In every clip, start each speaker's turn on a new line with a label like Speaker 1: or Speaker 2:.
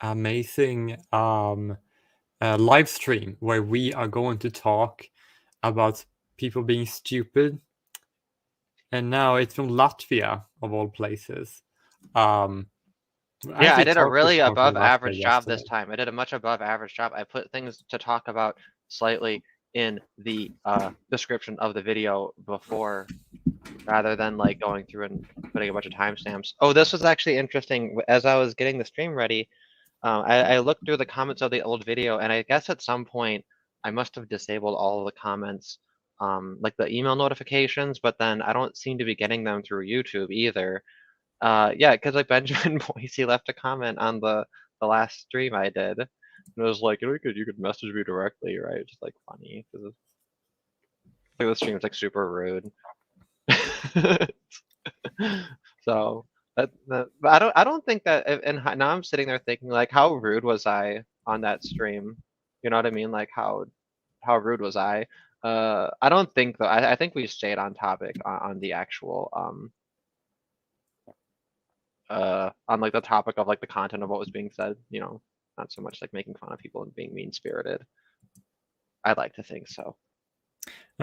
Speaker 1: amazing live stream where we are going to talk about people being stupid, and now it's from Latvia of all places.
Speaker 2: Yeah, I did a
Speaker 1: talked to
Speaker 2: really
Speaker 1: someone from
Speaker 2: above
Speaker 1: Latvia
Speaker 2: average job
Speaker 1: yesterday.
Speaker 2: this time. I did a much above average job. I put things to talk about slightly in the description of the video before, rather than like going through and putting a bunch of timestamps. Oh, this was actually interesting. As I was getting the stream ready, I looked through the comments of the old video, and I guess at some point I must have disabled all of the comments, like the email notifications, but then I don't seem to be getting them through YouTube either. Yeah, because like Benjamin Boise left a comment on the last stream I did, and it was like, you could message me directly, right? Just like funny because like the stream's like super rude. So but I don't think that, and now I'm sitting there thinking like, how rude was I on that stream? You know what I mean? Like how rude was I? I don't think though. I think we stayed on topic on the actual on like the topic of like the content of what was being said. You know, not so much like making fun of people and being mean spirited. I'd like to think so.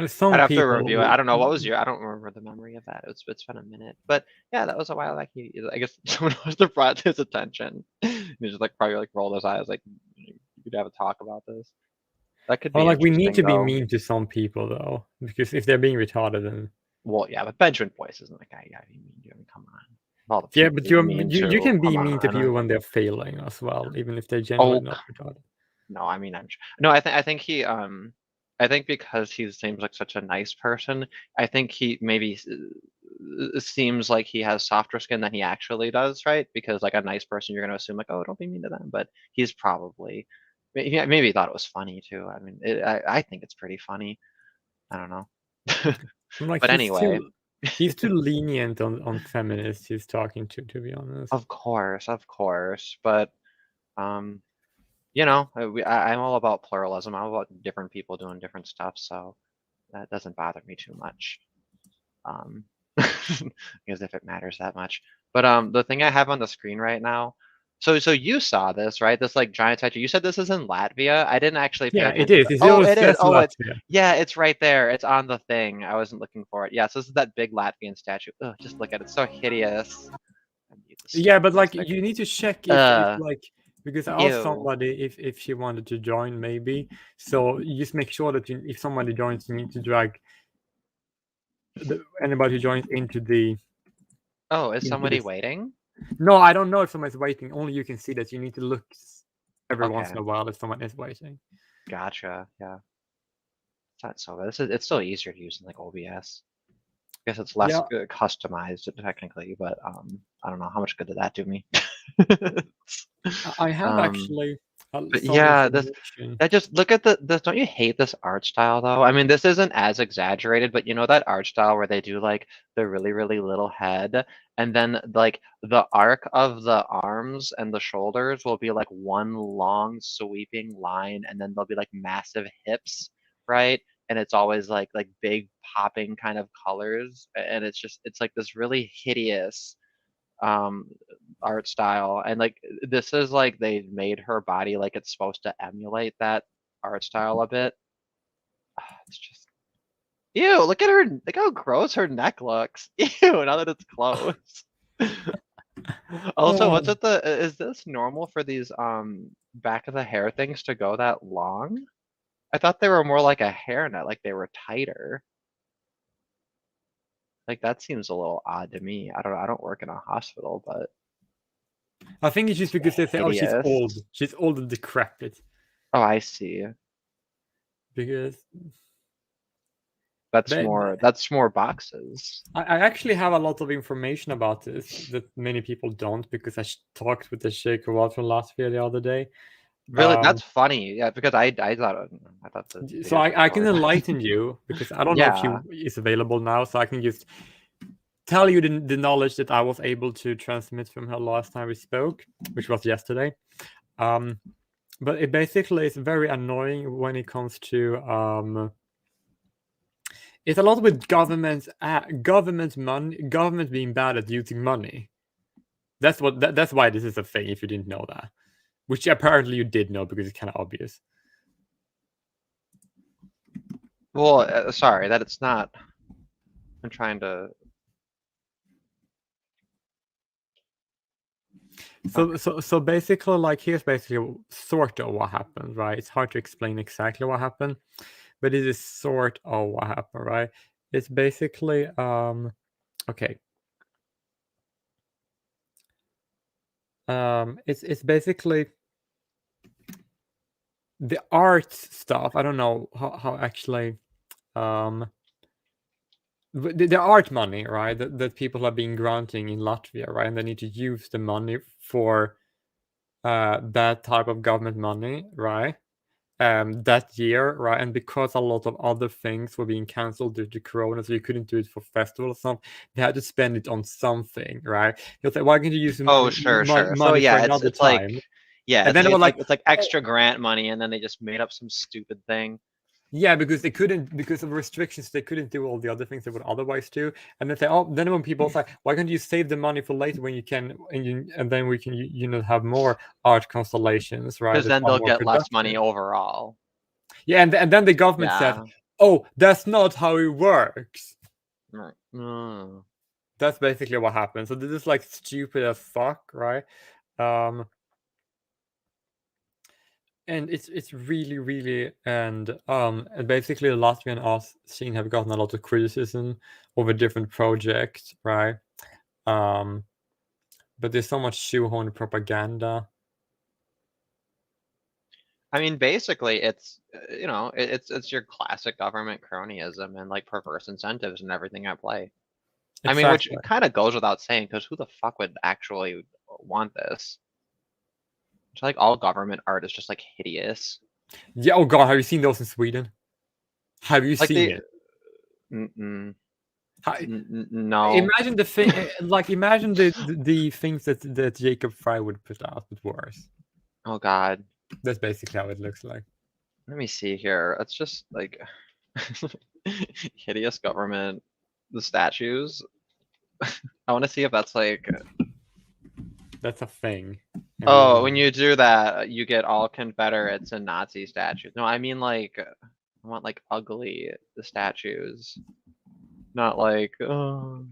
Speaker 1: Some
Speaker 2: I'd have to
Speaker 1: people.
Speaker 2: review it. I don't know. What was your? I don't remember the memory of that. It's been a minute, but yeah, that was a while back. I guess someone must have brought to his attention. He just like probably like rolled his eyes, like you could have a talk about this. That could
Speaker 1: Well,
Speaker 2: be
Speaker 1: like, we need
Speaker 2: interesting
Speaker 1: to be
Speaker 2: though.
Speaker 1: mean to some people though, because if they're being retarded, then
Speaker 2: Well, yeah, but Benjamin Boyce isn't the guy you gotta be mean to. I mean, come on. All the
Speaker 1: yeah,
Speaker 2: people
Speaker 1: but
Speaker 2: you're mean
Speaker 1: you
Speaker 2: to.
Speaker 1: can be
Speaker 2: Come
Speaker 1: mean to people
Speaker 2: on.
Speaker 1: when they're failing as well, even if they're
Speaker 2: Oh
Speaker 1: genuinely not retarded.
Speaker 2: no, I mean no. I think he I think because he seems like such a nice person, I think he maybe seems like he has softer skin than he actually does, right? Because like a nice person, you're gonna assume like, oh, don't be mean to them, but he's probably maybe he thought it was funny too. I mean, I think it's pretty funny. I don't know.
Speaker 1: Like,
Speaker 2: But anyway,
Speaker 1: he's too lenient on feminists he's talking to be honest.
Speaker 2: of course, but you know, I'm all about pluralism. I'm all about different people doing different stuff, so that doesn't bother me too much. Because if it matters that much. But the thing I have on the screen right now. So you saw this, right? This like giant statue. You said this is in Latvia. I didn't actually pay
Speaker 1: Yeah, it
Speaker 2: attention
Speaker 1: is.
Speaker 2: to.
Speaker 1: It
Speaker 2: Oh,
Speaker 1: always
Speaker 2: it is.
Speaker 1: says
Speaker 2: Oh, it's
Speaker 1: Latvia.
Speaker 2: yeah, it's right there. It's on the thing. I wasn't looking for it. Yes, this is that big Latvian statue. Ugh, just look at it. It's so hideous. I need the
Speaker 1: Yeah,
Speaker 2: stupid
Speaker 1: but like,
Speaker 2: plastic.
Speaker 1: you need to check if
Speaker 2: Uh,
Speaker 1: like, because I asked
Speaker 2: ew.
Speaker 1: somebody if she wanted to join maybe. So you just make sure that if somebody joins, you need to drag anybody who joins into the.
Speaker 2: Oh, is
Speaker 1: Into
Speaker 2: somebody
Speaker 1: this.
Speaker 2: waiting?
Speaker 1: No, I don't know if someone's waiting. Only you can see that. You need to look every once
Speaker 2: Okay,
Speaker 1: in a while if someone is waiting.
Speaker 2: gotcha. Yeah, it's not so bad. It's still easier to use in like OBS. I guess it's less
Speaker 1: Yeah,
Speaker 2: customized technically, but I don't know how much good did that do me.
Speaker 1: I have
Speaker 2: um,
Speaker 1: actually
Speaker 2: but
Speaker 1: some
Speaker 2: yeah, this
Speaker 1: information.
Speaker 2: that just look at this. Don't you hate this art style though? I mean, this isn't as exaggerated, but you know that art style where they do like the really little head, and then like the arc of the arms and the shoulders will be like one long sweeping line, and then there'll be like massive hips, right? And it's always like big popping kind of colors, and it's like this really hideous um art style, and like this is like they made her body like it's supposed to emulate that art style a bit. It's just ew, look at her, look how gross her neck looks. Ew, now that it's close. Also, what's
Speaker 1: Oh,
Speaker 2: with the is this normal for these back of the hair things to go that long? I thought they were more like a hairnet, like they were tighter. Like that seems a little odd to me. I don't work in a hospital, but
Speaker 1: I think it's just
Speaker 2: it's
Speaker 1: because they say, oh, she's
Speaker 2: hideous.
Speaker 1: old. She's old and decrepit.
Speaker 2: Oh, I see.
Speaker 1: Because
Speaker 2: That's
Speaker 1: they,
Speaker 2: more boxes.
Speaker 1: I actually have a lot of information about this that many people don't, because I talked with the Sheikh from Latvia the other day.
Speaker 2: Really, that's funny. Yeah, because I thought the
Speaker 1: So
Speaker 2: videos were
Speaker 1: I can
Speaker 2: short.
Speaker 1: enlighten you, because I don't know if she
Speaker 2: Yeah.
Speaker 1: is available now, so I can just tell you the knowledge that I was able to transmit from her last time we spoke, which was yesterday. But it basically is very annoying when it comes to it's a lot with government money, government being bad at using money. That's why this is a thing. If you didn't know that, which apparently you did know because it's kind of obvious.
Speaker 2: Well, sorry, that it's not. I'm trying to.
Speaker 1: So basically, like, here's basically sort of what happened, right? It's hard to explain exactly what happened, but it is sort of what happened, right? It's basically okay. It's basically the art stuff. I don't know how actually the art money, right? That people are being granting in Latvia, right? And they need to use the money for that type of government money, right? That year, right? And because a lot of other things were being cancelled due to Corona, so you couldn't do it for festivals or something, they had to spend it on something, right? You'll say, why can't you use
Speaker 2: Oh, sure. So
Speaker 1: money for
Speaker 2: yeah,
Speaker 1: another
Speaker 2: it's like,
Speaker 1: time?
Speaker 2: yeah,
Speaker 1: And then they were like,
Speaker 2: it's like extra grant money, and then they just made up some stupid thing.
Speaker 1: yeah, because they couldn't, because of restrictions, they couldn't do all the other things they would otherwise do. And then say, oh, then when people say, why can't you save the money for later when you can, and then we can, have more art constellations, right?
Speaker 2: Because
Speaker 1: That
Speaker 2: then
Speaker 1: are
Speaker 2: they'll
Speaker 1: more
Speaker 2: get less money
Speaker 1: productive.
Speaker 2: overall.
Speaker 1: Yeah, and then the government said,
Speaker 2: Yeah.
Speaker 1: oh, that's not how it works.
Speaker 2: Mm.
Speaker 1: That's basically what happened. So this is like stupid as fuck, right? And it's really and basically the Latvian art scene have gotten a lot of criticism over different projects, right? But there's so much shoehorned propaganda.
Speaker 2: I mean, basically, it's it's your classic government cronyism and like perverse incentives and everything at play. I mean, which
Speaker 1: Exactly.
Speaker 2: kind of goes without saying, because who the fuck would actually want this? It's like all government art is just like hideous.
Speaker 1: Yeah. Oh God, have you seen those in Sweden? Have you
Speaker 2: Like
Speaker 1: seen
Speaker 2: they,
Speaker 1: it? How,
Speaker 2: no.
Speaker 1: imagine the thing, like imagine the things that 𝐬𝐭𝐢 would put out, but worse.
Speaker 2: Oh God.
Speaker 1: That's basically how it looks like.
Speaker 2: Let me see here. It's just like hideous government. The statues. I want to see if that's like.
Speaker 1: That's a thing.
Speaker 2: Oh, when you do that, you get all Confederates and Nazi statues. No, I mean like, I want like ugly the statues, not like, oh,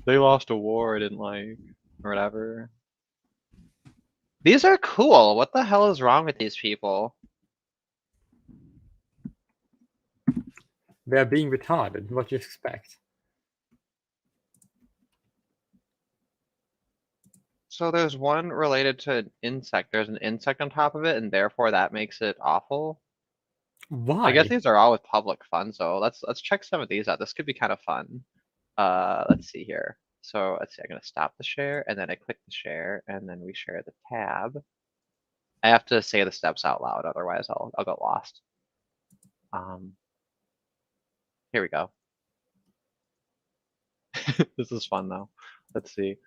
Speaker 2: they lost a war I didn't like, or whatever. These are cool. What the hell is wrong with these people?
Speaker 1: They're being retarded. What do you expect?
Speaker 2: So there's one related to an insect. There's an insect on top of it, and therefore that makes it awful. I guess
Speaker 1: Why?
Speaker 2: these are all with public funds, so let's check some of these out. This could be kind of fun. Let's see here. So let's see, I'm gonna stop the share, and then I click the share, and then we share the tab. I have to say the steps out loud, otherwise I'll get lost. Here we go. This is fun though. Let's see.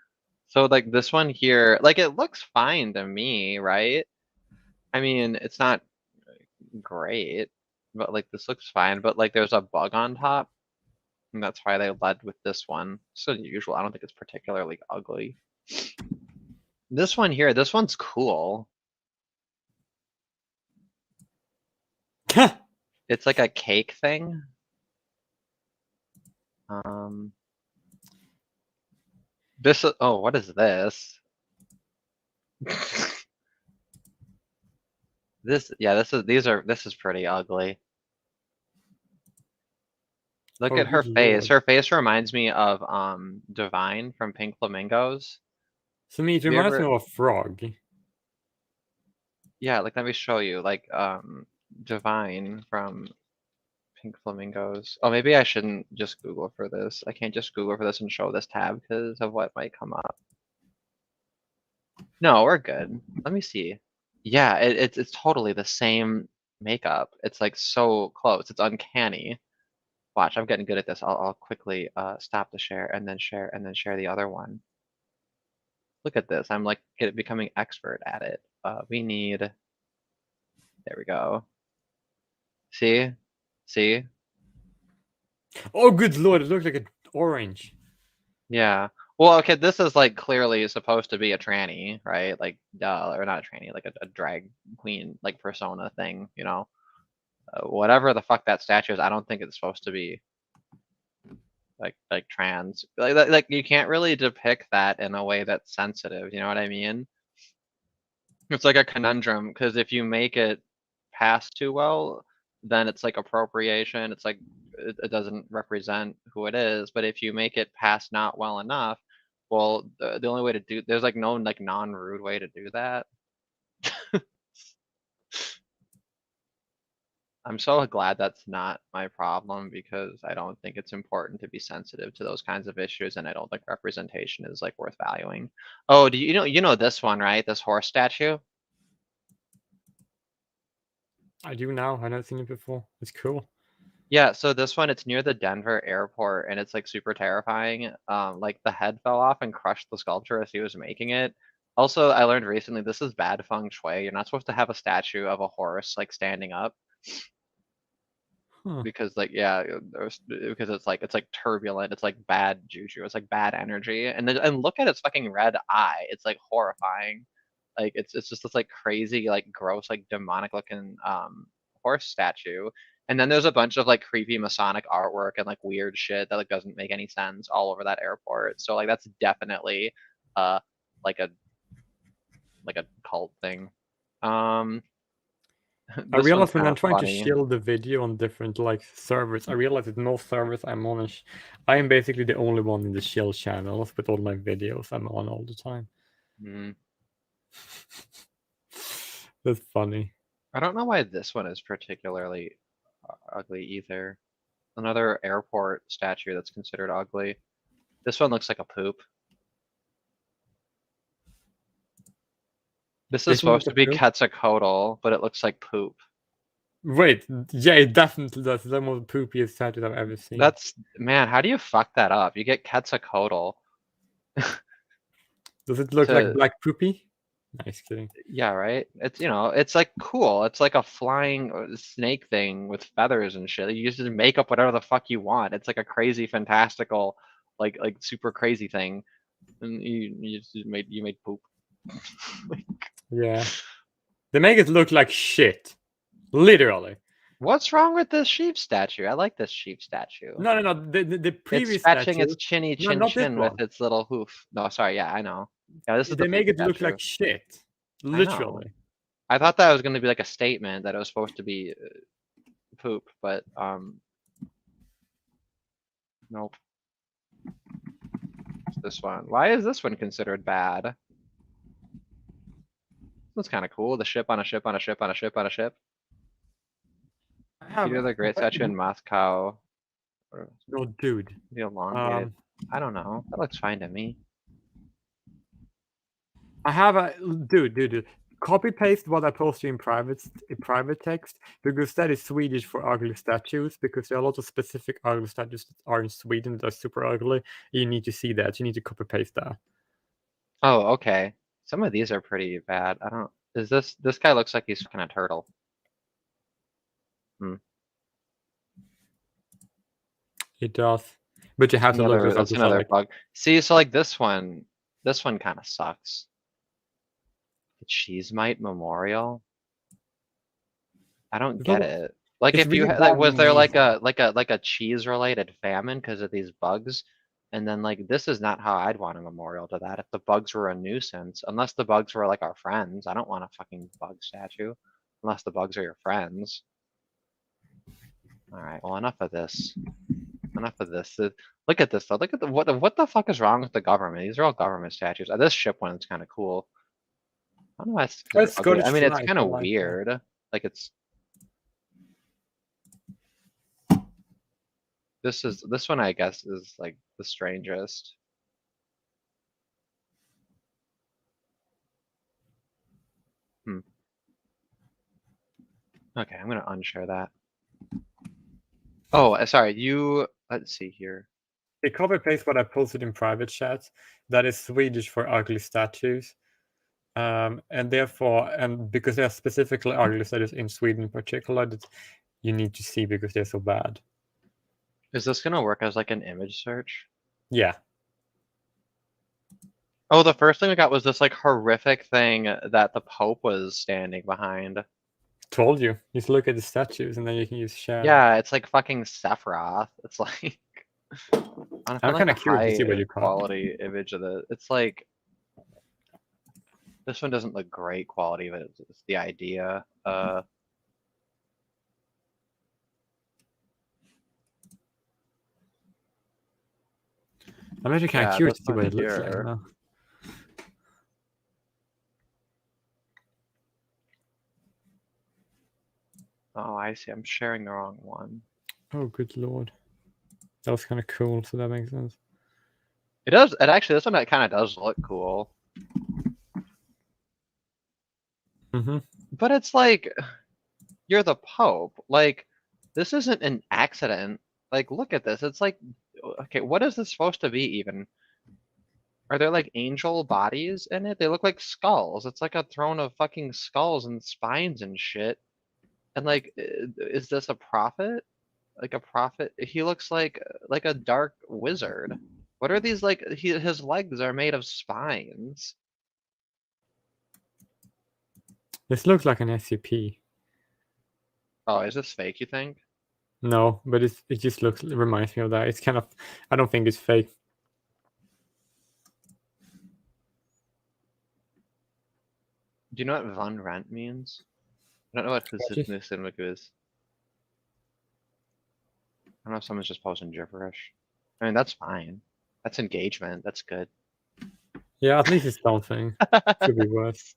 Speaker 2: So like this one here, like it looks fine to me, right? I mean, it's not great, but like this looks fine, but like there's a bug on top, and that's why they led with this one. It's unusual. I don't think it's particularly ugly. This one here, this one's cool. It's like a cake thing. This is, oh, what is this? This, yeah, this is pretty ugly. Look
Speaker 1: Oh,
Speaker 2: at her
Speaker 1: good
Speaker 2: face.
Speaker 1: lord.
Speaker 2: Her face reminds me of Divine from Pink Flamingos.
Speaker 1: To me, it
Speaker 2: Have you
Speaker 1: reminds me
Speaker 2: ever,
Speaker 1: of a frog.
Speaker 2: yeah, like let me show you, like Divine from Pink Flamingos. Oh, maybe I shouldn't just Google for this. I can't just Google for this and show this tab because of what might come up. No, we're good. Let me see. Yeah, it's totally the same makeup. It's like so close. It's uncanny. Watch, I'm getting good at this. I'll quickly stop the share and then share the other one. Look at this. I'm like becoming expert at it. We need, there we go. See? See?
Speaker 1: Oh, good lord! It looks like an orange.
Speaker 2: Yeah. Well, okay, this is like clearly supposed to be a tranny, right? Like, or not a tranny, like a drag queen, like persona thing, you know? Whatever the fuck that statue is, I don't think it's supposed to be like trans. Like you can't really depict that in a way that's sensitive, you know what I mean? It's like a conundrum, because if you make it pass too well, then it's like appropriation. It's like it doesn't represent who it is. But if you make it pass not well enough, well, the only way to do there's like no like non-rude way to do that. I'm so glad that's not my problem, because I don't think it's important to be sensitive to those kinds of issues, and I don't think representation is like worth valuing. Oh, do you know this one, right? This horse statue?
Speaker 1: I do now. I've never seen it before. It's cool.
Speaker 2: Yeah, so this one, it's near the Denver airport, and it's like super terrifying. Like the head fell off and crushed the sculpture as he was making it. Also, I learned recently this is bad feng shui. You're not supposed to have a statue of a horse like standing up,
Speaker 1: Huh.
Speaker 2: because like yeah, because it's like turbulent. It's like bad juju. It's like bad energy. And look at its fucking red eye. It's like horrifying. Like it's just this like crazy, like gross, like demonic looking horse statue. And then there's a bunch of like creepy Masonic artwork and like weird shit that like doesn't make any sense all over that airport. So like that's definitely uh like a cult thing.
Speaker 1: I
Speaker 2: This one's
Speaker 1: realized when
Speaker 2: kind
Speaker 1: I'm
Speaker 2: of
Speaker 1: trying to
Speaker 2: funny.
Speaker 1: shield the video on different like servers, I realize that most servers I'm on, I am basically the only one in the shield channels with all my videos I'm on all the time.
Speaker 2: Mm.
Speaker 1: That's funny.
Speaker 2: I don't know why this one is particularly ugly either. Another airport statue that's considered ugly. This one looks like a poop. This is
Speaker 1: This one
Speaker 2: supposed
Speaker 1: looks
Speaker 2: to be
Speaker 1: like
Speaker 2: 𝐀𝐧𝐭𝐢-𝐑𝐚𝐜, but it looks like poop.
Speaker 1: Wait, yeah, it definitely does. It's the most poopiest statue I've ever seen.
Speaker 2: That's, man, how do you fuck that up? You get 𝐀𝐧𝐭𝐢-𝐑𝐚.
Speaker 1: Does it look like black poopy? Nice kidding.
Speaker 2: Yeah, right? It's, you know, it's like cool. It's like a flying snake thing with feathers and shit. You just make up whatever the fuck you want. It's like a crazy, fantastical, like super crazy thing. And you just made poop.
Speaker 1: Yeah. They make it look like shit. Literally.
Speaker 2: What's wrong with this sheep statue? I like this sheep statue.
Speaker 1: No. The previous
Speaker 2: It's scratching
Speaker 1: statue.
Speaker 2: its chinny
Speaker 1: No, not this
Speaker 2: chin
Speaker 1: one.
Speaker 2: with its little hoof. No, sorry, yeah, I know. Yeah, this is
Speaker 1: They
Speaker 2: the
Speaker 1: make
Speaker 2: poop
Speaker 1: it look
Speaker 2: statue.
Speaker 1: like shit.
Speaker 2: I know.
Speaker 1: Literally.
Speaker 2: I thought that was going to be like a statement that it was supposed to be poop, but nope. It's this one. Why is this one considered bad? That's kind of cool. The ship on a ship on a ship on a ship on a ship. Peter the Great statue in Moscow.
Speaker 1: No, dude.
Speaker 2: The elongated. I don't know. That looks fine to me.
Speaker 1: I have a dude. Copy paste what I posted in private text, because that is Swedish for ugly statues, because there are a lot of specific ugly statues that are in Sweden that are super ugly. You need to see that. You need to copy paste that.
Speaker 2: Oh, okay. Some of these are pretty bad. I don't. Is this guy looks like he's fucking a turtle? Hmm.
Speaker 1: It does, but you have to look
Speaker 2: That's another bug. See, so like this one kind of sucks. The Cheesemite Memorial. I don't get it. Like if you like, was there like a cheese related famine because of these bugs? And then like this is not how I'd want a memorial to that. If the bugs were a nuisance, unless the bugs were like our friends, I don't want a fucking bug statue, unless the bugs are your friends. All right, well enough of this. Enough of this. Look at this though. Look at what the fuck is wrong with the government? These are all government statues. This ship one is kind of cool. I don't know why it's ugly. I mean, it's kind of weird. Like it's. This one I guess is like the strangest. Okay, I'm gonna unshare that. Oh, sorry. Let's see here.
Speaker 1: They copy paste what I posted in private chat. That is Swedish for ugly statues. And therefore, because they are specifically ugly statues in Sweden in particular, that you need to see because they're so bad.
Speaker 2: Is this gonna work as like an image search?
Speaker 1: Yeah.
Speaker 2: Oh, the first thing we got was this like horrific thing that the Pope was standing behind.
Speaker 1: Told you. Just look at the statues and then you can use share.
Speaker 2: Yeah, it's like fucking Sephiroth. It's like I
Speaker 1: I'm
Speaker 2: found like
Speaker 1: kind
Speaker 2: a
Speaker 1: of curious to see what
Speaker 2: high
Speaker 1: you call it.
Speaker 2: quality image of it. It's like this one doesn't look great quality, but it's the idea.
Speaker 1: I'm actually kind of
Speaker 2: Yeah,
Speaker 1: curious
Speaker 2: this
Speaker 1: to see what
Speaker 2: one
Speaker 1: it looks like
Speaker 2: here.
Speaker 1: now.
Speaker 2: Oh, I see. I'm sharing the wrong one.
Speaker 1: Oh, good lord. That was kind of cool, so that makes sense.
Speaker 2: It does. It actually, this one kind of does look cool.
Speaker 1: Mm-hmm.
Speaker 2: But it's like you're the Pope. Like this isn't an accident. Like look at this. It's like okay, what is this supposed to be even? Are there like angel bodies in it? They look like skulls. It's like a throne of fucking skulls and spines and shit. And like, is this a prophet? Like a prophet? He looks like a dark wizard. What are these like? His legs are made of spines.
Speaker 1: This looks like an SCP.
Speaker 2: Oh, is this fake, you think?
Speaker 1: No, but it just looks, it reminds me of that. It's kind of, I don't think it's fake.
Speaker 2: Do you know what Von Rent means? I don't know what Husinmic is. I don't know if someone's just posting gibberish. I mean, that's fine. That's engagement. That's good.
Speaker 1: Yeah, at least it's something. Could be worse.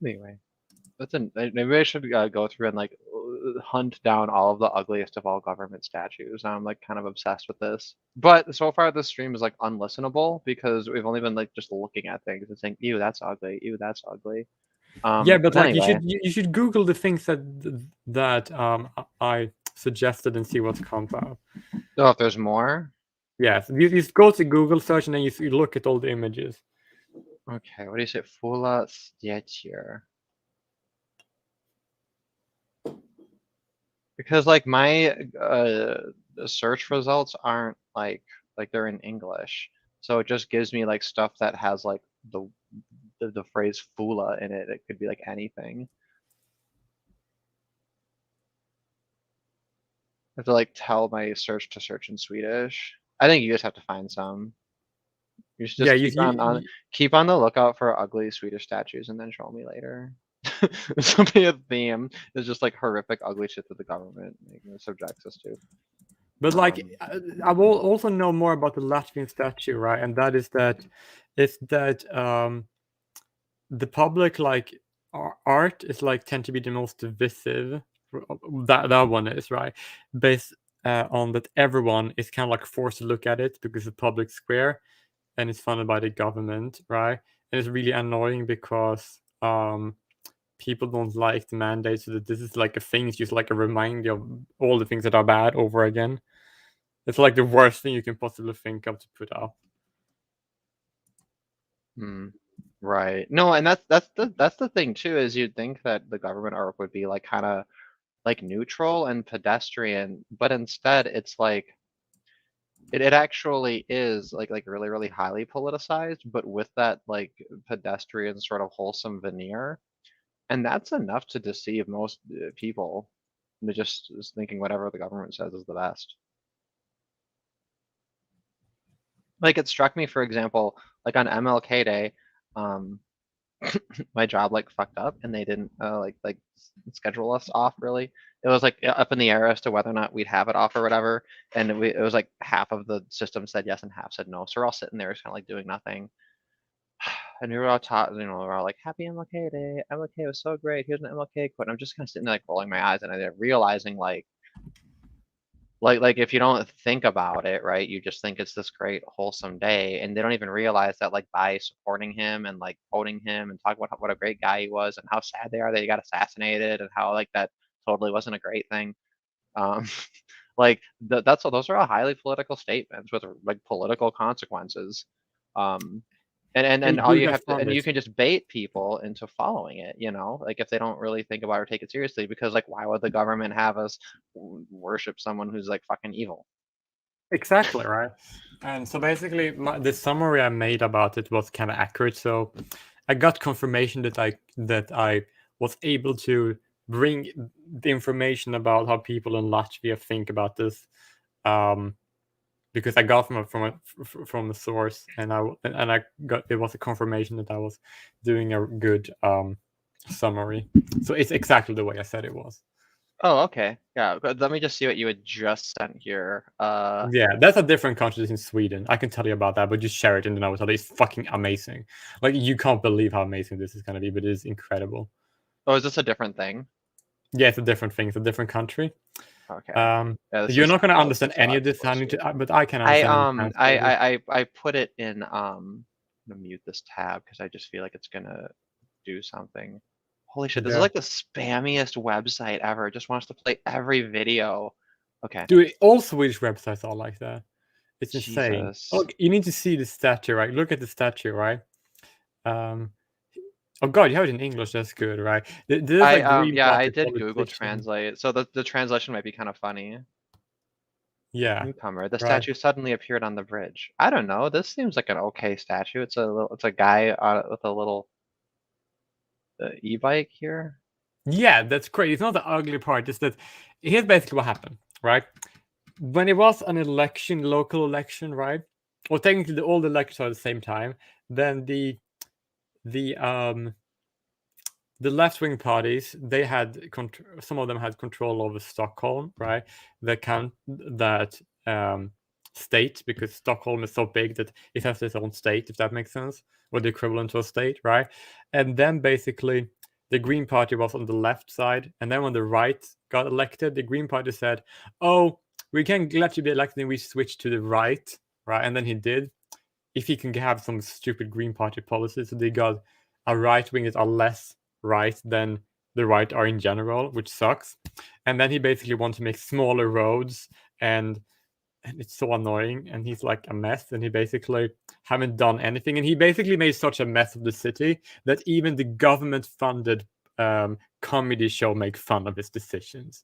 Speaker 2: Anyway, maybe I should go through and like hunt down all of the ugliest of all government statues. Now I'm like kind of obsessed with this. But so far this stream is like unlistenable because we've only been like just looking at things and saying, "Ew, that's ugly. Ew, that's ugly."
Speaker 1: Yeah, but like
Speaker 2: anyway.
Speaker 1: you should Google the things that I suggested and see what comes up.
Speaker 2: Oh, if there's more.
Speaker 1: Yes, you just go to Google search and then you look at all the images.
Speaker 2: Okay, what do you say? Fula statue. Because like my search results aren't like they're in English, so it just gives me like stuff that has like the phrase "fula" in it. It could be like anything. I have to like tell my search to search in Swedish. I think you just have to find some. You should
Speaker 1: Yeah,
Speaker 2: just keep on the lookout for ugly Swedish statues and then show me later. This will be a theme. It's just like horrific, ugly shit that the government subjects us to.
Speaker 1: But like, I will also know more about the Latvian statue, right? And that is that the public like art is like tend to be the most divisive. That one is right, based on that everyone is kind of like forced to look at it because it's a public square, and it's funded by the government, right? And it's really annoying because people don't like the mandate, so that this is like a thing. It's just like a reminder of all the things that are bad over again. It's like the worst thing you can possibly think of to put out.
Speaker 2: Right. No, and that's the thing too, is you'd think that the government art would be like kind of like neutral and pedestrian, but instead it's like it actually is like really really highly politicized, but with that like pedestrian sort of wholesome veneer, and that's enough to deceive most people into just thinking whatever the government says is the best. Like it struck me, for example, like on MLK Day, um, my job like fucked up and they didn't like schedule us off really. It was like up in the air as to whether or not we'd have it off or whatever. And it was like half of the system said yes and half said no. So we're all sitting there just kind of like doing nothing. And we were all taught, we're all like, happy MLK Day. MLK was so great. Here's an MLK quote. And I'm just kind of sitting there like rolling my eyes and I'm realizing like if you don't think about it, right, you just think it's this great wholesome day, and they don't even realize that like by supporting him and like quoting him and talking about what a great guy he was and how sad they are that he got assassinated and how like that totally wasn't a great thing. Um, like those are all highly political statements with like political consequences. Um, and
Speaker 1: They
Speaker 2: all
Speaker 1: do
Speaker 2: you
Speaker 1: that
Speaker 2: have to,
Speaker 1: from
Speaker 2: and you
Speaker 1: it.
Speaker 2: can just bait people into following it, like if they don't really think about it or take it seriously, because like why would the government have us worship someone who's like fucking evil?
Speaker 1: Exactly, right. And so basically, the summary I made about it was kind of accurate. So I got confirmation that I was able to bring the information about how people in Latvia think about this, because I got from a source, and I got, it was a confirmation that I was doing a good summary. So it's exactly the way I said it was.
Speaker 2: Oh, okay. Yeah, let me just see what you had just sent here.
Speaker 1: Yeah, that's a different country in Sweden. I can tell you about that, but just share it in the notes. It's fucking amazing. Like, you can't believe how amazing this is gonna be, but it is incredible.
Speaker 2: Oh, is this a different thing?
Speaker 1: Yeah, it's a different thing. It's a different country.
Speaker 2: Okay. Yeah,
Speaker 1: You're not gonna understand
Speaker 2: this is
Speaker 1: any of this, but I can understand.
Speaker 2: I put it in I'm gonna mute this tab because I just feel like it's gonna do something. Holy shit, this is
Speaker 1: Yeah.
Speaker 2: like the spammiest website ever. It just wants to play every video. Okay.
Speaker 1: Dude, all Swedish websites are like that. It's insane.
Speaker 2: Jesus.
Speaker 1: Look, you need to see the statue, right? Look at the statue, right? Oh god, you have it in English. That's good, right? There's like green
Speaker 2: yeah, I
Speaker 1: pocket
Speaker 2: did Google
Speaker 1: politician.
Speaker 2: Translate, so the translation might be kind of funny.
Speaker 1: Yeah.
Speaker 2: Newcomer. The
Speaker 1: right.
Speaker 2: statue suddenly appeared on the bridge. I don't know. This seems like an okay statue. It's a guy with a little e-bike here.
Speaker 1: Yeah, that's great. It's not the ugly part. It's that here's basically what happened, right? When it was an election, local election, right? Or technically all the elections are at the same time. Then the left-wing parties, they had some of them had control over Stockholm, right? That state, because Stockholm is so big that it has its own state, if that makes sense, or the equivalent to a state, right? And then basically the Green Party was on the left side, and then when the right got elected, the Green Party said, "Oh, we can let you be elected, and we switch to the right," right? And then he did. If he can have some stupid Green Party policies, so they got a right wing that are less right than the right are in general, which sucks. And then he basically wants to make smaller roads, and it's so annoying, and he's like a mess, and he basically haven't done anything, and he basically made such a mess of the city that even the government funded comedy show make fun of his decisions.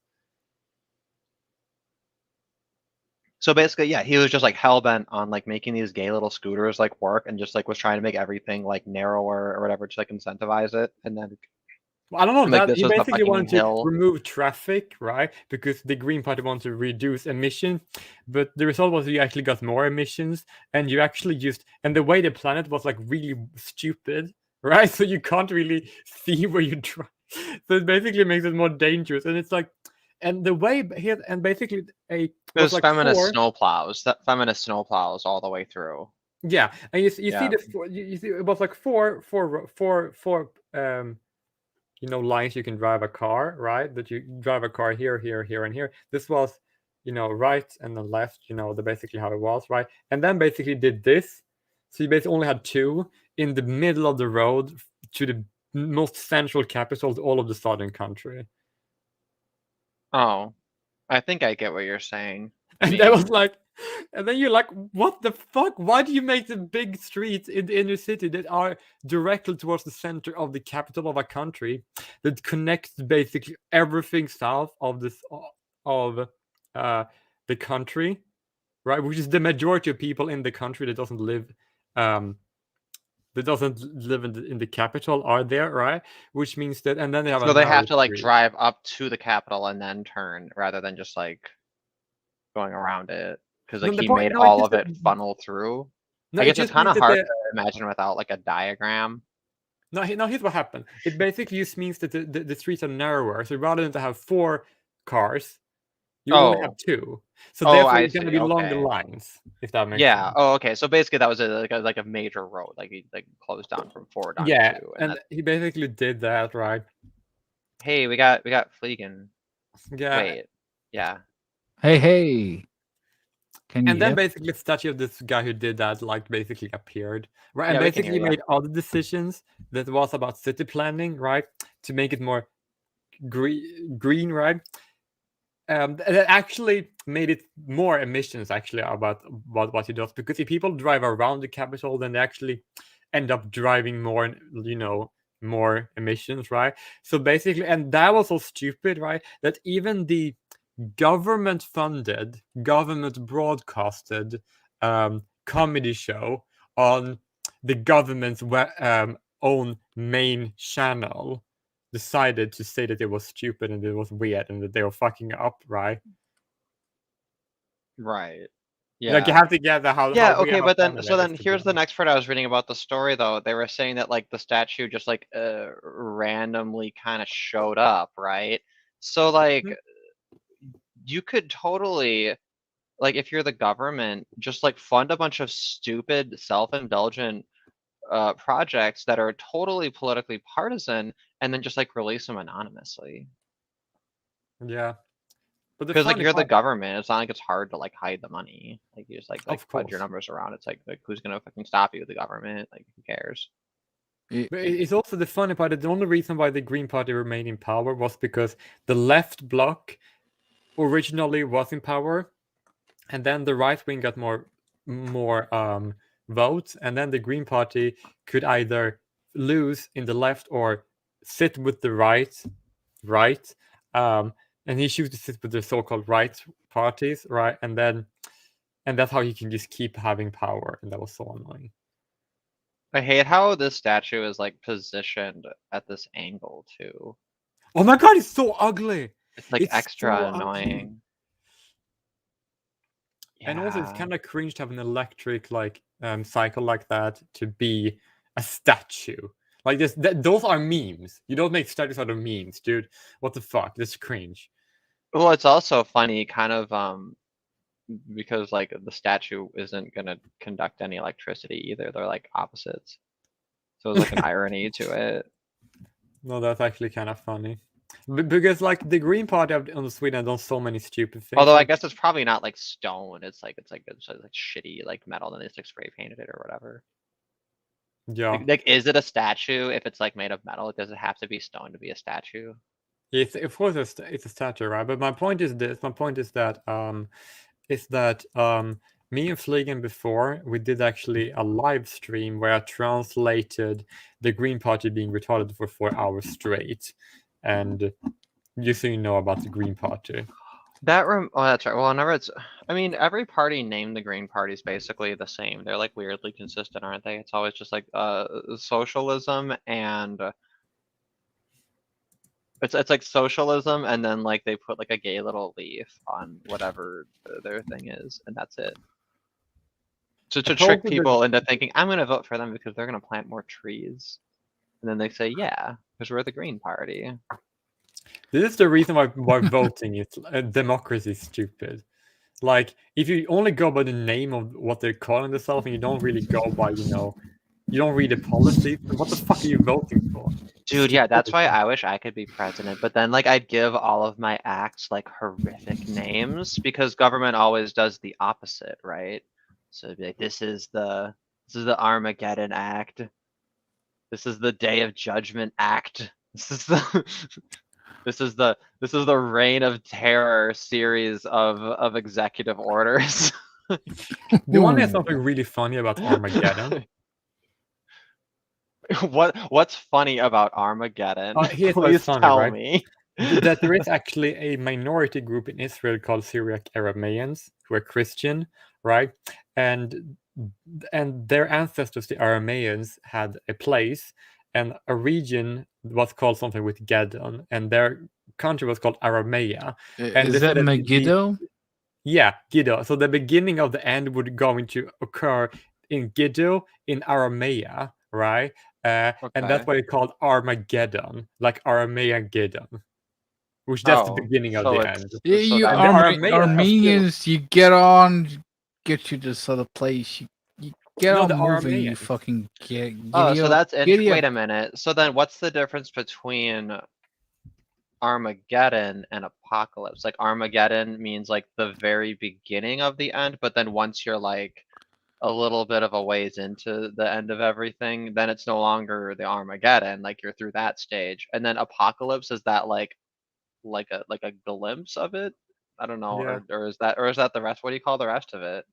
Speaker 2: So basically, yeah, he was just like hell-bent on like making these gay little scooters like work, and just like was trying to make everything like narrower or whatever to like incentivize it. And then
Speaker 1: I don't know,
Speaker 2: like,
Speaker 1: that
Speaker 2: this
Speaker 1: he
Speaker 2: was the
Speaker 1: basically
Speaker 2: fucking
Speaker 1: wanted to
Speaker 2: hill.
Speaker 1: remove traffic, right? Because the Green Party wanted to reduce emission, but the result was you actually got more emissions, and you actually and the way they planned it was like really stupid, right? So you can't really see where you drive. So it basically makes it more dangerous, and it's like, and the way here, and basically
Speaker 2: There's
Speaker 1: like
Speaker 2: feminist snowplows, feminist snowplows all the way through.
Speaker 1: Yeah, and you see
Speaker 2: Yeah.
Speaker 1: you see it was like four lines you can drive a car, right? That you drive a car here, here, here, and here. This was, right and the left, the basically how it was, right? And then basically did this. So you basically only had two in the middle of the road to the most central capital of all of the southern country.
Speaker 2: Oh, I think I get what you're saying.
Speaker 1: And that was like, and then you're like, what the fuck? Why do you make the big streets in the inner city that are directly towards the center of the capital of a country that connects basically everything south of the country, right? Which is the majority of people in the country that doesn't live in the capital are there, right? Which means that, and then they have
Speaker 2: So they have to like
Speaker 1: street.
Speaker 2: drive up to the capital and then turn, rather than just like going around it, because like he made all of it funnel through. I guess it's kind of hard to imagine without like a diagram.
Speaker 1: No, here's what happened. It basically just means that the streets are narrower. So rather than to have 4 cars, you only have 2. So therefore, it's going to be longer lines, if that makes sense.
Speaker 2: Oh, okay. So basically, that was like a major road, like he like closed down from 4 down to 2.
Speaker 1: And he basically did that, right?
Speaker 2: Hey, we got Fleegan.
Speaker 1: Yeah.
Speaker 2: Wait. Yeah.
Speaker 3: Hey.
Speaker 1: And then basically the statue of this guy who did that like basically appeared, right? And basically made other decisions that was about city planning, right? To make it more green, right? That actually made it more emissions actually about what he does, because if people drive around the capital, then they actually end up driving more, more emissions, right? So basically, and that was so stupid, right? That even the government-funded, government-broadcasted comedy show on the government's own main channel decided to say that it was stupid and it was weird and that they were fucking up, right?
Speaker 2: Right.
Speaker 1: Like you
Speaker 2: Yeah.
Speaker 1: have to get the how
Speaker 2: Yeah,
Speaker 1: weird,
Speaker 2: okay,
Speaker 1: how
Speaker 2: but
Speaker 1: funny
Speaker 2: then
Speaker 1: that
Speaker 2: so
Speaker 1: is,
Speaker 2: then
Speaker 1: to be
Speaker 2: here's the
Speaker 1: honest.
Speaker 2: next part I was reading about the story though. They were saying that like the statue just like randomly kind of showed up, right? So like you could totally like if you're the government, just like fund a bunch of stupid self-indulgent projects that are totally politically partisan and then just like release them anonymously.
Speaker 1: Yeah. But the
Speaker 2: Because like
Speaker 1: funny
Speaker 2: you're the
Speaker 1: part,
Speaker 2: government, it's not like it's hard to like hide the money. Like you just like
Speaker 1: of
Speaker 2: fudge your
Speaker 1: course.
Speaker 2: numbers around. It's like who's gonna fucking stop you? The government? Like who cares?
Speaker 1: But it's also the funny part that the only reason why the Green Party remained in power was because the left bloc originally was in power, and then the right wing got more votes, and then the Green Party could either lose in the left or sit with the right, and he chose to sit with the so-called right parties, right, and that's how he can just keep having power, and that was so annoying.
Speaker 2: I hate how this statue is like positioned at this angle too.
Speaker 1: Oh my god, it's so ugly!
Speaker 2: It's like
Speaker 1: It's
Speaker 2: extra
Speaker 1: so ugly.
Speaker 2: annoying.
Speaker 1: And also, it's
Speaker 2: Yeah.
Speaker 1: kind of cringe to have an electric cycle like that to be a statue. Like this, those are memes. You don't make statues out of memes, dude. What the fuck? This is cringe.
Speaker 2: Well, it's also funny, kind of because like the statue isn't gonna conduct any electricity either. They're like opposites. So there's like an irony to it.
Speaker 1: No, that's actually kind of funny. Because like the Green Party on Sweden have done so many stupid things.
Speaker 2: Although I
Speaker 1: Like,
Speaker 2: guess it's probably not like stone. It's like shitty like metal, and they just like spray painted it or whatever.
Speaker 1: yeah,
Speaker 2: Like is it a statue if it's like made of metal? Does it have to be stone to be a statue?
Speaker 1: it's of course it's a statue, right? But my point is this. My point is that me and Fliegen before we did actually a live stream where I translated the Green Party being retarded for 4 hours straight, and you so you know about the Green Party.
Speaker 2: Oh, that's right. Well, whenever I mean, every party named the Green Party is basically the same. They're like weirdly consistent, aren't they? It's always just like socialism and it's like socialism, and then like they put like a gay little leaf on whatever their thing is, and that's it. To trick people into thinking I'm gonna vote for them because they're gonna plant more trees, and then they say yeah because we're the Green Party.
Speaker 1: This is the reason why voting is democracy is stupid. Like if you only go by the name of what they're calling themselves and you don't really go by you don't read the policies, then what the fuck are you voting for?
Speaker 2: Dude, yeah, that's why I wish I could be president, but then like I'd give all of my acts like horrific names because government always does the opposite, right? So it'd be like this is the Armageddon Act. This is the Day of Judgment Act. This is the this is the Reign of Terror series of executive orders.
Speaker 1: Do you want to hear something really funny about Armageddon?
Speaker 2: What's funny about Armageddon?
Speaker 1: Here's what's
Speaker 2: Please
Speaker 1: funny,
Speaker 2: tell
Speaker 1: right?
Speaker 2: me.
Speaker 1: That there is actually a minority group in Israel called Syriac Arameans who are Christian, right? And their ancestors, the Arameans, had a place and a region was called something with Geddon, and their country was called Aramea. And
Speaker 3: Is that Megiddo?
Speaker 1: Yeah, Giddo. So the beginning of the end would going to occur in Giddo in Aramea, right? And that's why it's called Armageddon, like Armageddon, which that's the beginning of the end.
Speaker 3: Yeah, you
Speaker 1: Armenians
Speaker 3: Armenians, you get on, get you to this other place. You get
Speaker 1: No,
Speaker 3: on
Speaker 1: the
Speaker 3: moving, you
Speaker 1: Armenians.
Speaker 3: fucking get.
Speaker 2: Oh, so that's
Speaker 3: giddy up.
Speaker 2: wait a minute. So then what's the difference between Armageddon and apocalypse? Like Armageddon means like the very beginning of the end, but then once you're like a little bit of a ways into the end of everything, then it's no longer the Armageddon, like you're through that stage. And then apocalypse, is that like a glimpse of it? I don't know.
Speaker 1: Yeah.
Speaker 2: Or is that the rest? What do you call the rest of it?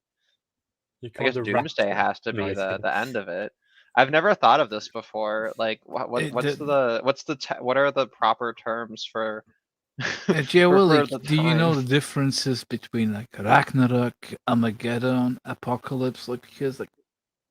Speaker 2: I guess Doomsday has to be the end of it. I've never thought of this before. Like, what are the proper terms for
Speaker 3: Jay Willie,
Speaker 2: the
Speaker 3: do you know
Speaker 2: time.
Speaker 3: the differences between like Ragnarok, Armageddon, Apocalypse? Like, because like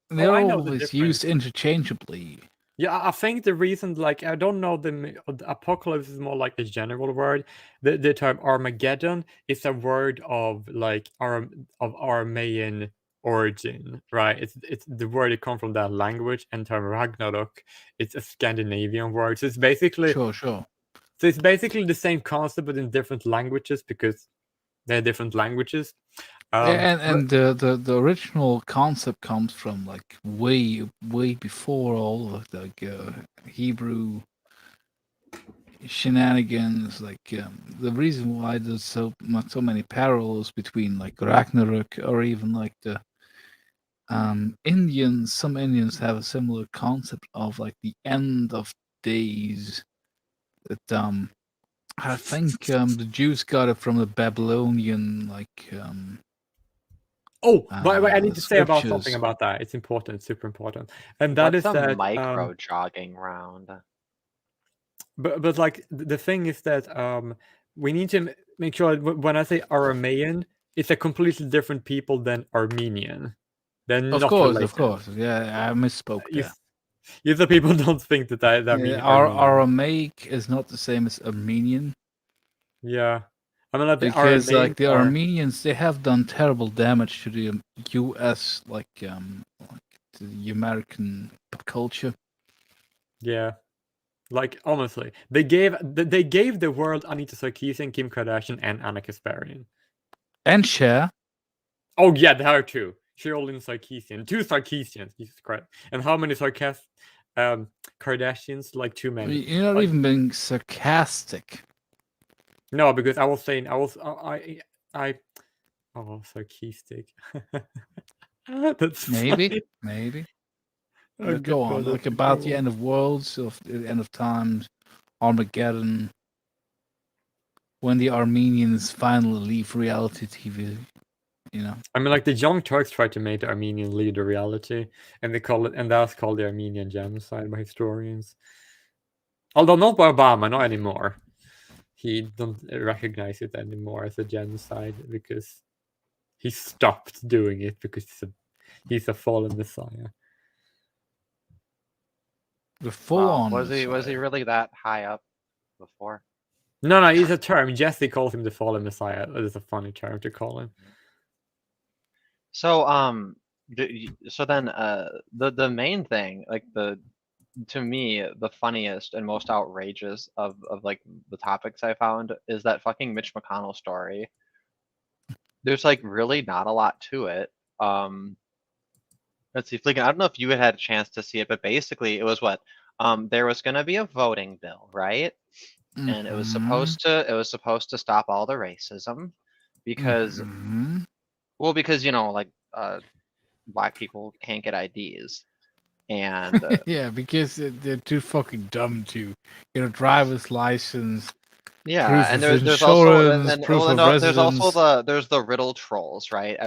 Speaker 3: they're
Speaker 1: I know the
Speaker 3: always
Speaker 1: difference.
Speaker 3: used interchangeably.
Speaker 1: Yeah, I think the reason, like, I don't know the apocalypse is more like a general word. The term Armageddon is a word of like Aramaean origin, right? It's the word it comes from that language, and term Ragnarok, it's a Scandinavian word. So it's basically
Speaker 3: Sure.
Speaker 1: the same concept but in different languages because they're different languages.
Speaker 3: And the original concept comes from like way before all of the Hebrew shenanigans. Like the reason why there's so many parallels between like Ragnarok or even like the Indians. Some Indians have a similar concept of like the end of days. That I think the Jews got it from the Babylonian like
Speaker 1: but I need to say about something
Speaker 3: scriptures.
Speaker 1: about that. It's important. It's super important, and that
Speaker 2: What's
Speaker 1: is
Speaker 2: a
Speaker 1: that.
Speaker 2: micro jogging round?
Speaker 1: But like the thing is that we need to make sure when I say Aramean, it's a completely different people than Armenian. They're
Speaker 3: Of
Speaker 1: not
Speaker 3: course.
Speaker 1: related.
Speaker 3: Yeah, I misspoke
Speaker 1: You,
Speaker 3: there.
Speaker 1: you the people don't think that mean Armenian.
Speaker 3: Aramaic is not the same as Armenian
Speaker 1: Yeah, I mean like the
Speaker 3: because like
Speaker 1: Arameans
Speaker 3: the
Speaker 1: are.
Speaker 3: Armenians they have done terrible damage to the U.S. like to the American culture.
Speaker 1: Yeah, like honestly, they gave the world Anita Sarkeesian, Kim Kardashian, and Anna Kasparian.
Speaker 3: And Cher.
Speaker 1: Oh yeah, there are two. Sherilyn Sarkeesian, two Sarkeesians. Jesus Christ! And how many Kardashians? Like too many.
Speaker 3: You're not
Speaker 1: Like,
Speaker 3: even being sarcastic.
Speaker 1: no, because I was saying I oh sarcastic. That's
Speaker 3: Maybe,
Speaker 1: funny.
Speaker 3: maybe.
Speaker 1: Oh
Speaker 3: But go on.
Speaker 1: god,
Speaker 3: Like
Speaker 1: that's a
Speaker 3: about
Speaker 1: good
Speaker 3: the
Speaker 1: one.
Speaker 3: end of worlds, of the end of times, Armageddon, when the Armenians finally leave reality TV. You know.
Speaker 1: I mean, like the Young Turks tried to make the Armenian lead a reality, and they call it, and that's called the Armenian genocide by historians. Although not by Obama, not anymore. He don't recognize it anymore as a genocide because he stopped doing it because he's a fallen messiah.
Speaker 3: The full-on
Speaker 2: Was he
Speaker 3: Messiah.
Speaker 2: really that high up before?
Speaker 1: No, it's a term. Jesse calls him the fallen messiah. It is a funny term to call him.
Speaker 2: So so then the main thing, like to me the funniest and most outrageous of like the topics I found is that fucking Mitch McConnell story. There's like really not a lot to it. Let's see, Fleegan, I don't know if you had a chance to see it, but basically it was what there was going to be a voting bill, right? And it was supposed to stop all the racism because well, because you know, like black people can't get IDs, and
Speaker 3: Yeah, because they're too fucking dumb to get a driver's license,
Speaker 2: yeah,
Speaker 3: proof
Speaker 2: and
Speaker 3: of
Speaker 2: there's also
Speaker 3: insurance, proof
Speaker 2: well,
Speaker 3: of
Speaker 2: no, there's also
Speaker 3: residence.
Speaker 2: the riddle trolls, right?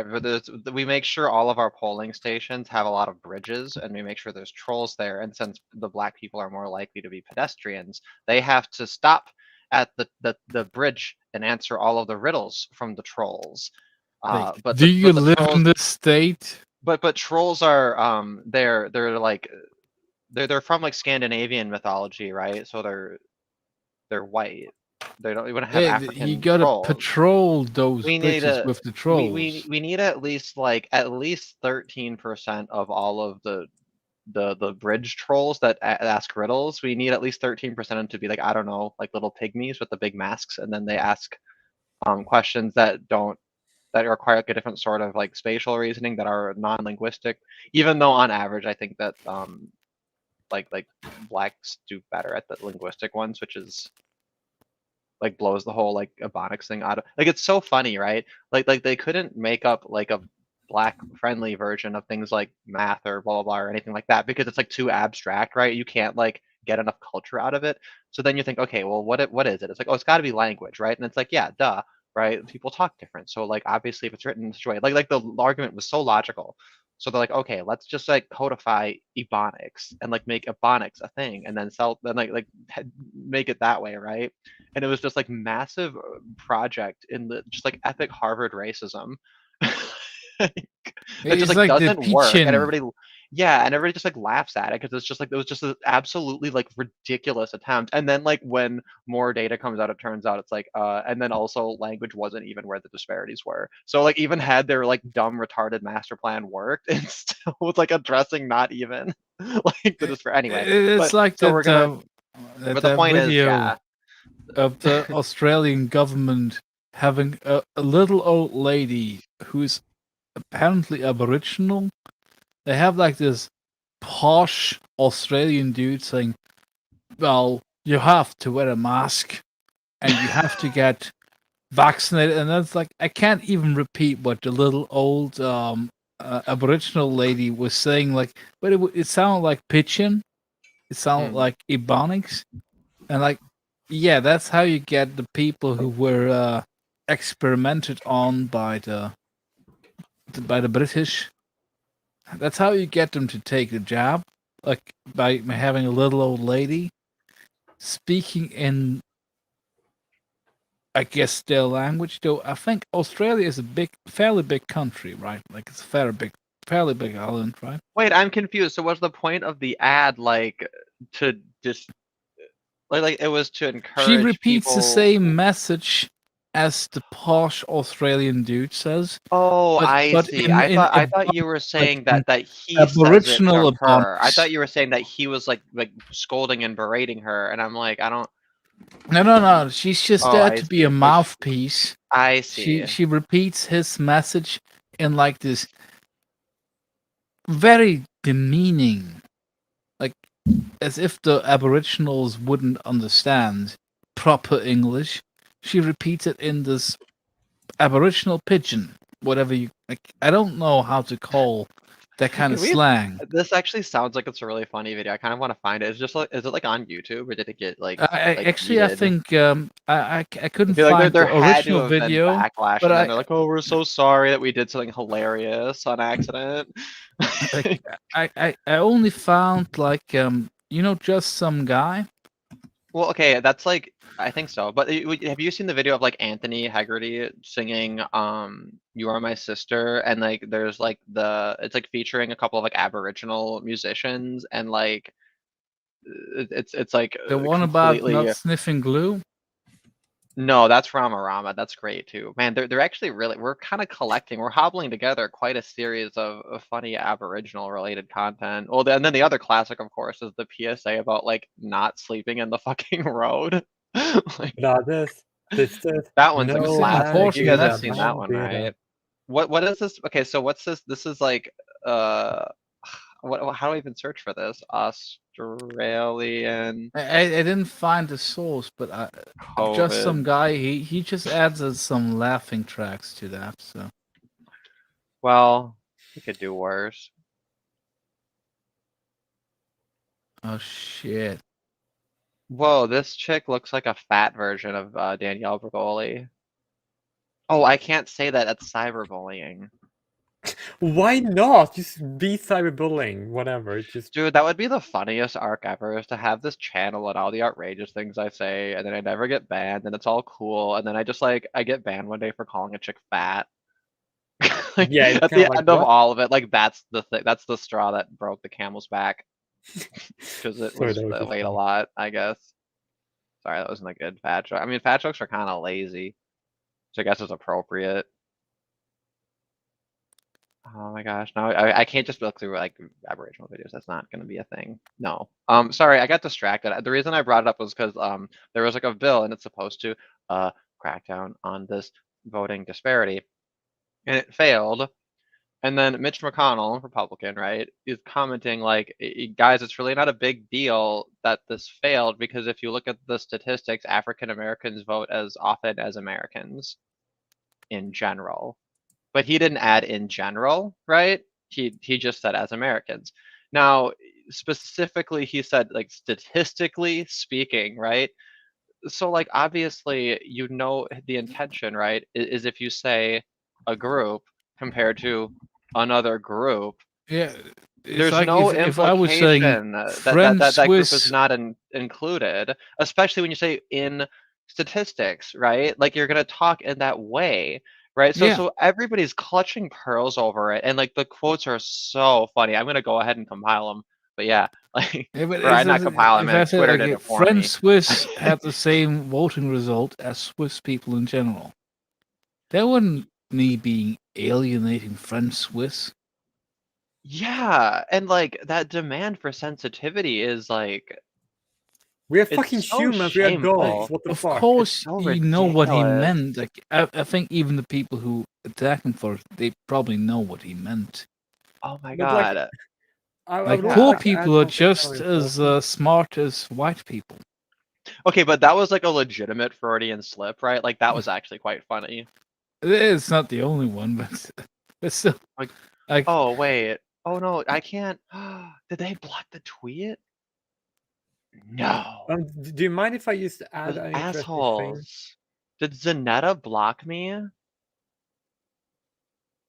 Speaker 2: We make sure all of our polling stations have a lot of bridges, and we make sure there's trolls there. And since the black people are more likely to be pedestrians, they have to stop at the bridge and answer all of the riddles from the trolls.
Speaker 3: Like,
Speaker 2: But
Speaker 3: do you
Speaker 2: the
Speaker 3: live
Speaker 2: trolls,
Speaker 3: in this state?
Speaker 2: but trolls are they're like they're from like Scandinavian mythology, right? So they're white. They don't even have
Speaker 3: Yeah, you
Speaker 2: African
Speaker 3: gotta
Speaker 2: trolls.
Speaker 3: patrol those
Speaker 2: We need
Speaker 3: bridges
Speaker 2: a
Speaker 3: with the trolls.
Speaker 2: we need at least 13% of all of the bridge trolls that ask riddles. We need at least 13% to be like, I don't know, like little pygmies with the big masks, and then they ask questions that don't that require like a different sort of like spatial reasoning that are non-linguistic. Even though on average, I think that like blacks do better at the linguistic ones, which is like blows the whole like ebonics thing out of like it's so funny, right? Like they couldn't make up like a black friendly version of things like math or blah blah blah or anything like that because it's like too abstract, right? You can't like get enough culture out of it. So then you think, okay, well what is it? It's like, oh, it's got to be language, right? And it's like, yeah, duh, right? People talk different. So like obviously if it's written in such a way, like the argument was so logical. So they're like, okay, let's just like codify Ebonics and like make Ebonics a thing, and then sell, then make it that way, right? And it was just like massive project in the just like epic Harvard racism. Like, that just
Speaker 3: It's
Speaker 2: like
Speaker 3: like the
Speaker 2: doesn't work, and
Speaker 3: pigeon.
Speaker 2: everybody, yeah, and everybody just like laughs at it because it's just like it was just an absolutely like ridiculous attempt. And then like when more data comes out, it turns out it's like and then also language wasn't even where the disparities were. So like even had their like dumb retarded master plan worked, it still was like addressing not even like the disparity. Anyway,
Speaker 3: It's
Speaker 2: but
Speaker 3: like
Speaker 2: so we're gonna.
Speaker 3: that
Speaker 2: But the point is,
Speaker 3: video
Speaker 2: yeah,
Speaker 3: of the Australian government having a little old lady who's apparently Aboriginal. They have like this posh Australian dude saying, "Well, you have to wear a mask and you have to get vaccinated," and that's like I can't even repeat what the little old Aboriginal lady was saying. Like, but it sounded like pidgin. It sounded like Ebonics, and like, yeah, that's how you get the people who were experimented on by the British. That's how you get them to take the jab, like by having a little old lady speaking in, I guess, their language. Though I think Australia is a fairly big country, right? Like it's a fairly big island, right?
Speaker 2: wait, I'm confused. So what's the point of the ad? Like to just like it was to encourage
Speaker 3: She repeats
Speaker 2: people.
Speaker 3: the same message as the posh Australian dude says.
Speaker 2: Oh,
Speaker 3: but-
Speaker 2: I
Speaker 3: but
Speaker 2: see.
Speaker 3: in- in
Speaker 2: I thought you were saying
Speaker 3: in
Speaker 2: that he says it
Speaker 3: Aboriginal
Speaker 2: to her. I
Speaker 3: Ebonics.
Speaker 2: thought you were saying that he was like scolding and berating her, and I'm like, I don't.
Speaker 3: No. She's just
Speaker 2: Oh,
Speaker 3: there
Speaker 2: I
Speaker 3: to be
Speaker 2: see.
Speaker 3: a
Speaker 2: So
Speaker 3: mouthpiece.
Speaker 2: I see.
Speaker 3: She repeats his message in like this very demeaning, like as if the Aboriginals wouldn't understand proper English. She repeats it in this Aboriginal pidgin, whatever you like. I don't know how to call that kind of
Speaker 2: Can we-
Speaker 3: slang.
Speaker 2: This actually sounds like it's a really funny video. I kind of want to find it. It's just like, is it like on YouTube or did it get like?
Speaker 3: I
Speaker 2: deleted?
Speaker 3: think I couldn't
Speaker 2: I feel like
Speaker 3: find
Speaker 2: there
Speaker 3: the
Speaker 2: had to
Speaker 3: original
Speaker 2: have been
Speaker 3: video,
Speaker 2: backlash,
Speaker 3: but
Speaker 2: and then they're like, "Oh, we're so sorry that we did something hilarious on accident."
Speaker 3: like, I only found like just some guy.
Speaker 2: Well, okay, that's like I think so. But have you seen the video of like Anthony Haggerty singing "You Are My Sister" and like there's like it's like featuring a couple of like Aboriginal musicians and like it's like
Speaker 3: The one about
Speaker 2: completely.
Speaker 3: not sniffing glue.
Speaker 2: No, that's Rama Rama. That's great too. Man, they're actually really, we're kind of collecting, we're hobbling together quite a series of funny Aboriginal related content. Well, and then the other classic, of course, is the PSA about like not sleeping in the fucking road. Like,
Speaker 1: Brothers, sisters,
Speaker 2: that one's a
Speaker 1: no
Speaker 2: classic. You
Speaker 3: important
Speaker 2: guys have
Speaker 3: message.
Speaker 2: seen that one, right? What is this? Okay, so what's this? This is like uh how do I even search for this? Australian
Speaker 3: I didn't find the source, but just some
Speaker 2: COVID.
Speaker 3: guy. He just adds some laughing tracks to that. So
Speaker 2: Well, we could do worse.
Speaker 3: oh shit.
Speaker 2: Whoa, this chick looks like a fat version of Danielle Bregoli. Oh, I can't say that. That's cyberbullying.
Speaker 1: Why not? Just be cyberbullying, whatever. It's just
Speaker 2: Dude, that would be the funniest arc ever, is to have this channel and all the outrageous things I say, and then I never get banned, and it's all cool, and then I just like, I get banned one day for calling a chick fat. Like,
Speaker 1: yeah. It's
Speaker 2: at
Speaker 1: kind
Speaker 2: the
Speaker 1: of like
Speaker 2: end of
Speaker 1: what?
Speaker 2: all of it, like that's the thing, that's the straw that broke the camel's back. Because it
Speaker 1: Sorry,
Speaker 2: was
Speaker 1: that was just
Speaker 2: delayed a
Speaker 1: funny.
Speaker 2: lot, I guess. Sorry, that wasn't a good fat joke. I mean, fat jokes are kind of lazy, so I guess it's appropriate. Oh my gosh, no, I can't just look through like Aboriginal videos. That's not gonna be a thing. No. Sorry, I got distracted. The reason I brought it up was because there was like a bill and it's supposed to crack down on this voting disparity, and it failed. And then Mitch McConnell, Republican, right, is commenting like, guys, it's really not a big deal that this failed because if you look at the statistics, African Americans vote as often as Americans in general. But he didn't add in general, right? He just said as Americans. Now, specifically, he said like statistically speaking, right? So like obviously you know the intention, right? Is if you say a group compared to another group,
Speaker 3: Yeah.
Speaker 2: There's
Speaker 3: like
Speaker 2: no
Speaker 3: if I was saying
Speaker 2: implication that
Speaker 3: French,
Speaker 2: that group is
Speaker 3: Swiss,
Speaker 2: not included, especially when you say in statistics, right? Like you're gonna talk in that way, right? So
Speaker 3: yeah.
Speaker 2: everybody's clutching pearls over it, and like the quotes are so funny. I'm gonna go ahead and compile them, but yeah, like
Speaker 3: Yeah, but
Speaker 2: or I not compile them,
Speaker 3: if I
Speaker 2: and
Speaker 3: said
Speaker 2: Twitter
Speaker 3: like
Speaker 2: did
Speaker 3: if
Speaker 2: it for
Speaker 3: French,
Speaker 2: me.
Speaker 3: Swiss had the same voting result as Swiss people in general, that wouldn't me being alienating French, Swiss.
Speaker 2: Yeah, and like that demand for sensitivity is like
Speaker 1: We are
Speaker 2: it's
Speaker 1: fucking
Speaker 2: so
Speaker 1: humans. We are dogs.
Speaker 2: shameful.
Speaker 1: What the
Speaker 3: Of
Speaker 1: fuck?
Speaker 3: course,
Speaker 2: so
Speaker 3: you know what he
Speaker 2: ridiculous.
Speaker 3: meant. Like I think even the people who attack him for it, they probably know what he meant.
Speaker 2: Oh my
Speaker 1: But like,
Speaker 2: god.
Speaker 1: I
Speaker 3: Like
Speaker 1: would also
Speaker 3: poor
Speaker 1: like to add
Speaker 3: people are
Speaker 1: something kind
Speaker 3: just
Speaker 1: of
Speaker 3: as
Speaker 1: important.
Speaker 3: smart as white people.
Speaker 2: Okay, but that was like a legitimate Freudian slip, right? Like that was actually quite funny.
Speaker 3: It's not the only one, but it's still
Speaker 2: Like,
Speaker 3: like
Speaker 2: oh wait. Oh no, I can't. Did they block the tweet? No.
Speaker 1: Do you mind if I just add
Speaker 2: Those
Speaker 1: an interesting thing?
Speaker 2: assholes. Did Zanetta block me?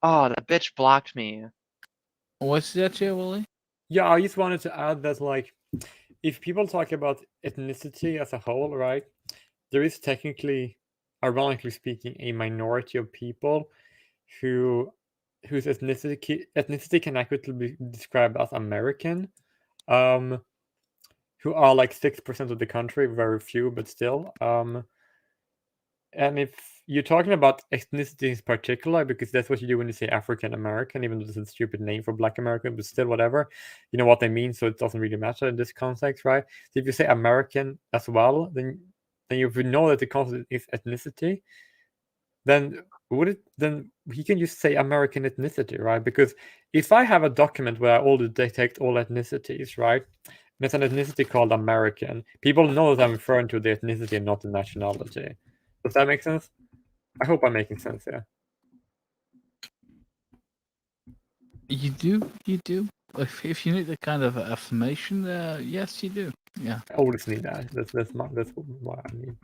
Speaker 2: Oh, that bitch blocked me.
Speaker 3: what's that, Willie?
Speaker 1: Yeah, I just wanted to add that, like, if people talk about ethnicity as a whole, right, there is technically, ironically speaking, a minority of people whose ethnicity can accurately be described as American, who are like 6% of the country, very few, but still. And if you're talking about ethnicity in particular, because that's what you do when you say African American, even though it's a stupid name for Black American, but still, whatever, you know what they mean, so it doesn't really matter in this context, right? So if you say American as well, then you would know that the concept is ethnicity. Then he can just say American ethnicity, right? Because if I have a document where I already detect all ethnicities, right? And it's an ethnicity called American, people know that I'm referring to the ethnicity and not the nationality. Does that make sense? I hope I'm making sense here.
Speaker 3: You do. If you need the kind of affirmation, yes, you do. Yeah.
Speaker 1: I always need that. That's what I need.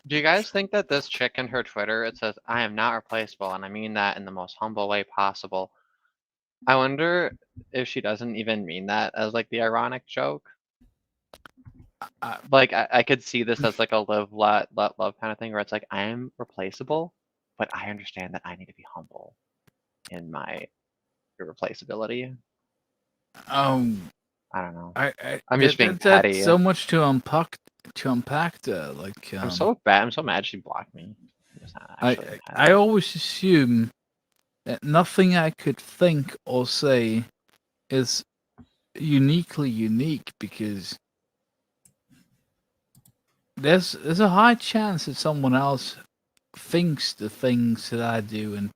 Speaker 2: Do you guys think that this chick in her Twitter, it says, I am not replaceable, and I mean that in the most humble way possible. I wonder if she doesn't even mean that as like the ironic joke. Like I could see this as like a live, let love kind of thing where it's like, I am replaceable, but I understand that I need to be humble in my irreplaceability.
Speaker 3: I
Speaker 2: don't know.
Speaker 3: I
Speaker 2: I'm just being
Speaker 3: that's
Speaker 2: petty.
Speaker 3: so much to unpack there. Like
Speaker 2: I'm so mad she blocked me.
Speaker 3: I always assume that nothing I could think or say is uniquely unique because there's a high chance that someone else thinks the things that I do and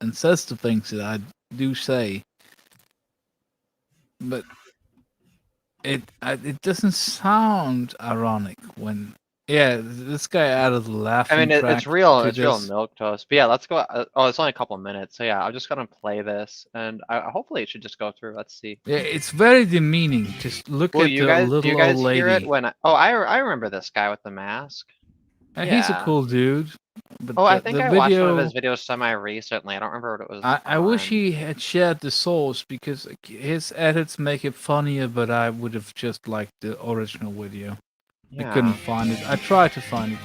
Speaker 3: and says the things that I do say, but it doesn't sound ironic when this guy added the
Speaker 2: I
Speaker 3: laughing
Speaker 2: mean,
Speaker 3: track
Speaker 2: it's real.
Speaker 3: to
Speaker 2: It's real
Speaker 3: this.
Speaker 2: milquetoast. But yeah, let's go. Oh, it's only a couple minutes, so yeah, I'm just gonna play this, and hopefully it should just go through. Let's see.
Speaker 3: Yeah, it's very demeaning. Just look
Speaker 2: Well,
Speaker 3: at the
Speaker 2: do
Speaker 3: little
Speaker 2: you
Speaker 3: old
Speaker 2: guys hear it
Speaker 3: lady.
Speaker 2: when I remember this guy with the mask.
Speaker 3: He's a
Speaker 2: Yeah.
Speaker 3: cool dude. But
Speaker 2: Oh, I think
Speaker 3: the
Speaker 2: I watched one of
Speaker 3: video,
Speaker 2: his videos semi-recently. I don't remember what it was
Speaker 3: I wish
Speaker 2: on.
Speaker 3: he had shared the source because his edits make it funnier, but I would have just liked the original video. I couldn't
Speaker 2: Yeah.
Speaker 3: find it. I tried to find it.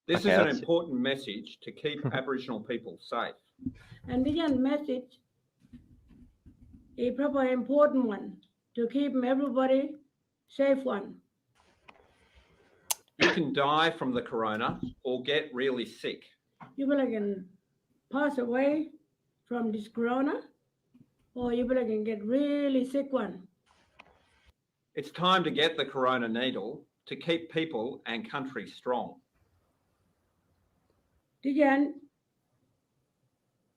Speaker 4: This
Speaker 2: Okay,
Speaker 4: is an
Speaker 2: let's see.
Speaker 4: important message to keep Aboriginal people safe.
Speaker 5: And this message is probably important one to keep everybody safe one.
Speaker 4: You can die from the corona or get really sick.
Speaker 5: You can pass away from this corona, or you can get really sick one.
Speaker 4: It's time to get the corona needle to keep people and country strong.
Speaker 5: Again,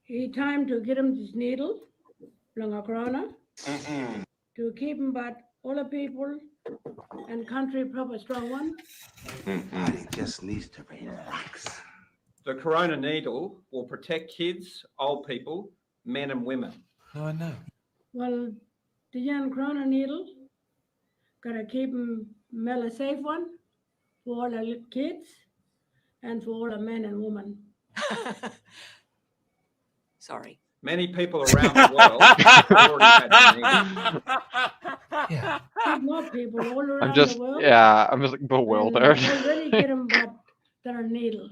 Speaker 5: it's time to get them this needle, from a corona, to keep them but all the people and country proper strong one.
Speaker 6: He just needs to relax.
Speaker 4: The corona needle will protect kids, old people, men and women.
Speaker 6: Oh, I know.
Speaker 5: Well, the corona needle gotta keep them a safe one for all the kids and for all the men and women.
Speaker 7: Sorry.
Speaker 4: Many people around the world have already had their needle.
Speaker 6: Yeah.
Speaker 5: There's more people all around
Speaker 2: I'm just,
Speaker 5: the world.
Speaker 2: yeah, I'm just like
Speaker 5: and
Speaker 2: bewildered.
Speaker 5: already get them, but they're needle.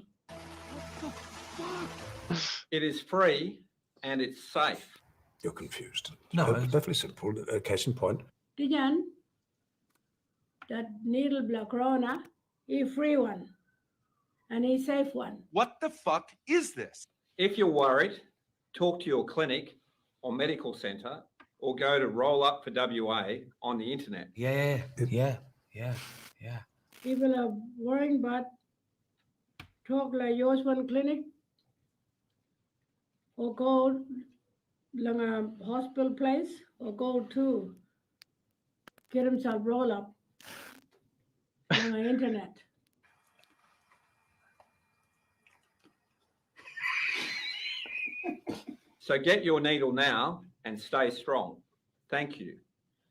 Speaker 4: It is free and it's safe.
Speaker 6: You're confused.
Speaker 7: No,
Speaker 6: It's perfectly simple. Case in point.
Speaker 5: Dijan, that needle block corona, a free one, and a safe one.
Speaker 7: What the fuck is this?
Speaker 4: If you're worried, talk to your clinic or medical centre or go to Roll Up for WA on the internet.
Speaker 6: Yeah.
Speaker 5: People are worrying about talk like yours one clinic or go to a hospital place or go to get himself roll up on the internet.
Speaker 4: So get your needle now and stay strong. Thank you.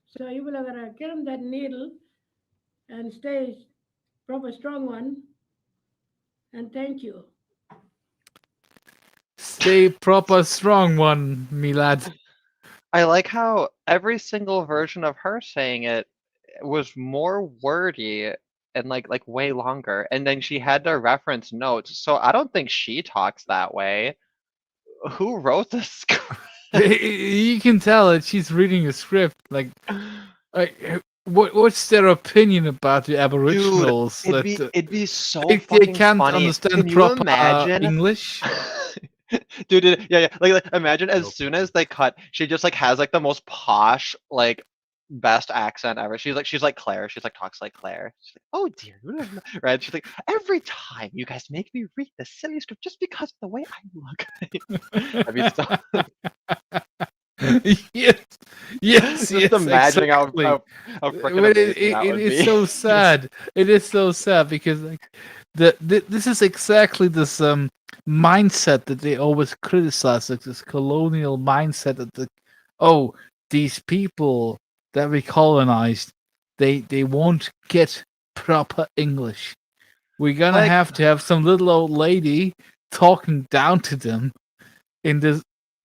Speaker 5: So you will get him that needle and stay proper strong one. And thank you.
Speaker 3: Stay proper strong one, me lad.
Speaker 2: I like how every single version of her saying it was more wordy and like way longer, and then she had to reference notes. So I don't think she talks that way. Who wrote this script?
Speaker 3: You can tell that she's reading a script. Like, what's their opinion about the Aboriginals?
Speaker 2: It'd be so
Speaker 3: they
Speaker 2: fucking
Speaker 3: can't
Speaker 2: funny.
Speaker 3: understand
Speaker 2: Can you
Speaker 3: proper
Speaker 2: imagine?
Speaker 3: English.
Speaker 2: Dude, yeah. Like imagine as soon as they cut, she just like has like the most posh, like best accent ever. She's like Claire. She's like talks like Claire. She's like, oh dear, right? She's like, every time you guys make me read this silly script just because of the way I look. I mean, so
Speaker 3: yes.
Speaker 2: just imagining
Speaker 3: exactly.
Speaker 2: how freaking
Speaker 3: But
Speaker 2: amazing that
Speaker 3: it
Speaker 2: would
Speaker 3: is
Speaker 2: be.
Speaker 3: so sad. It is so sad because like this is exactly this mindset that they always criticize, like this colonial mindset that these people that we colonized, they won't get proper English. We're gonna
Speaker 2: Like-
Speaker 3: have to have some little old lady talking down to them in this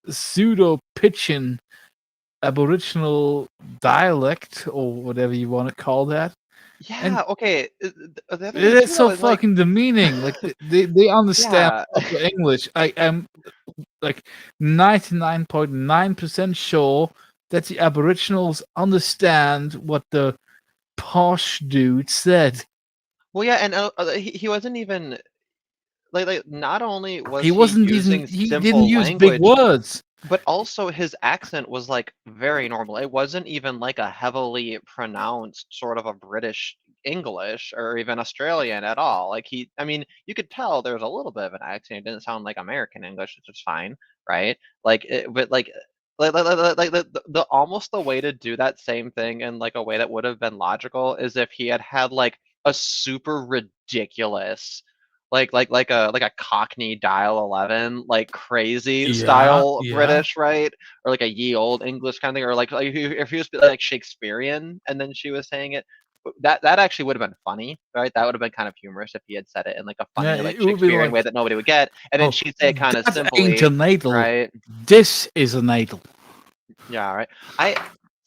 Speaker 3: pseudo pidgin Aboriginal dialect or whatever you want to call that.
Speaker 2: Yeah, okay. The other
Speaker 3: It
Speaker 2: thing
Speaker 3: is
Speaker 2: too,
Speaker 3: so
Speaker 2: is, like,
Speaker 3: fucking demeaning. Like they understand
Speaker 2: Yeah.
Speaker 3: proper English. I am like 99.9% sure that the Aboriginals understand what the posh dude said.
Speaker 2: Well, yeah, and he wasn't even like not only was
Speaker 3: He wasn't
Speaker 2: using
Speaker 3: he
Speaker 2: simple
Speaker 3: didn't use
Speaker 2: language,
Speaker 3: big words.
Speaker 2: but also his accent was like very normal. It wasn't even like a heavily pronounced sort of a British English or even Australian at all. Like I mean, you could tell there was a little bit of an accent. It didn't sound like American English, which is fine, right? Like, but like the almost the way to do that same thing in like a way that would have been logical is if he had like a super ridiculous like a Cockney dial 11 like crazy
Speaker 3: Yeah,
Speaker 2: style
Speaker 3: yeah.
Speaker 2: British, right? Or like a ye old English kind of thing, or like if he was like Shakespearean and then she was saying it, that actually would have been funny, right? That would have been kind of humorous if he had said it in like a funny
Speaker 3: Yeah,
Speaker 2: like
Speaker 3: it would be
Speaker 2: Shakespearean
Speaker 3: like,
Speaker 2: way that nobody would get, and then
Speaker 3: "Oh,
Speaker 2: she'd say it kind of
Speaker 3: that
Speaker 2: simply,
Speaker 3: ain't a needle.
Speaker 2: right?
Speaker 3: This is a needle.
Speaker 2: Yeah, right.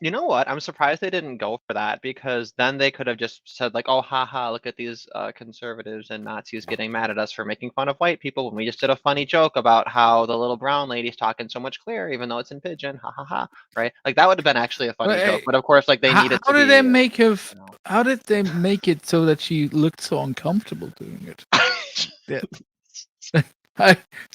Speaker 2: You know what? I'm surprised they didn't go for that, because then they could have just said like, oh, haha, look at these conservatives and Nazis getting mad at us for making fun of white people when we just did a funny joke about how the little brown lady's talking so much clearer, even though it's in pidgin, ha ha ha, right? Like that would have been actually a funny
Speaker 3: Well,
Speaker 2: joke, but of course, like they needed
Speaker 3: How
Speaker 2: to
Speaker 3: did
Speaker 2: be.
Speaker 3: they make her?
Speaker 2: you know.
Speaker 3: How did they make it so that she looked so uncomfortable doing it?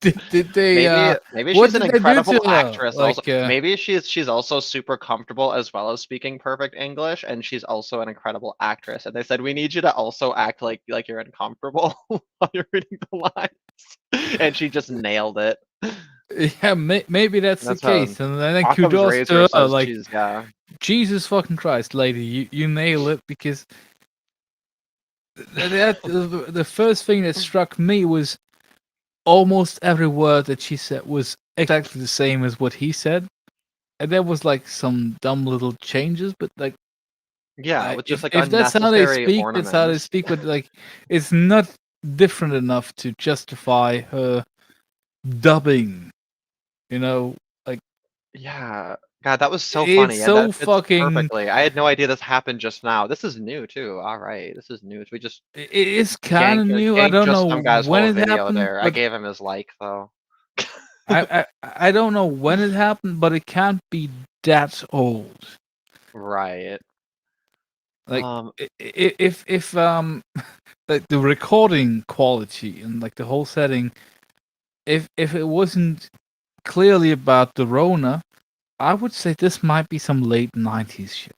Speaker 3: Did they?
Speaker 2: Maybe
Speaker 3: what
Speaker 2: she's an
Speaker 3: did they do
Speaker 2: incredible
Speaker 3: to her?
Speaker 2: actress.
Speaker 3: Like,
Speaker 2: Also, maybe she's also super comfortable as well as speaking perfect English, and she's also an incredible actress. And they said we need you to also act like you're uncomfortable while you're reading the lines, and she just nailed it.
Speaker 3: Yeah, maybe that's the
Speaker 2: That's
Speaker 3: case. And then
Speaker 2: Occam's
Speaker 3: kudos
Speaker 2: razor
Speaker 3: to her.
Speaker 2: says
Speaker 3: Like,
Speaker 2: she's yeah.
Speaker 3: Jesus fucking Christ, lady, you nail it, because the first thing that struck me was almost every word that she said was exactly the same as what he said, and there was like some dumb little changes, but like,
Speaker 2: Yeah, with just like
Speaker 3: if that's how they
Speaker 2: unnecessary
Speaker 3: speak, that's how they
Speaker 2: ornaments.
Speaker 3: speak. But like, it's not different enough to justify her dubbing. You know,
Speaker 2: Yeah. God, that was so
Speaker 3: It's
Speaker 2: funny. And
Speaker 3: so
Speaker 2: that fits
Speaker 3: fucking-
Speaker 2: perfectly. I had no idea this happened just now. This is new too. All right, this is new. We just
Speaker 3: It is kind of new. I
Speaker 2: ganked
Speaker 3: don't
Speaker 2: just
Speaker 3: know
Speaker 2: some guy's
Speaker 3: when
Speaker 2: whole
Speaker 3: it
Speaker 2: video
Speaker 3: happened,
Speaker 2: there. I
Speaker 3: but
Speaker 2: gave him his like though.
Speaker 3: I don't know when it happened, but it can't be that old.
Speaker 2: Right.
Speaker 3: Like if like the recording quality and like the whole setting, if it wasn't clearly about the Rona, I would say this might be some late 90s shit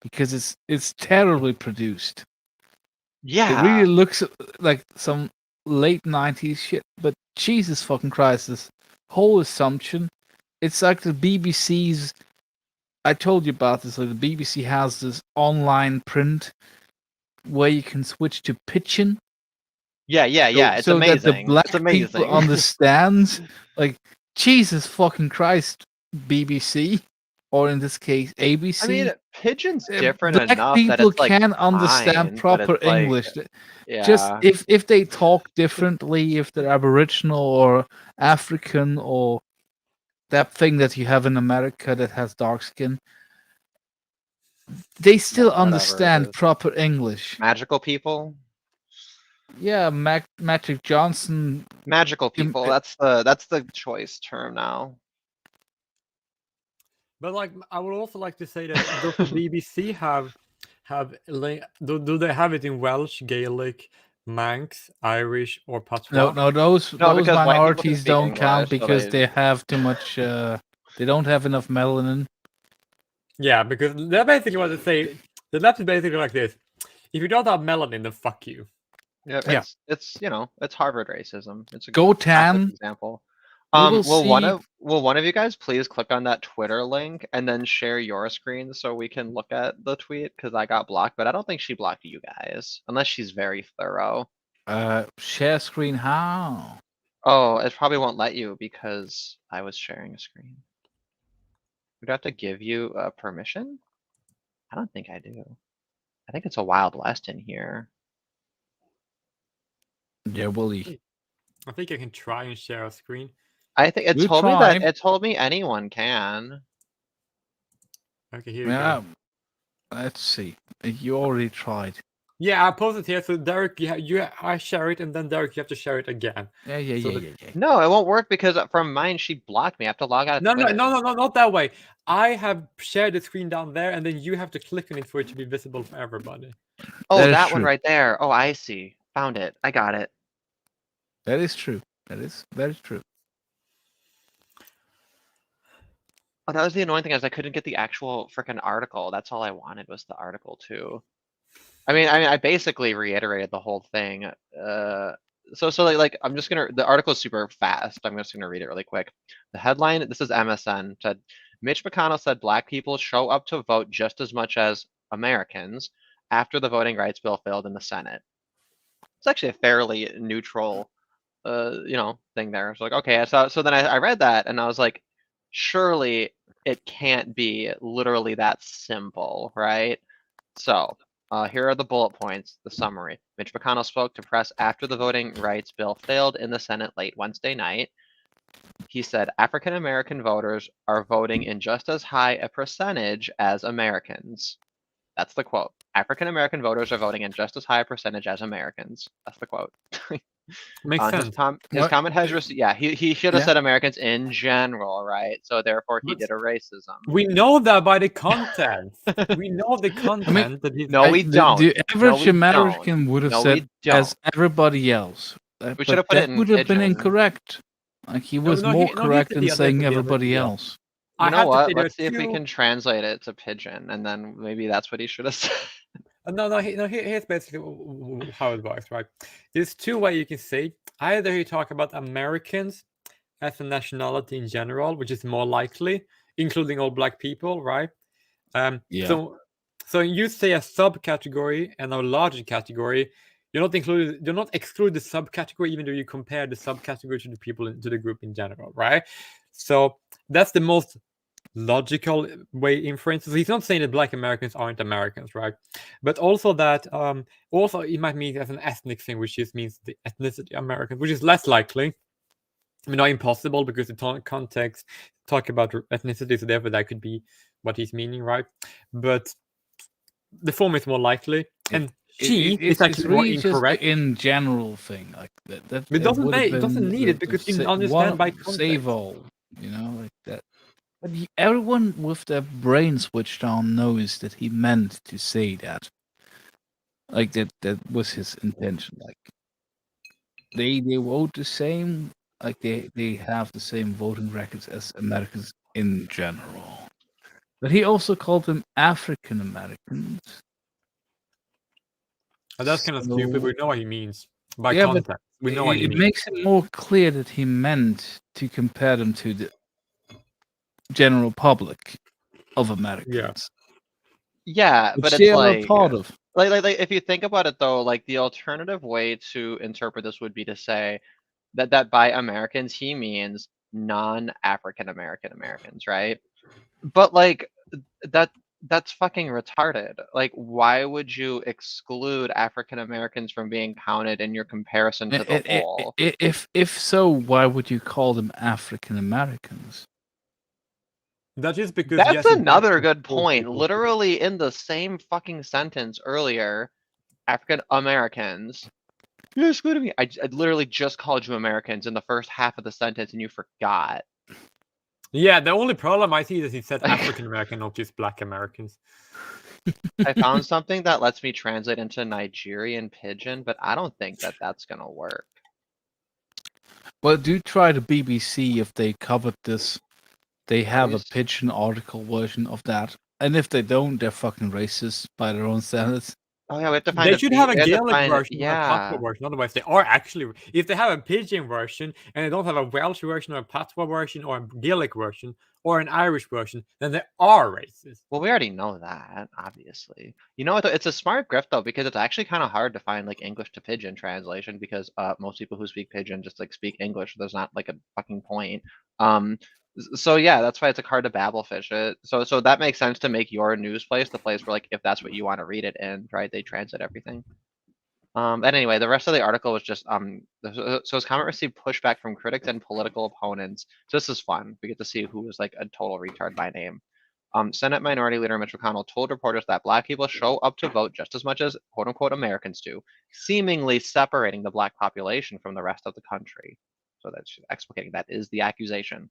Speaker 3: because it's terribly produced. It
Speaker 2: Yeah.
Speaker 3: really looks like some late 90s shit, but Jesus fucking Christ, this whole assumption, it's like the BBC's. I told you about this. Like the BBC has this online print where you can switch to pidgin.
Speaker 2: Yeah. It's
Speaker 3: so
Speaker 2: amazing.
Speaker 3: that the black
Speaker 2: it's amazing.
Speaker 3: people understands. Like Jesus fucking Christ, BBC, or in this case ABC.
Speaker 2: I mean, pidgin's
Speaker 3: Uh,
Speaker 2: different
Speaker 3: black
Speaker 2: enough
Speaker 3: people
Speaker 2: that it's like
Speaker 3: can understand
Speaker 2: fine, but
Speaker 3: proper
Speaker 2: it's, like,
Speaker 3: English.
Speaker 2: yeah.
Speaker 3: Just if they talk differently, if they're Aboriginal or African or that thing that you have in America that has dark skin, they still
Speaker 2: Whatever it
Speaker 3: understand
Speaker 2: is.
Speaker 3: proper English.
Speaker 2: Magical people.
Speaker 3: Yeah, Magic Johnson.
Speaker 2: Magical people. That's the choice term now.
Speaker 1: But like, I would also like to say that does the BBC do they have it in Welsh, Gaelic, Manx, Irish, or Patois?
Speaker 3: No, those
Speaker 2: because white people
Speaker 3: minorities
Speaker 2: speak
Speaker 3: don't count
Speaker 2: English, so
Speaker 3: because
Speaker 2: they-
Speaker 3: they have too much. They don't have enough melanin.
Speaker 1: Yeah, because they're basically what they say. The left is basically like this: if you don't have melanin, then fuck you.
Speaker 2: Yeah,
Speaker 3: Yeah.
Speaker 2: it's it's Harvard racism. It's a
Speaker 3: Go
Speaker 2: classic
Speaker 3: tan.
Speaker 2: example.
Speaker 3: We will
Speaker 2: Will one of you guys please click on that Twitter link and then share your screen so we can look at the tweet? Because I got blocked, but I don't think she blocked you guys, unless she's very thorough.
Speaker 3: Share screen how?
Speaker 2: Oh, it probably won't let you because I was sharing a screen. Would I have to give you permission? I don't think I do. I think it's a Wild West in here.
Speaker 3: Yeah, Willie.
Speaker 1: I think I can try and share a screen.
Speaker 2: I think it
Speaker 3: You
Speaker 2: told me
Speaker 3: try.
Speaker 2: that it told me anyone can.
Speaker 1: Okay, here you
Speaker 3: Yeah.
Speaker 1: go.
Speaker 3: Let's see. You already tried.
Speaker 1: Yeah, I posted here. So Derek, I share it, and then Derek, you have to share it again.
Speaker 3: Yeah.
Speaker 1: So the-
Speaker 2: No, it won't work because from mine she blocked me. I have to log out of
Speaker 1: No,
Speaker 2: Twitter.
Speaker 1: no, not that way. I have shared the screen down there, and then you have to click on it for it to be visible for everybody.
Speaker 2: Oh,
Speaker 3: That is
Speaker 2: that one
Speaker 3: true.
Speaker 2: right there. Oh, I see. Found it. I got it.
Speaker 3: That is true. That is very true.
Speaker 2: Oh, that was the annoying thing is I couldn't get the actual freaking article. That's all I wanted was the article too. I mean, I basically reiterated the whole thing. So like I'm just gonna. The article is super fast. I'm just gonna read it really quick. The headline. This is MSN. Said Mitch McConnell said black people show up to vote just as much as Americans after the voting rights bill failed in the Senate. It's actually a fairly neutral, thing there. It's like, okay, so then I read that and I was like, surely it can't be literally that simple, right? So here are the bullet points, the summary. Mitch McConnell spoke to press after the voting rights bill failed in the Senate late Wednesday night. He said African American voters are voting in just as high a percentage as Americans. That's the quote. African American voters are voting in just as high a percentage as Americans. That's the quote.
Speaker 1: Makes
Speaker 2: His
Speaker 1: sense.
Speaker 2: comment has received. Yeah, he should have
Speaker 3: Yeah.
Speaker 2: said Americans in general, right? So therefore he
Speaker 1: But-
Speaker 2: did a racism.
Speaker 1: We know that by the content. We know the content that he's.
Speaker 2: No, we don't.
Speaker 3: The average
Speaker 2: we
Speaker 3: American would have
Speaker 2: No, we
Speaker 3: said
Speaker 2: don't.
Speaker 3: as everybody else.
Speaker 2: We should have put it
Speaker 3: that
Speaker 2: in
Speaker 3: would have been
Speaker 2: pidgin.
Speaker 3: incorrect. Like he was
Speaker 1: no,
Speaker 3: more
Speaker 1: he- no,
Speaker 3: correct
Speaker 1: here's the
Speaker 3: in
Speaker 1: deal,
Speaker 3: saying
Speaker 1: here's the deal,
Speaker 3: everybody
Speaker 1: here's the deal.
Speaker 3: else.
Speaker 1: I
Speaker 2: You know
Speaker 1: have to
Speaker 2: what?
Speaker 1: say there
Speaker 2: Let's
Speaker 1: are
Speaker 2: see if we
Speaker 1: two-
Speaker 2: can translate it to pidgin, and then maybe that's what he should have said.
Speaker 1: Here's basically how it works, right? There's two ways you can say. Either you talk about Americans as a nationality in general, which is more likely, including all black people, right?
Speaker 3: Yeah.
Speaker 1: So you say a subcategory and a larger category. You're not exclude the subcategory, even though you compare the subcategory to the people to the group in general, right? So that's the most logical way inference. So he's not saying that black Americans aren't Americans, right? But also that also it might mean as an ethnic thing, which just means the ethnicity American, which is less likely. I mean, not impossible because the context talk about ethnicity, so therefore that could be what he's meaning, right? But the form is more likely, and she is actually more
Speaker 3: really
Speaker 1: incorrect.
Speaker 3: just in general thing like that. That
Speaker 1: It doesn't
Speaker 3: would have
Speaker 1: it doesn't
Speaker 3: been
Speaker 1: need it because you understand by context.
Speaker 3: save all, you know, like that. But everyone with their brain switched on knows that he meant to say that. Like that was his intention. Like they vote the same. Like they have the same voting records as Americans in general. But he also called them African Americans.
Speaker 1: That's kind of stupid. We know what he means by
Speaker 3: Yeah, but
Speaker 1: context. We know what he
Speaker 3: it
Speaker 1: means.
Speaker 3: makes it more clear that he meant to compare them to the general public of Americans.
Speaker 2: Yeah,
Speaker 3: Which
Speaker 2: but
Speaker 3: they
Speaker 2: it's
Speaker 3: are
Speaker 2: like,
Speaker 3: not part of.
Speaker 2: like if you think about it though, like the alternative way to interpret this would be to say that by Americans he means non-African American Americans, right? But like that's fucking retarded. Like, why would you exclude African Americans from being counted in your comparison to the whole?
Speaker 3: If so, why would you call them African Americans?
Speaker 1: That is because
Speaker 2: That's
Speaker 1: yes, it
Speaker 2: another
Speaker 1: does
Speaker 2: good
Speaker 1: support
Speaker 2: point.
Speaker 1: people.
Speaker 2: Literally in the same fucking sentence earlier, African Americans. You excluded me. I literally just called you Americans in the first half of the sentence and you forgot.
Speaker 1: Yeah, the only problem I see is he said African American, not just Black Americans.
Speaker 2: I found something that lets me translate into Nigerian pidgin, but I don't think that that's gonna work.
Speaker 3: Well, do try the BBC if they covered this. They have a
Speaker 2: Please.
Speaker 3: pidgin article version of that. And if they don't, they're fucking racist by their own standards.
Speaker 2: Oh yeah, we have to find
Speaker 1: They
Speaker 2: a
Speaker 1: should
Speaker 2: B-
Speaker 1: have a
Speaker 2: we have to
Speaker 1: Gaelic
Speaker 2: find-
Speaker 1: version and a
Speaker 2: yeah.
Speaker 1: Patois version. Otherwise, they are actually. If they have a Pidgin version and they don't have a Welsh version or a Patois version or a Gaelic version or an Irish version, then they are racist.
Speaker 2: Well, we already know that, obviously. You know what? Though? It's a smart grift though, because it's actually kind of hard to find like English to Pidgin translation because most people who speak Pidgin just like speak English. There's not like a fucking point. So yeah, that's why it's like hard to babble fish it. So that makes sense to make your news place the place where like if that's what you want to read it in, right? They translate everything. And anyway, the rest of the article was just so his comment received pushback from critics and political opponents. So this is fun. We get to see who was like a total retard by name. Senate Minority Leader Mitch McConnell told reporters that Black people show up to vote just as much as quote unquote Americans do, seemingly separating the Black population from the rest of the country. So that's explicating that is the accusation.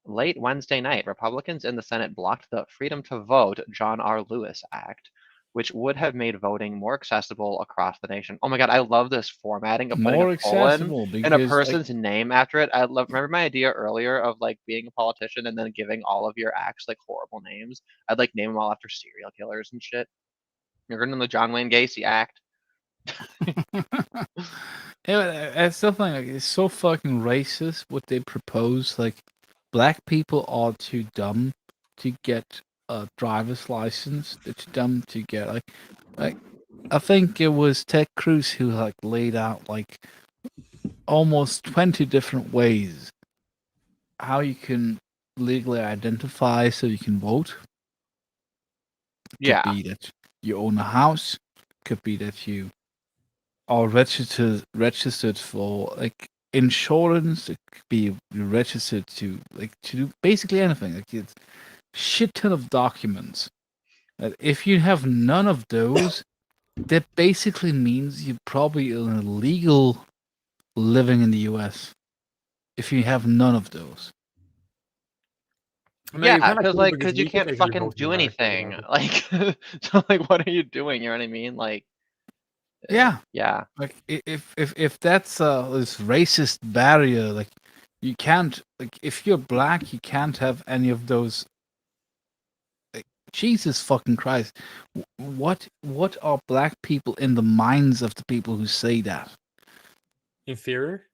Speaker 2: Late Wednesday night, Republicans in the Senate blocked the Freedom to Vote John R. Lewis Act, which would have made voting more accessible across the nation. Oh my God, I love this formatting of putting
Speaker 3: More
Speaker 2: a colon
Speaker 3: accessible
Speaker 2: and
Speaker 3: because
Speaker 2: a
Speaker 3: like,
Speaker 2: person's name after it. Remember my idea earlier of like being a politician and then giving all of your acts like horrible names? I'd like name them all after serial killers and shit. You're going to the John Wayne Gacy Act.
Speaker 3: yeah, I still think like, it's so fucking racist what they propose. Like, Black people are too dumb to get a driver's license. They're too dumb to get like. I think it was Ted Cruz who like laid out like almost 20 different ways how you can legally identify so you can vote.
Speaker 2: Yeah.
Speaker 3: Could be that you own a house. Could be that you are registered for like insurance. It could be registered to do basically anything. Like it's shit ton of documents. That if you have none of those, that basically means you're probably an illegal living in the U.S. If you have none of those.
Speaker 1: I mean,
Speaker 2: Yeah,
Speaker 1: kinda
Speaker 2: because
Speaker 1: cool
Speaker 2: like,
Speaker 1: because
Speaker 2: because you
Speaker 1: we can
Speaker 2: can't
Speaker 1: actually
Speaker 2: fucking
Speaker 1: vote in
Speaker 2: do
Speaker 1: America
Speaker 2: anything.
Speaker 1: without it.
Speaker 2: Like, so like, what are you doing? You know what I mean? Like,
Speaker 3: Yeah.
Speaker 2: yeah.
Speaker 3: Like if that's this racist barrier, like you can't like if you're Black, you can't have any of those. Like, Jesus fucking Christ, what are Black people in the minds of the people who say that?
Speaker 1: Inferior?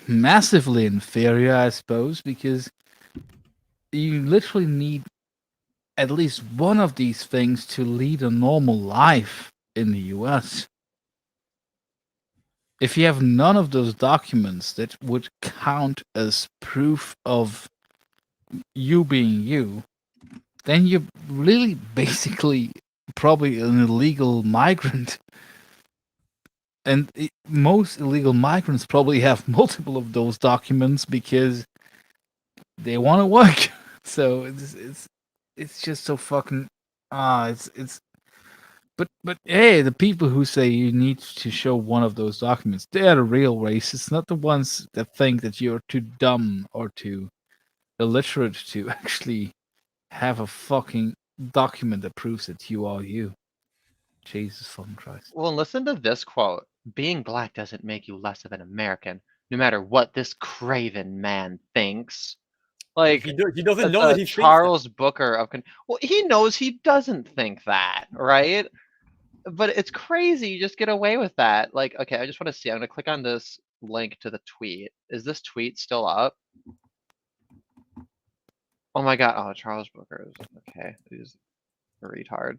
Speaker 3: Massively inferior, I suppose, because you literally need at least one of these things to lead a normal life in the US. If you have none of those documents that would count as proof of you being you, then you're really basically probably an illegal migrant. And most illegal migrants probably have multiple of those documents because they want to work. So it's just so fucking it's. But hey, the people who say you need to show one of those documents, they are the real racists, not the ones that think that you're too dumb or too illiterate to actually have a fucking document that proves that you are you. Jesus fucking Christ.
Speaker 2: Well, listen to this quote. Being black doesn't make you less of an American, no matter what this craven man thinks. Like,
Speaker 1: He doesn't know that he thinks that.
Speaker 2: Charles Booker of well, he knows he doesn't think that, right? But it's crazy. You just get away with that. Like, okay, I just want to see. I'm gonna click on this link to the tweet. Is this tweet still up? Oh my god. Oh, Charles Booker is okay. He's a retard.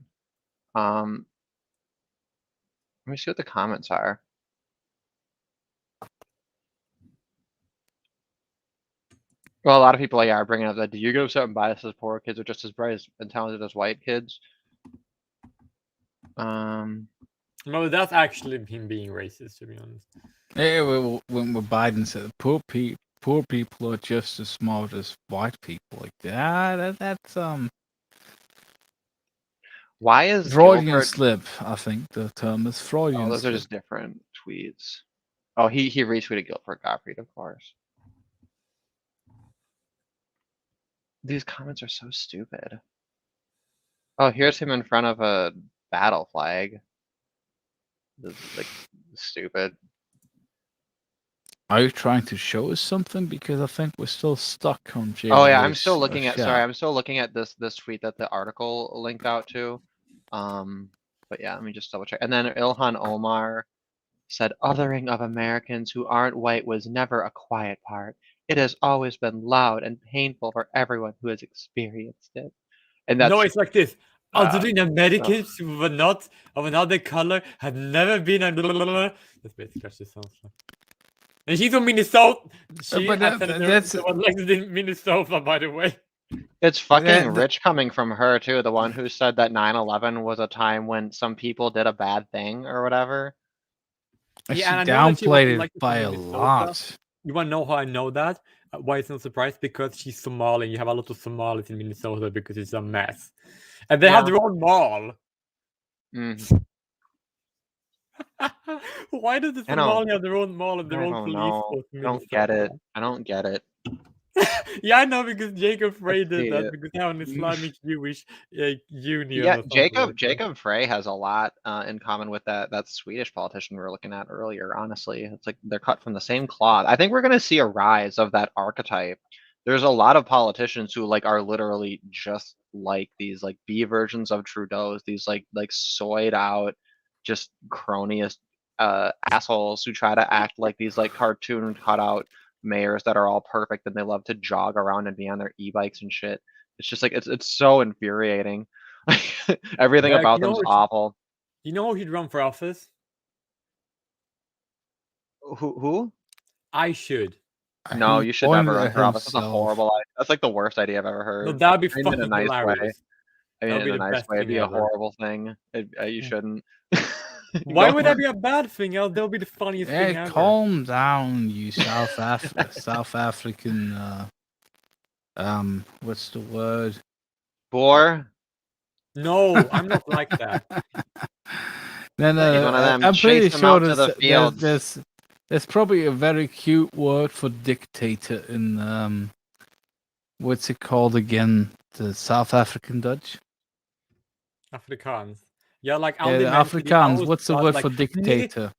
Speaker 2: Let me see what the comments are. Well, a lot of people are bringing up that. Do you get upset when bias as poor kids are just as bright and talented as white kids?
Speaker 1: No, that's actually him being racist, to be honest.
Speaker 3: Yeah, when Biden said poor people are just as smart as white people, like that's
Speaker 2: Why is
Speaker 3: Freudian
Speaker 2: Gilbert...
Speaker 3: slip? I think the term is Freudian.
Speaker 2: Oh, those are just different tweets. Oh, he retweeted Gilbert Gottfried, of course. These comments are so stupid. Oh, here's him in front of a battle flag. This is like stupid.
Speaker 3: Are you trying to show us something? Because I think we're still stuck on J.
Speaker 2: Oh yeah, I'm still looking at. Sorry, I'm still looking at this tweet that the article linked out to. But yeah, let me just double check. And then Ilhan Omar said, "Othering of Americans who aren't white was never a quiet part. It has always been loud and painful for everyone who has experienced it." And that's
Speaker 1: No, it's like this. Othering Americans who were not of another color have never been. That's basically what she sounds like. And she's from Minnesota. That's elected in Minnesota, by the way.
Speaker 2: It's fucking rich coming from her too, the one who said that 9/11 was a time when some people did a bad thing or whatever.
Speaker 3: Yeah, she downplayed it by a lot.
Speaker 1: You want to know how I know that? Why it's not surprised? Because she's Somali. You have a lot of Somalis in Minnesota because it's a mess. And they have their own mall.
Speaker 2: Mm.
Speaker 1: Why does the Somali have their own mall and their own police force?
Speaker 2: I don't get it. I don't get it.
Speaker 1: Yeah, I know, because Jacob Frey did that because they have an Islamic Jewish union.
Speaker 2: Yeah, Jacob Frey has a lot in common with that Swedish politician we were looking at earlier. Honestly, it's like they're cut from the same cloth. I think we're gonna see a rise of that archetype. There's a lot of politicians who like are literally just like these like B versions of Trudeau's, these like soyed out, just cronyist assholes who try to act like these like cartoon cutout mayors that are all perfect and they love to jog around and be on their e-bikes and shit. It's just like it's so infuriating. Everything about them's awful.
Speaker 1: You know who he'd run for office?
Speaker 2: Who?
Speaker 1: I should.
Speaker 2: No, you should never run for office. That's a horrible idea. That's like the worst idea I've ever heard.
Speaker 1: No, that'd be fucking
Speaker 2: in a nice
Speaker 1: hilarious.
Speaker 2: way. I mean, in a nice way, it'd be a horrible thing. You shouldn't.
Speaker 1: Why would that be a bad thing? That'll be the funniest thing ever.
Speaker 3: Calm down, you South African. What's the word?
Speaker 2: Bore?
Speaker 1: No, I'm not like that.
Speaker 3: No. I'm pretty sure there's probably a very cute word for dictator in what's it called again? The South African Dutch.
Speaker 1: Afrikaans. Yeah, like
Speaker 3: the Afrikaans. What's the word for dictator?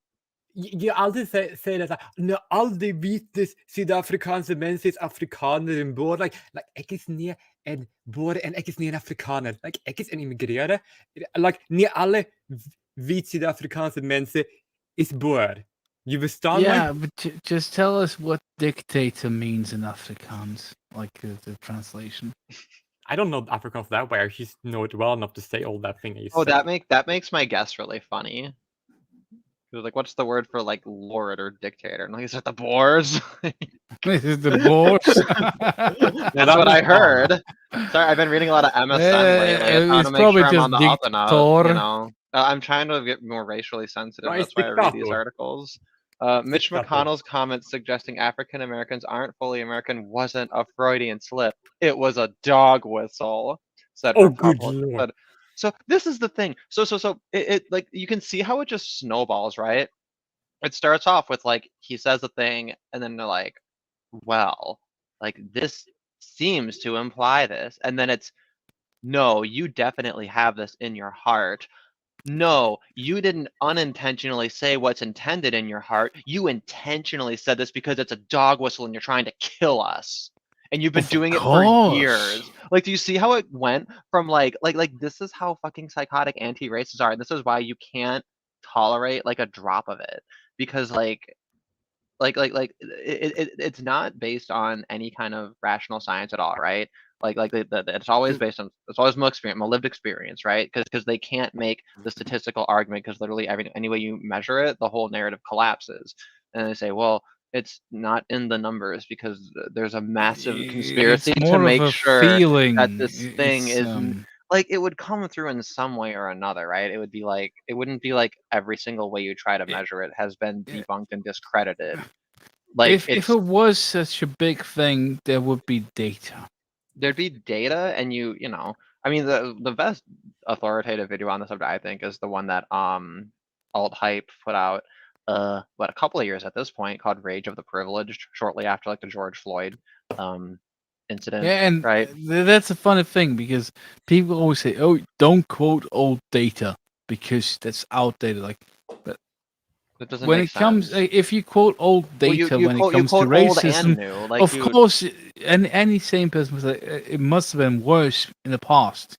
Speaker 1: You always say that. No, al die witte Zuid-Afrikaanse mensen is Afrikaner in boord. Like ek is nie en boord en ek is nie 'n Afrikaner. Like ek is 'n immigreerde. Like nie alle wit Zuid-Afrikaanse mensen is boord. You understand?
Speaker 3: Yeah, but just tell us what dictator means in Afrikaans, like the translation.
Speaker 1: I don't know Afrikaans that way. I just know it well enough to say all that thing.
Speaker 2: Oh, that makes my guess really funny. Like, what's the word for like lord or dictator? And like, is it the Boers?
Speaker 3: This is the Boers.
Speaker 2: That's what I heard. Sorry, I've been reading a lot of MSN lately.
Speaker 3: It's probably just dictator.
Speaker 2: You know? I'm trying to get more racially sensitive.
Speaker 1: No,
Speaker 2: That's
Speaker 1: it's
Speaker 2: why I read these
Speaker 1: dictator.
Speaker 2: articles. Mitch
Speaker 1: dictator.
Speaker 2: McConnell's comments suggesting African Americans aren't fully American wasn't a Freudian slip. It was a dog whistle, said
Speaker 1: Oh, good
Speaker 2: Republican.
Speaker 1: lord.
Speaker 2: So this is the thing. So it like you can see how it just snowballs, right? It starts off with like he says a thing, and then they're like, well, like this seems to imply this, and then it's no, you definitely have this in your heart. No, you didn't unintentionally say what's intended in your heart. You intentionally said this because it's a dog whistle and you're trying to kill us. And you've been
Speaker 3: Of
Speaker 2: doing it for
Speaker 3: course.
Speaker 2: years. Like, do you see how it went from like this is how fucking psychotic anti-racists are, and this is why you can't tolerate like a drop of it, because it's not based on any kind of rational science at all, right? It's always based on it's always my lived experience, right? Because they can't make the statistical argument, because literally any way you measure it, the whole narrative collapses, and they say, well, it's not in the numbers because there's a massive conspiracy
Speaker 3: It's
Speaker 2: to
Speaker 3: more of
Speaker 2: make
Speaker 3: a
Speaker 2: sure
Speaker 3: feeling.
Speaker 2: that this thing
Speaker 3: It's,
Speaker 2: is like it would come through in some way or another, right? It would be like it wouldn't be like every single way you try to measure it has been debunked and discredited. Like
Speaker 3: if it was such a big thing, there would be data.
Speaker 2: there'd be data, and you know, I mean, the best authoritative video on the subject, I think, is the one that Alt Hype put out a couple of years at this point, called Rage of the Privileged, shortly after like the George Floyd incident.
Speaker 3: Yeah, and
Speaker 2: right.
Speaker 3: that's a funny thing, because people always say, "Oh, don't quote old data because that's outdated." Like, but
Speaker 2: It doesn't
Speaker 3: when
Speaker 2: make
Speaker 3: it comes,
Speaker 2: sense.
Speaker 3: if you quote old
Speaker 2: Well,
Speaker 3: data
Speaker 2: you
Speaker 3: when
Speaker 2: quote,
Speaker 3: it comes to
Speaker 2: old and
Speaker 3: racism,
Speaker 2: new. Like
Speaker 3: of course, and any sane person would say it must have been worse in the past.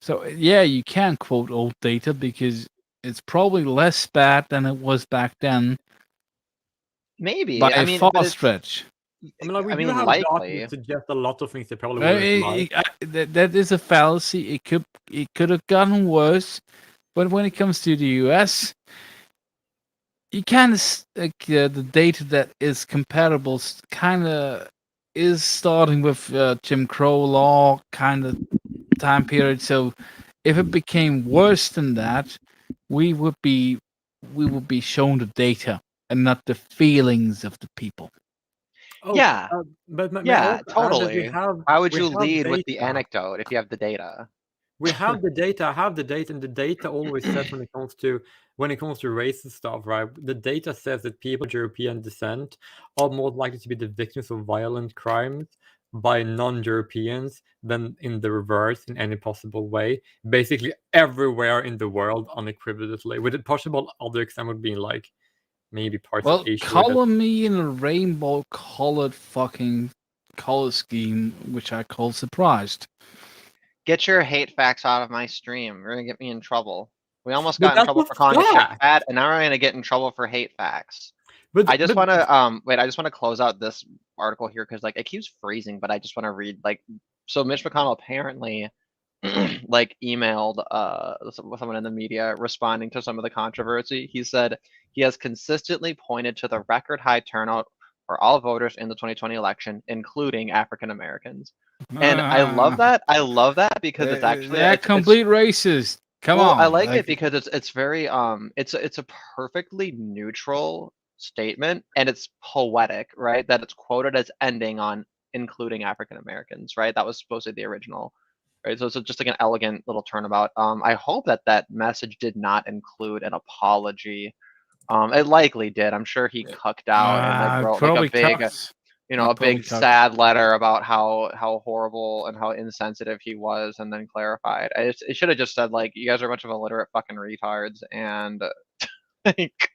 Speaker 3: So yeah, you can quote old data because it's probably less bad than it was back then
Speaker 2: maybe.
Speaker 3: by
Speaker 2: I
Speaker 3: a
Speaker 2: mean,
Speaker 3: far
Speaker 2: but it's,
Speaker 3: stretch.
Speaker 1: I mean, like, we
Speaker 2: I
Speaker 1: do
Speaker 2: mean,
Speaker 1: have
Speaker 2: likely.
Speaker 1: data to suggest a lot of things they probably wouldn't like.
Speaker 3: That is a fallacy. It could have gotten worse, but when it comes to the U.S., you kind of the data that is comparable kind of is starting with Jim Crow law kind of time period. So if it became worse than that, we would be shown the data and not the feelings of the people.
Speaker 1: Oh,
Speaker 2: Yeah.
Speaker 1: but may I
Speaker 2: Yeah,
Speaker 1: also add that
Speaker 2: totally. Why would you lead with the
Speaker 1: data.
Speaker 2: anecdote if you have the data?
Speaker 1: We have the data. I have the data, and the data always says when it comes to racist stuff, right? The data says that people of European descent are more likely to be the victims of violent crimes by non-Europeans than in the reverse in any possible way. Basically, everywhere in the world, unequivocally. With a possible other example being like maybe parts
Speaker 3: Well,
Speaker 1: of Asia.
Speaker 3: color me in a rainbow-colored fucking color scheme, which I call surprised.
Speaker 2: Get your hate facts out of my stream. You're gonna get me in trouble. We almost
Speaker 1: But
Speaker 2: got in
Speaker 1: that's
Speaker 2: trouble
Speaker 1: a
Speaker 2: for calling it
Speaker 1: fact.
Speaker 2: fat, and now we're gonna get in trouble for hate facts.
Speaker 1: But
Speaker 2: I just want to wait. I just want to close out this article here because like it keeps freezing, but I just want to read like so. Mitch McConnell apparently like emailed someone in the media responding to some of the controversy. He said he has consistently pointed to the record high turnout for all voters in the 2020 election, including African Americans. And I love that. I love that because it's actually
Speaker 3: they're complete racist. Come on.
Speaker 2: I like it because it's very it's a perfectly neutral statement, and it's poetic, right? That it's quoted as ending on including African Americans, right? That was supposed to be the original, right? So it's just like an elegant little turnabout. I hope that message did not include an apology. It likely did. I'm sure he cucked out and like wrote like a big,
Speaker 3: cuts.
Speaker 2: a big sad letter about how horrible and how insensitive he was, and then clarified. It should have just said like, you guys are a bunch of illiterate fucking retards, and like,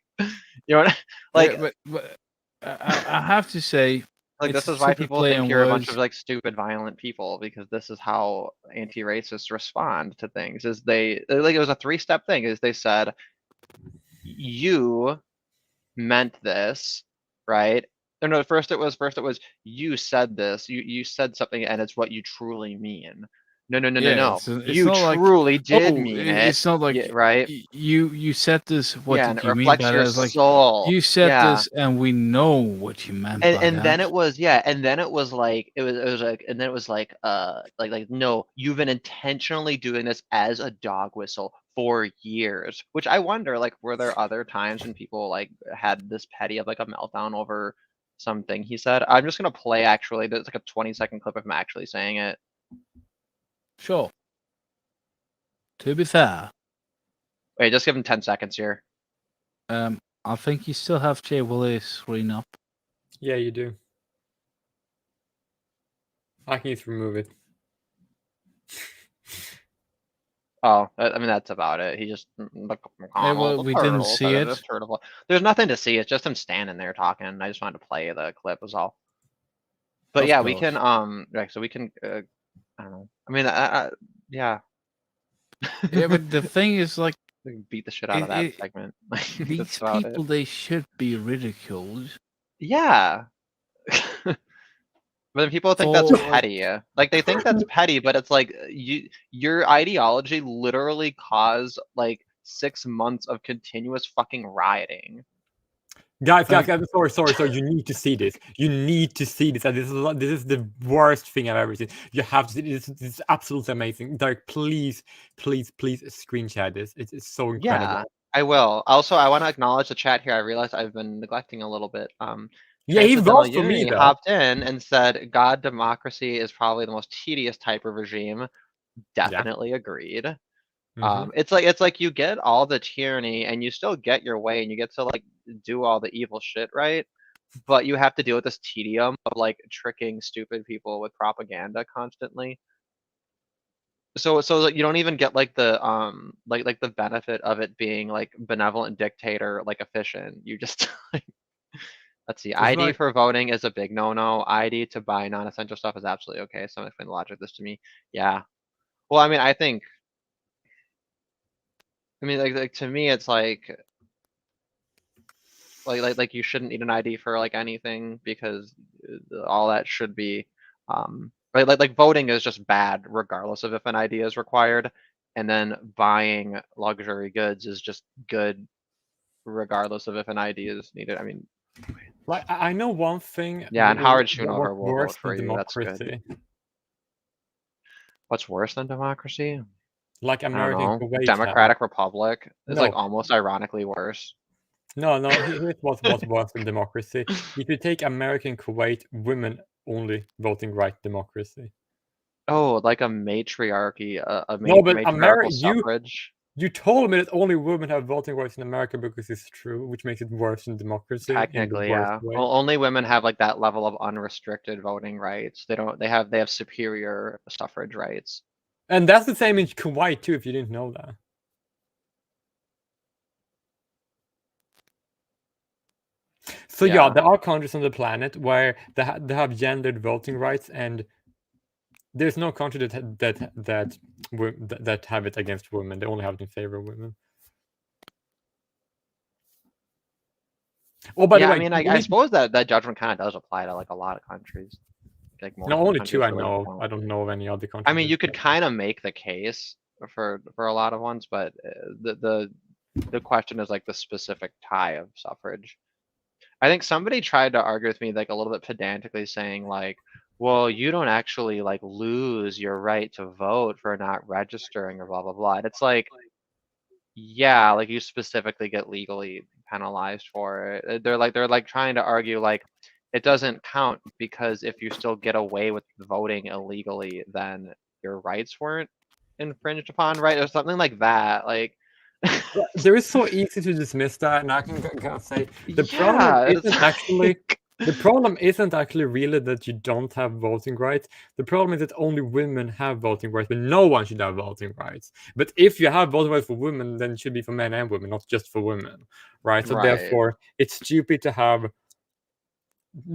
Speaker 2: you know, like,
Speaker 3: Yeah, but I have to say,
Speaker 2: like this is why people think you're a bunch of like stupid, violent people, because this is how anti-racists respond to things. Is they like it was a 3-step thing. Is they said, you meant this, right? No, first it was you said this, you said something, and it's what you truly mean. No.
Speaker 3: it's
Speaker 2: You
Speaker 3: not
Speaker 2: truly
Speaker 3: like,
Speaker 2: did mean it.
Speaker 3: It's not like
Speaker 2: right.
Speaker 3: You said this. What
Speaker 2: and
Speaker 3: did
Speaker 2: it
Speaker 3: you mean
Speaker 2: reflects
Speaker 3: by
Speaker 2: your
Speaker 3: that? It's like
Speaker 2: soul.
Speaker 3: you said this, and we know what you meant by
Speaker 2: And
Speaker 3: that.
Speaker 2: then it was and then it was like it was like, and then it was like no, you've been intentionally doing this as a dog whistle for years, which I wonder, like, were there other times when people like had this petty of like a meltdown over something he said? I'm just gonna play actually. There's like a 20-second clip of him actually saying it.
Speaker 3: Sure. To be fair,
Speaker 2: Wait, just give him 10 seconds here.
Speaker 3: I think you still have Jay Willis screen up.
Speaker 1: Yeah, you do. I can just remove it.
Speaker 2: Oh, I mean, that's about it. He just
Speaker 3: well, we didn't see it.
Speaker 2: There's nothing to see. It's just him standing there talking. I just wanted to play the clip was all. But
Speaker 3: Of
Speaker 2: yeah, we
Speaker 3: course.
Speaker 2: can right, so we can I don't know. I mean, yeah,
Speaker 3: Yeah, but the thing is, like,
Speaker 2: we can beat the shit out of that
Speaker 3: It-
Speaker 2: segment.
Speaker 3: these
Speaker 2: That's about it.
Speaker 3: people, they should be ridiculed.
Speaker 2: Yeah. But then people think that's
Speaker 3: For-
Speaker 2: petty. Like they think that's petty, but it's like your ideology literally caused like 6 months of continuous fucking rioting.
Speaker 1: Guys, sorry. You need to see this. You need to see this. And this is the worst thing I've ever seen. You have to see this. This is absolutely amazing. Derek, please screenshot this. It's so incredible.
Speaker 2: Yeah, I will. Also, I want to acknowledge the chat here. I realized I've been neglecting a little bit.
Speaker 1: Yeah, he
Speaker 2: Transcendental
Speaker 1: votes for me
Speaker 2: Unity
Speaker 1: though.
Speaker 2: hopped in and said, God, democracy is probably the most tedious type of regime. Definitely agreed.
Speaker 1: Mhm.
Speaker 2: It's like you get all the tyranny and you still get your way and you get to like do all the evil shit, right? But you have to deal with this tedium of like tricking stupid people with propaganda constantly. So like, you don't even get like the like the benefit of it being like benevolent dictator like efficient. You just like, let's see. ID
Speaker 1: like-
Speaker 2: for voting is a big no-no. ID to buy non-essential stuff is absolutely okay. Someone explain the logic of this to me. Yeah. Well, I mean, I think. I mean, like to me, it's like you shouldn't need an ID for like anything because all that should be like voting is just bad regardless of if an ID is required, and then buying luxury goods is just good regardless of if an ID is needed. I mean,
Speaker 1: Like I know one thing.
Speaker 2: yeah, and Howard
Speaker 1: what's
Speaker 2: Schoonover will
Speaker 1: worse
Speaker 2: vote for
Speaker 1: than
Speaker 2: you. That's good.
Speaker 1: democracy.
Speaker 2: What's worse than democracy?
Speaker 1: Like
Speaker 2: I don't
Speaker 1: American
Speaker 2: know.
Speaker 1: Kuwait.
Speaker 2: Democratic Republic is like
Speaker 1: No.
Speaker 2: almost ironically worse.
Speaker 1: No. Here's what's worse than democracy. If you take American Kuwait, women only voting right democracy.
Speaker 2: Oh, like a matriarchy,
Speaker 1: No, but
Speaker 2: matriarchal suffrage.
Speaker 1: You told me that only women have voting rights in America because it's true, which makes it worse than democracy.
Speaker 2: Technically, yeah.
Speaker 1: Way.
Speaker 2: Well, only women have like that level of unrestricted voting rights. They have superior suffrage rights.
Speaker 1: And that's the same in Kuwait too, if you didn't know that. So yeah, there are countries on the planet where they have gendered voting rights, and there's no country that have it against women. They only have it in favor of women. Oh, by the way,
Speaker 2: I mean, I suppose that judgment kind of does apply to like a lot of countries. Like
Speaker 1: no, only two I know of. I don't know of any other countries.
Speaker 2: I mean, you could kind of make the case for a lot of ones, but the question is like the specific tie of suffrage. I think somebody tried to argue with me like a little bit pedantically, saying like, well, you don't actually like lose your right to vote for not registering or blah blah blah. And it's like, yeah, like you specifically get legally penalized for it. They're like trying to argue like it doesn't count because if you still get away with voting illegally, then your rights weren't infringed upon, right? Or something like that. Like
Speaker 1: there is so easy to dismiss that, and I can say the problem isn't actually really that you don't have voting rights. The problem is that only women have voting rights, but no one should have voting rights. But if you have voting rights for women, then it should be for men and women, not just for women, right? So therefore, it's stupid to have.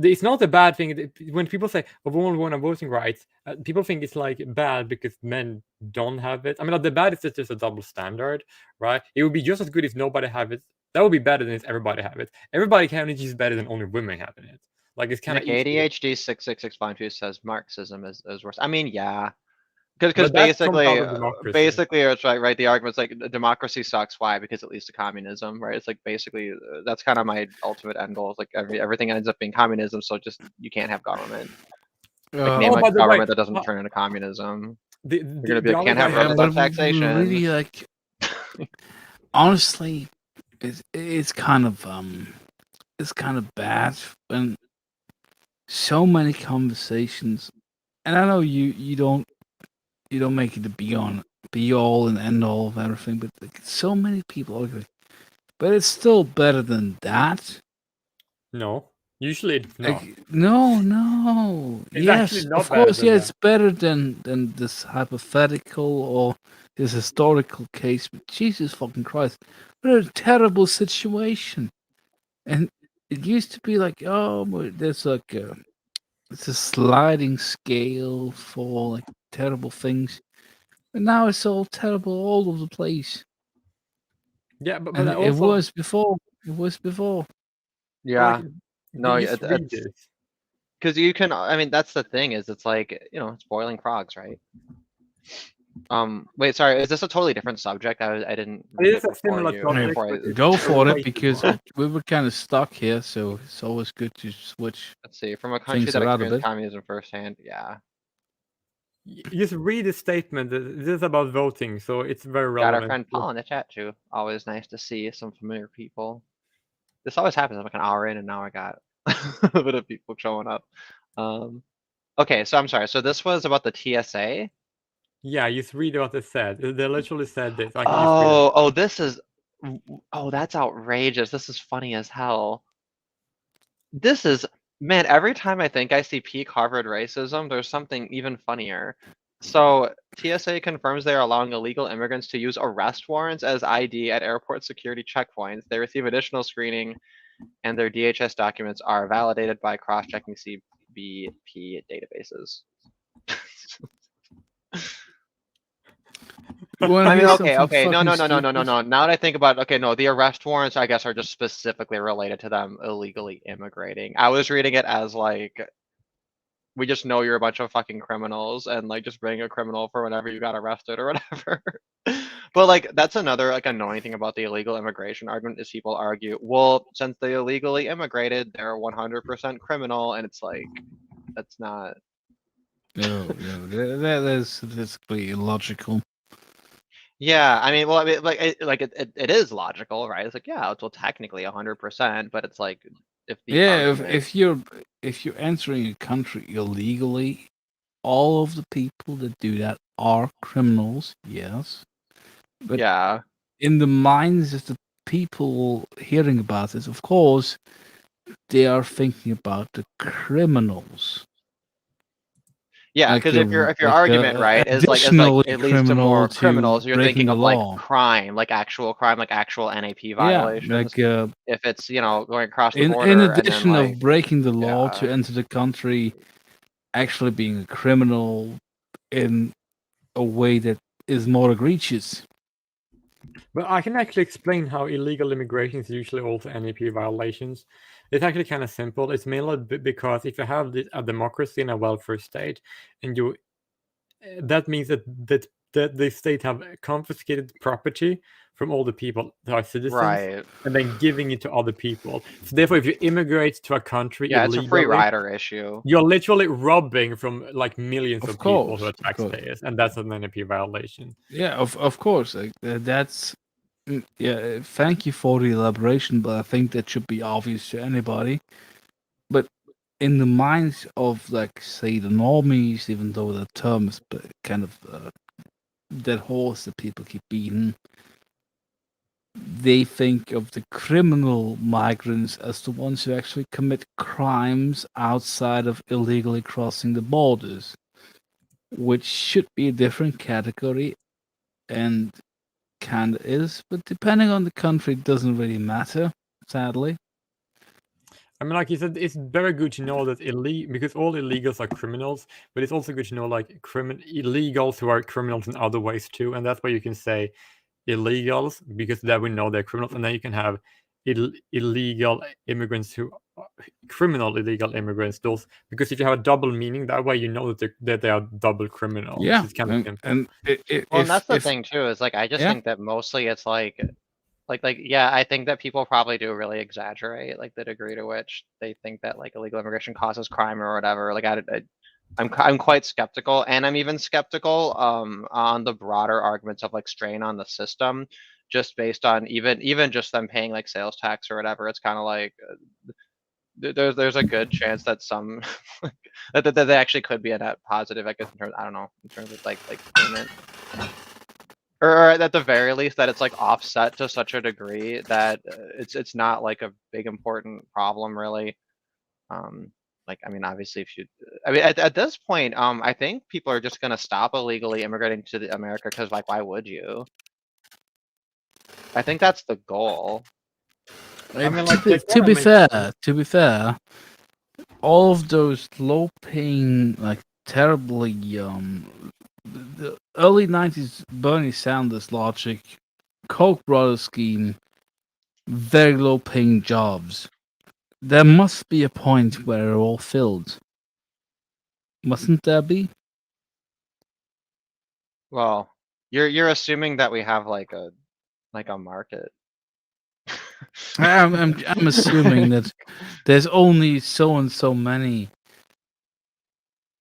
Speaker 1: It's not a bad thing when people say women have voting rights. People think it's like bad because men don't have it. I mean, the bad is that there's a double standard, right? It would be just as good if nobody have it. That would be better than if everybody have it. Everybody having it is better than only women having it. Like it's kind of
Speaker 2: ADHD 66652 says Marxism is worse. I mean, yeah. Because basically it's right. The argument's like democracy sucks. Why? Because it leads to communism, right? It's like basically that's kind of my ultimate end goal. It's like everything ends up being communism, so just you can't have government. Like name a government that doesn't turn into communism. You're gonna be like, can't have taxation.
Speaker 3: Really, like, Honestly, it's kind of bad when so many conversations, and I know you don't make it the be all and end all of everything, but like, so many people agree. But it's still better than that.
Speaker 1: No, usually it's not.
Speaker 3: Like, no.
Speaker 1: It's
Speaker 3: Yes,
Speaker 1: actually not
Speaker 3: of
Speaker 1: better
Speaker 3: course,
Speaker 1: than
Speaker 3: yeah,
Speaker 1: that.
Speaker 3: it's better than this hypothetical or this historical case. But Jesus fucking Christ, what a terrible situation! And it used to be like, oh, but there's like it's a sliding scale for like terrible things, and now it's all terrible all over the place.
Speaker 1: Yeah, but
Speaker 3: And it
Speaker 1: also,
Speaker 3: was before. It was before.
Speaker 2: Yeah.
Speaker 1: like,
Speaker 2: No,
Speaker 1: just read this.
Speaker 2: because you can. I mean, that's the thing is, it's like it's boiling frogs, right? Wait, sorry, is this a totally different subject? I didn't
Speaker 1: It
Speaker 2: read
Speaker 1: is
Speaker 2: it
Speaker 1: a
Speaker 2: before
Speaker 1: similar
Speaker 2: you.
Speaker 1: subject,
Speaker 2: Before
Speaker 1: but
Speaker 2: I,
Speaker 1: it's
Speaker 3: Go for it
Speaker 1: way
Speaker 3: because
Speaker 1: more.
Speaker 3: we were kind of stuck here, so it's always good to switch.
Speaker 2: let's see, from a country
Speaker 3: Things
Speaker 2: that
Speaker 3: around a
Speaker 2: experienced
Speaker 3: bit.
Speaker 2: communism firsthand. Yeah,
Speaker 1: Just read the statement. This is about voting, so it's very
Speaker 2: got our
Speaker 1: relevant.
Speaker 2: friend Paul in the chat too. Always nice to see some familiar people. This always happens. I'm like an hour in, and now I got a bit of people showing up. Okay, so I'm sorry. So this was about the TSA.
Speaker 1: Yeah, just read what it said. They literally said this. I can just read it.
Speaker 2: Oh, this is. Oh, that's outrageous. This is funny as hell. This is, man, every time I think I see peak Harvard racism, there's something even funnier. So TSA confirms they are allowing illegal immigrants to use arrest warrants as ID at airport security checkpoints. They receive additional screening and their DHS documents are validated by cross-checking CBP databases. I mean, okay. No. Now that I think about it, okay, no, the arrest warrants, I guess, are just specifically related to them illegally immigrating. I was reading it as like, we just know you're a bunch of fucking criminals and like just bring a criminal for whenever you got arrested or whatever. But like, that's another like annoying thing about the illegal immigration argument is people argue, well, since they illegally immigrated, they're 100% criminal, and it's like, that's not.
Speaker 3: No, that's completely illogical.
Speaker 2: Yeah, I mean, well, I mean, like, it is logical, right? It's like, yeah, it's well, technically 100%, but it's like, if the
Speaker 3: Yeah,
Speaker 2: argument,
Speaker 3: if you're entering a country illegally, all of the people that do that are criminals. Yes, but
Speaker 2: yeah,
Speaker 3: in the minds of the people hearing about this, of course, they are thinking about the criminals.
Speaker 2: yeah,
Speaker 3: Like
Speaker 2: because
Speaker 3: a
Speaker 2: if your
Speaker 3: like
Speaker 2: argument,
Speaker 3: a
Speaker 2: right, is like
Speaker 3: additionally
Speaker 2: it leads to more
Speaker 3: criminal to
Speaker 2: criminals, you're
Speaker 3: breaking
Speaker 2: thinking
Speaker 3: the
Speaker 2: of like
Speaker 3: law.
Speaker 2: crime, like actual NAP
Speaker 3: Yeah,
Speaker 2: violations.
Speaker 3: like
Speaker 2: If it's, going across the
Speaker 3: in
Speaker 2: border and then
Speaker 3: addition
Speaker 2: like,
Speaker 3: of breaking the law
Speaker 2: yeah,
Speaker 3: to enter the country, actually being a criminal in a way that is more egregious.
Speaker 1: But I can actually explain how illegal immigration is usually also NAP violations. It's actually kind of simple. It's mainly because if you have a democracy and a welfare state, and that means that the state have confiscated property from all the people that are citizens,
Speaker 2: right.
Speaker 1: and then giving it to other people. So therefore, if you immigrate to a country
Speaker 2: Yeah, it's a free
Speaker 1: illegally,
Speaker 2: rider issue.
Speaker 1: you're literally robbing from like millions
Speaker 3: Of
Speaker 1: of people
Speaker 3: course,
Speaker 1: who are
Speaker 3: of course.
Speaker 1: taxpayers, and that's an NAP violation.
Speaker 3: Yeah, of course. Like, that's yeah. Thank you for the elaboration, but I think that should be obvious to anybody. But in the minds of, like, say, the normies, even though the term is kind of that horse that people keep beating, they think of the criminal migrants as the ones who actually commit crimes outside of illegally crossing the borders, which should be a different category, and kind of is, but depending on the country, it doesn't really matter, sadly.
Speaker 1: I mean, like you said, it's very good to know that because all illegals are criminals, but it's also good to know like illegals who are criminals in other ways too, and that's why you can say illegals, because then we know they're criminals, and then you can have illegal immigrants who criminal illegal immigrants. Those, because if you have a double meaning, that way you know that they are double criminals.
Speaker 3: Yeah,
Speaker 1: It's kind of simple.
Speaker 3: and
Speaker 2: Well, and that's the thing too, is like, I just
Speaker 3: Yeah.
Speaker 2: think that mostly it's like, yeah, I think that people probably do really exaggerate like the degree to which they think that like illegal immigration causes crime or whatever. Like I'm quite skeptical, and I'm even skeptical on the broader arguments of like strain on the system, just based on even just them paying like sales tax or whatever. It's kind of like there's a good chance that some that they actually could be a net positive, I guess, in terms, I don't know, in terms of like payment. Or at the very least that it's like offset to such a degree that it's not like a big important problem really. Like, I mean, obviously if you, I mean, at this point, I think people are just gonna stop illegally immigrating to America because like, why would you? I think that's the goal.
Speaker 1: I mean, like, they
Speaker 3: to
Speaker 1: kinda
Speaker 3: be
Speaker 1: make
Speaker 3: fair,
Speaker 1: sense.
Speaker 3: to be fair, all of those low-paying, like terribly the early '90s Bernie Sanders logic, Koch brothers scheme, very low-paying jobs. There must be a point where they're all filled. Mustn't there be?
Speaker 2: Well, you're assuming that we have like a market.
Speaker 3: I'm assuming that there's only so and so many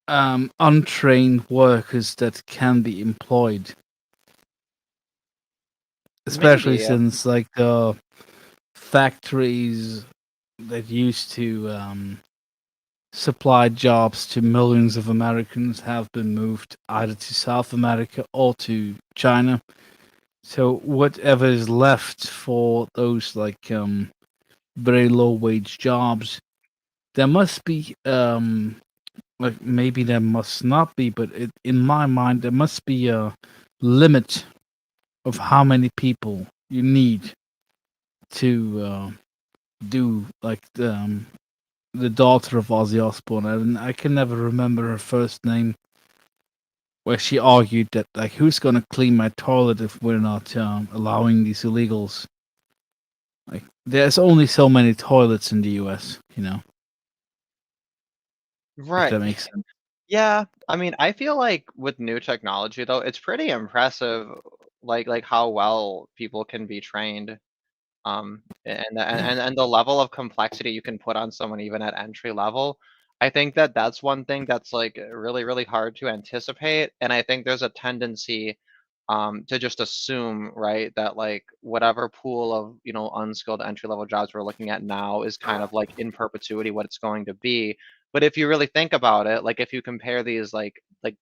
Speaker 3: untrained workers that can be employed. Especially
Speaker 2: Maybe.
Speaker 3: since like the factories that used to supply jobs to millions of Americans have been moved either to South America or to China. So whatever is left for those like very low wage jobs, there must be like maybe there must not be, but in my mind there must be a limit of how many people you need to do like the daughter of Ozzy Osbourne. And I can never remember her first name, where she argued that like who's gonna clean my toilet if we're not allowing these illegals? Like there's only so many toilets in the U.S. You know, if
Speaker 2: Right.
Speaker 3: that makes sense.
Speaker 2: Yeah, I mean, I feel like with new technology though, it's pretty impressive, like how well people can be trained, and the level of complexity you can put on someone even at entry level. I think that that's one thing that's like really hard to anticipate, and I think there's a tendency, to just assume, right, that like whatever pool of unskilled entry level jobs we're looking at now is kind of like in perpetuity what it's going to be. But if you really think about it, like if you compare these like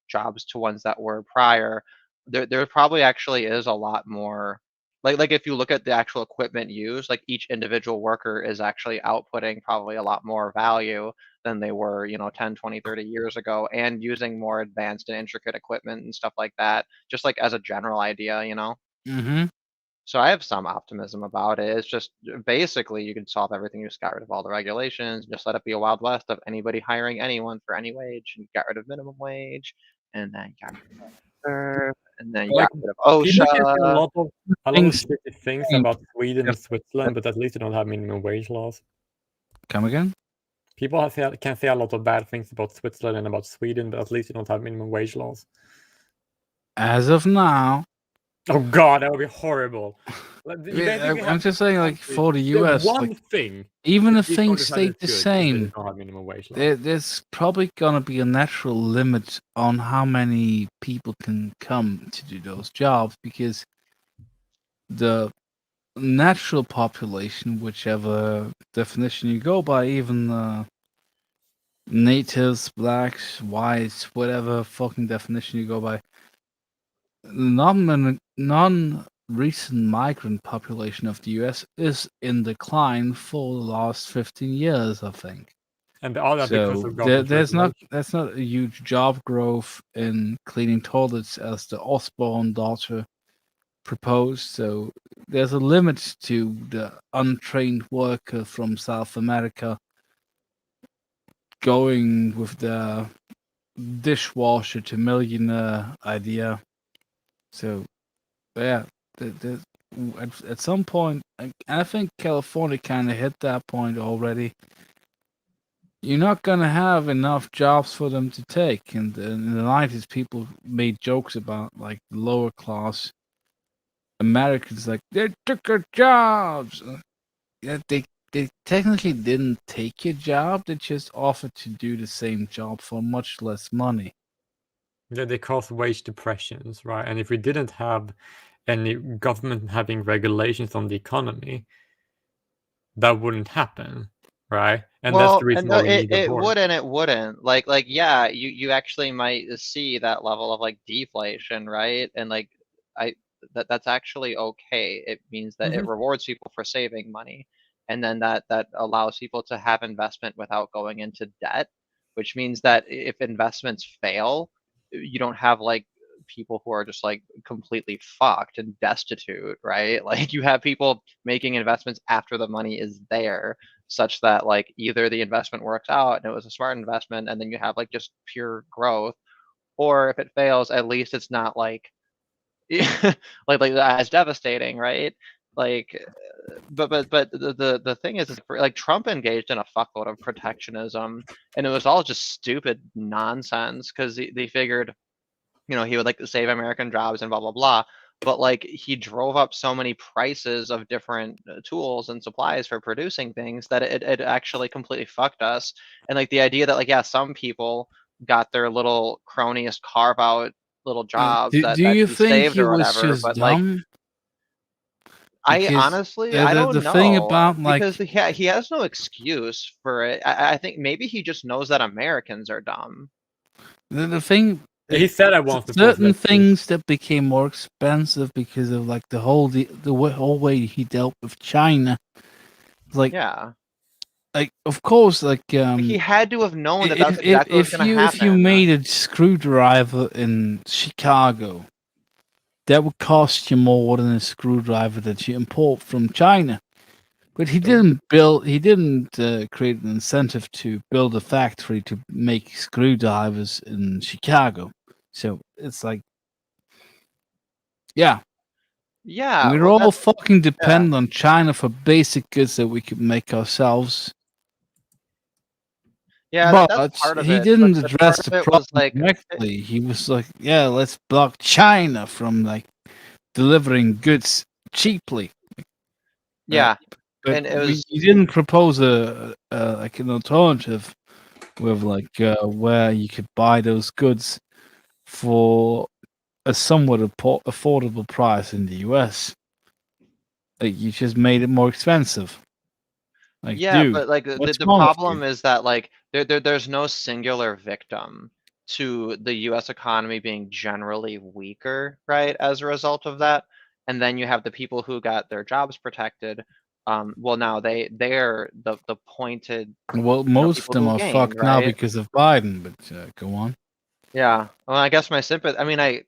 Speaker 2: jobs to ones that were prior, there probably actually is a lot more. Like if you look at the actual equipment used, like each individual worker is actually outputting probably a lot more value than they were, 10, 20, 30 years ago, and using more advanced and intricate equipment and stuff like that, just like as a general idea.
Speaker 3: Mm-hmm.
Speaker 2: So I have some optimism about it. It's just basically you can solve everything. You just got rid of all the regulations, just let it be a wild west of anybody hiring anyone for any wage, and got rid of minimum wage, and then got rid of serve, and then you
Speaker 1: Like,
Speaker 2: got rid of
Speaker 1: people can say a
Speaker 2: OSHA.
Speaker 1: lot of
Speaker 3: Things-
Speaker 1: shitty things about Sweden and Switzerland, but at least they don't have minimum wage laws.
Speaker 3: Come again?
Speaker 1: People can say a lot of bad things about Switzerland and about Sweden, but at least they don't have minimum wage laws.
Speaker 3: As of now,
Speaker 1: Oh God, that would be horrible. Like, you basically
Speaker 3: I'm
Speaker 1: have
Speaker 3: just saying, like
Speaker 1: countries-
Speaker 3: for the
Speaker 1: the
Speaker 3: US,
Speaker 1: one
Speaker 3: like,
Speaker 1: thing,
Speaker 3: even if
Speaker 1: these
Speaker 3: things
Speaker 1: countries have
Speaker 3: stay
Speaker 1: is
Speaker 3: the
Speaker 1: good is they
Speaker 3: same,
Speaker 1: don't have minimum wage laws.
Speaker 3: there's probably gonna be a natural limit on how many people can come to do those jobs, because the natural population, whichever definition you go by, even natives, blacks, whites, whatever fucking definition you go by, non-recent migrant population of the US is in decline for the last 15 years, I think.
Speaker 1: And all that because
Speaker 3: So
Speaker 1: of government
Speaker 3: that's
Speaker 1: regulation.
Speaker 3: not a huge job growth in cleaning toilets as the Osborne daughter proposed. So there's a limit to the untrained worker from South America going with the dishwasher to millionaire idea. So yeah, at some point, I think California kind of hit that point already. You're not gonna have enough jobs for them to take. And in the '90s, people made jokes about like lower class Americans, like they took our jobs. Yeah, they technically didn't take your job. They just offered to do the same job for much less money.
Speaker 1: Yeah, they cause wage depressions, right? And if we didn't have any government having regulations on the economy, that wouldn't happen, right? And that's the reason why we need a
Speaker 2: it
Speaker 1: board.
Speaker 2: would and it wouldn't. Like yeah, you actually might see that level of like deflation, right? And like that's actually okay. It means that it rewards people for saving money, and then that allows people to have investment without going into debt, which means that if investments fail, you don't have like people who are just like completely fucked and destitute, right? Like you have people making investments after the money is there, such that like either the investment works out and it was a smart investment and then you have like just pure growth, or if it fails, at least it's not like like as devastating, right? Like but the thing is like Trump engaged in a fuckload of protectionism, and it was all just stupid nonsense because they figured, you know, he would like to save American jobs and blah blah blah. But like he drove up so many prices of different tools and supplies for producing things that it actually completely fucked us. And like the idea that like, yeah, some people got their little cronyist carve out little jobs that
Speaker 3: you
Speaker 2: he
Speaker 3: think
Speaker 2: saved
Speaker 3: he
Speaker 2: or
Speaker 3: was
Speaker 2: whatever,
Speaker 3: just
Speaker 2: but like
Speaker 3: dumb?
Speaker 2: I
Speaker 3: Because
Speaker 2: honestly I don't
Speaker 3: the
Speaker 2: know,
Speaker 3: thing about like
Speaker 2: because he has no excuse for it. I think maybe he just knows that Americans are dumb.
Speaker 3: the thing
Speaker 1: He said I once before.
Speaker 3: certain things that became more expensive because of like the whole way he dealt with China. Like
Speaker 2: Yeah.
Speaker 3: like of course like
Speaker 2: He had to have known that that's exactly what's gonna
Speaker 3: if you
Speaker 2: happen.
Speaker 3: made a screwdriver in Chicago, that would cost you more than a screwdriver that you import from China. But he didn't create an incentive to build a factory to make screwdrivers in Chicago. So it's like, yeah,
Speaker 2: Yeah,
Speaker 3: we're
Speaker 2: well,
Speaker 3: all
Speaker 2: that's
Speaker 3: fucking dependent on China for basic goods that we could make ourselves.
Speaker 2: yeah,
Speaker 3: But
Speaker 2: that's part of
Speaker 3: he
Speaker 2: it.
Speaker 3: didn't
Speaker 2: But
Speaker 3: address
Speaker 2: part
Speaker 3: the
Speaker 2: of it
Speaker 3: problem
Speaker 2: was like
Speaker 3: directly. He was like, yeah, let's block China from like delivering goods cheaply.
Speaker 2: yeah,
Speaker 3: But
Speaker 2: and it was
Speaker 3: he didn't propose a like an alternative with like where you could buy those goods for a somewhat affordable price in the US. Like you just made it more expensive. Like,
Speaker 2: yeah,
Speaker 3: dude,
Speaker 2: but like
Speaker 3: what's
Speaker 2: the
Speaker 3: wrong with
Speaker 2: problem
Speaker 3: you?
Speaker 2: is that like there's no singular victim to the US economy being generally weaker, right, as a result of that. And then you have the people who got their jobs protected. Well, now they're the pointed,
Speaker 3: Well,
Speaker 2: you know,
Speaker 3: most of
Speaker 2: people
Speaker 3: them
Speaker 2: who
Speaker 3: are
Speaker 2: gain,
Speaker 3: fucked now
Speaker 2: right?
Speaker 3: because of Biden. But go on.
Speaker 2: Yeah. Well, I guess my sympathy. I mean, I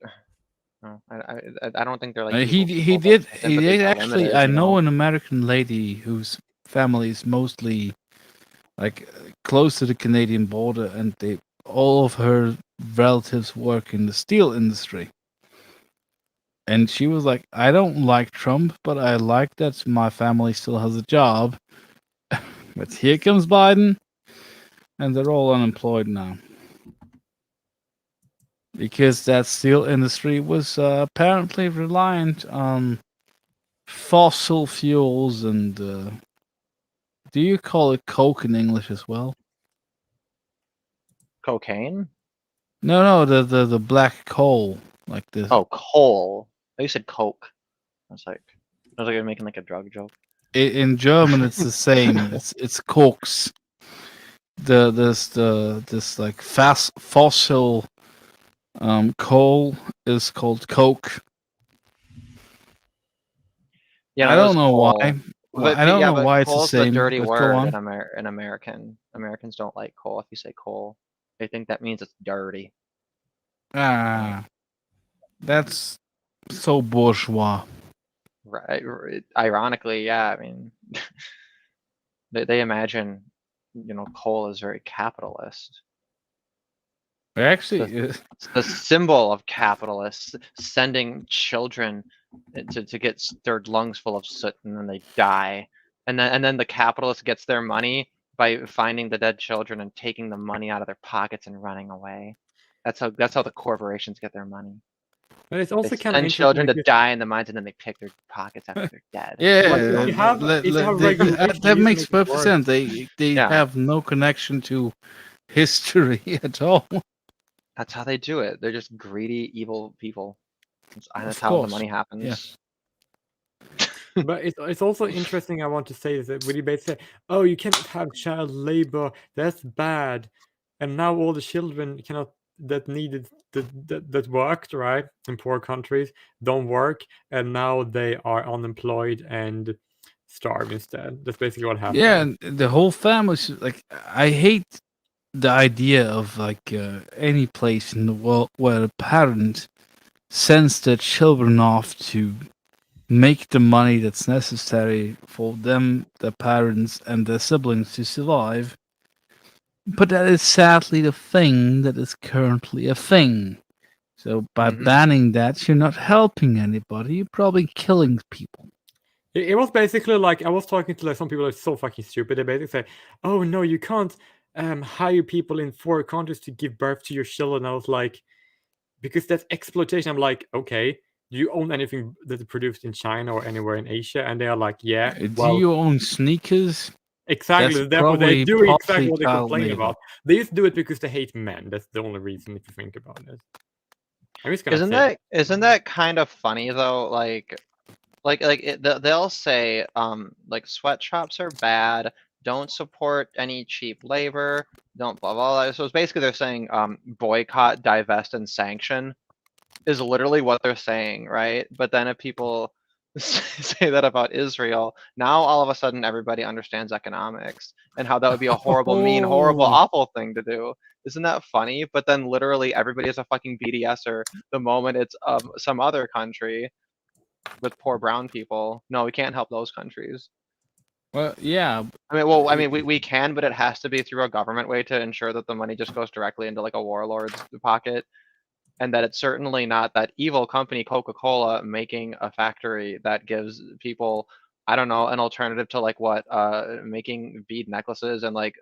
Speaker 2: don't think they're like
Speaker 3: He
Speaker 2: evil people, but my
Speaker 3: he
Speaker 2: sympathies
Speaker 3: did
Speaker 2: are
Speaker 3: actually.
Speaker 2: limited,
Speaker 3: I
Speaker 2: you
Speaker 3: know
Speaker 2: know.
Speaker 3: an American lady whose family is mostly like close to the Canadian border, and all of her relatives work in the steel industry. And she was like, I don't like Trump, but I like that my family still has a job. But here comes Biden, and they're all unemployed now. Because that steel industry was apparently reliant on fossil fuels and do you call it coke in English as well?
Speaker 2: Cocaine?
Speaker 3: No, the black coal, like this.
Speaker 2: Oh, coal. Oh, you said coke. I was like you're making like a drug joke.
Speaker 3: In German, it's the same. It's cokes. This like fossil coal is called coke.
Speaker 2: Yeah,
Speaker 3: I
Speaker 2: no, it was
Speaker 3: don't know
Speaker 2: coal.
Speaker 3: why.
Speaker 2: But
Speaker 3: I don't
Speaker 2: yeah,
Speaker 3: know
Speaker 2: but
Speaker 3: why it's the
Speaker 2: coal's the
Speaker 3: same.
Speaker 2: dirty
Speaker 3: But go
Speaker 2: word
Speaker 3: on.
Speaker 2: in American. Americans don't like coal. If you say coal, they think that means it's dirty.
Speaker 3: Ah, that's so bourgeois.
Speaker 2: Right. Ironically, yeah. I mean, they imagine, you know, coal is very capitalist.
Speaker 3: Actually,
Speaker 2: It's the symbol of capitalists sending children to get their lungs full of soot and then they die. And then the capitalist gets their money by finding the dead children and taking the money out of their pockets and running away. That's how the corporations get their money.
Speaker 1: But it's
Speaker 2: They
Speaker 1: also kind of
Speaker 2: send
Speaker 1: interesting.
Speaker 2: children to
Speaker 1: Because,
Speaker 2: die in the mines and then they pick their pockets after they're dead.
Speaker 3: yeah,
Speaker 1: like, if you have regulation,
Speaker 3: that
Speaker 1: you
Speaker 3: makes
Speaker 1: make it
Speaker 3: perfect
Speaker 1: worse.
Speaker 3: sense. They
Speaker 2: Yeah.
Speaker 3: have no connection to history at all.
Speaker 2: That's how they do it. They're just greedy, evil people. That's
Speaker 3: Of
Speaker 2: how the
Speaker 3: course,
Speaker 2: money happens.
Speaker 1: But it's also interesting. I want to say is that when you basically say, "Oh, you cannot have child labor. That's bad," and now all the children cannot that needed that worked right in poor countries don't work, and now they are unemployed and starve instead. That's basically what happened.
Speaker 3: Yeah, and the whole family's like, I hate the idea of like any place in the world where a parent sends their children off to make the money that's necessary for them, their parents, and their siblings to survive. But that is sadly the thing that is currently a thing. So by
Speaker 2: Mhm.
Speaker 3: banning that, you're not helping anybody. You're probably killing people.
Speaker 1: It was basically like I was talking to like some people that are so fucking stupid. They basically say, "Oh no, you can't hire people in foreign countries to give birth to your children." I was like, because that's exploitation. I'm like, okay, do you own anything that's produced in China or anywhere in Asia? And they are like, yeah.
Speaker 3: Do
Speaker 1: Well,
Speaker 3: you own sneakers?
Speaker 1: exactly.
Speaker 3: That's
Speaker 1: Therefore, they
Speaker 3: probably
Speaker 1: do exactly
Speaker 3: partly
Speaker 1: what they
Speaker 3: child
Speaker 1: complain
Speaker 3: labor.
Speaker 1: about. They just do it because they hate men. That's the only reason if you think about it. I'm just gonna say
Speaker 2: Isn't that kind of funny though? They'll say like sweatshops are bad. Don't support any cheap labor. Don't blah blah blah. So it's basically they're saying boycott, divest, and sanction is literally what they're saying, right? But then if people say that about Israel, now all of a sudden everybody understands economics and how that would be a horrible, mean, horrible,
Speaker 3: Oh.
Speaker 2: awful thing to do. Isn't that funny? But then literally everybody is a fucking BDSer the moment it's some other country with poor brown people. No, we can't help those countries.
Speaker 3: Well, yeah.
Speaker 2: I mean, we can, but it has to be through a government way to ensure that the money just goes directly into like a warlord's pocket. And that it's certainly not that evil company Coca-Cola making a factory that gives people, I don't know, an alternative to like what, making bead necklaces and like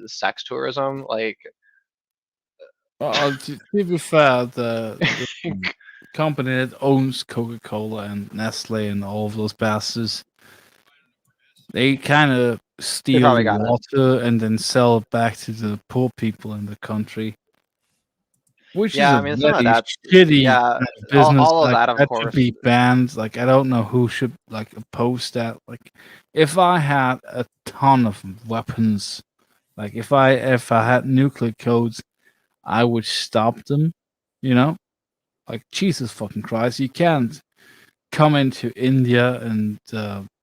Speaker 2: sex tourism. Like,
Speaker 3: Well, to be fair, the company that owns Coca-Cola and Nestle and all of those bastards, they kind of steal
Speaker 2: probably got it.
Speaker 3: water and then sell it back to the poor people in the country. Which
Speaker 2: Yeah, I
Speaker 3: is
Speaker 2: mean,
Speaker 3: a
Speaker 2: some of
Speaker 3: very
Speaker 2: that,
Speaker 3: shitty
Speaker 2: yeah,
Speaker 3: kind of business.
Speaker 2: all of
Speaker 3: like,
Speaker 2: that, of
Speaker 3: should
Speaker 2: course.
Speaker 3: be banned. Like, I don't know who should like oppose that. Like, if I had a ton of weapons, like if I had nuclear codes, I would stop them. You know, like Jesus fucking Christ, you can't come into India and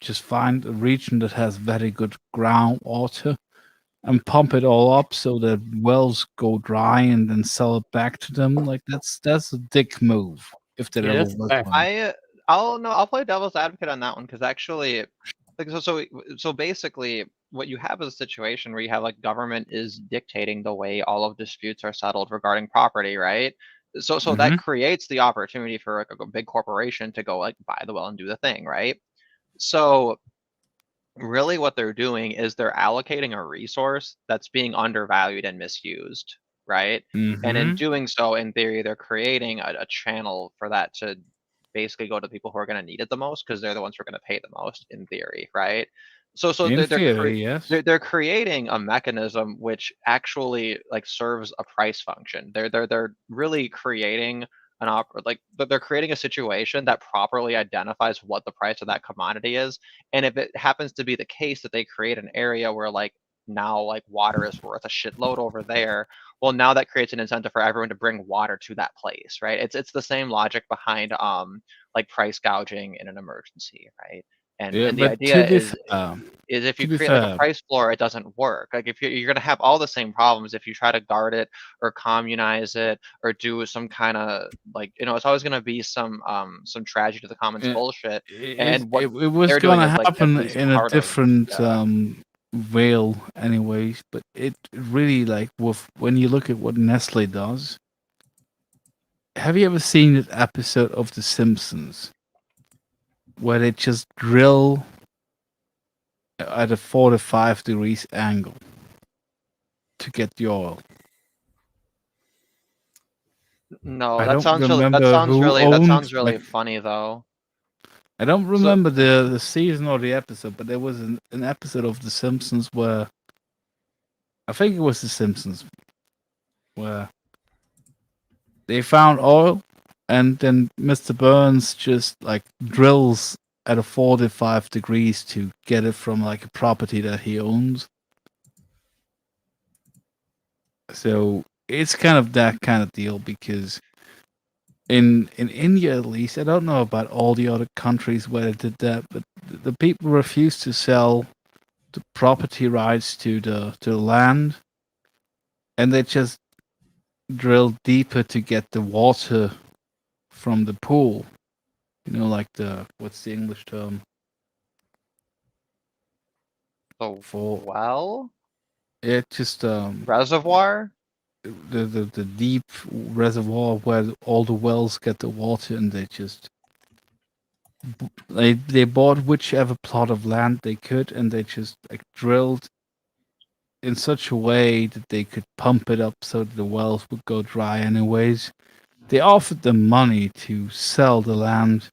Speaker 3: just find a region that has very good groundwater and pump it all up so that wells go dry and then sell it back to them. Like that's a dick move if there
Speaker 1: Yeah,
Speaker 3: ever
Speaker 1: that's
Speaker 3: was
Speaker 1: fair.
Speaker 3: one.
Speaker 2: I'll play devil's advocate on that one because actually, like so basically, what you have is a situation where you have like government is dictating the way all of disputes are settled regarding property, right? So that creates the opportunity for like a big corporation to go like buy the well and do the thing, right? So really what they're doing is they're allocating a resource that's being undervalued and misused, right? And in doing so, in theory, they're creating a channel for that to basically go to people who are going to need it the most because they're the ones who are going to pay the most, in theory, right? So
Speaker 3: In theory, yes.
Speaker 2: they're creating a mechanism which actually like serves a price function. They're really creating they're creating a situation that properly identifies what the price of that commodity is. And if it happens to be the case that they create an area where like now like water is worth a shitload over there, well now that creates an incentive for everyone to bring water to that place, right? It's the same logic behind like price gouging in an emergency, right? And
Speaker 3: Yeah,
Speaker 2: the
Speaker 3: but
Speaker 2: idea
Speaker 3: to be
Speaker 2: is
Speaker 3: fair,
Speaker 2: if you
Speaker 3: to be
Speaker 2: create like a
Speaker 3: fair,
Speaker 2: price floor, it doesn't work. Like if you're gonna have all the same problems if you try to guard it or communize it or do some kind of like it's always gonna be some tragedy to the commons bullshit. And what
Speaker 3: it was
Speaker 2: they're doing
Speaker 3: gonna
Speaker 2: is like at
Speaker 3: happen
Speaker 2: least
Speaker 3: in a
Speaker 2: part of
Speaker 3: different veil, anyways. But it really like when you look at what Nestle does. Have you ever seen that episode of The Simpsons where they just drill at a 45 degrees angle to get the oil?
Speaker 2: No,
Speaker 3: I
Speaker 2: that
Speaker 3: don't
Speaker 2: sounds
Speaker 3: remember who owned.
Speaker 2: really funny though.
Speaker 3: I don't
Speaker 2: So
Speaker 3: remember the season or the episode, but there was an episode of The Simpsons where I think it was The Simpsons where they found oil and then Mr. Burns just like drills at a 45 degrees to get it from like a property that he owns. So it's kind of that kind of deal because in India at least, I don't know about all the other countries where they did that, but the people refused to sell the property rights to the land, and they just drilled deeper to get the water from the pool. You know, like what's the English term
Speaker 2: The
Speaker 3: for
Speaker 2: well
Speaker 3: it? Just
Speaker 2: reservoir.
Speaker 3: the deep reservoir where all the wells get the water, and they just they bought whichever plot of land they could, and they just like drilled in such a way that they could pump it up so that the wells would go dry anyways. They offered them money to sell the land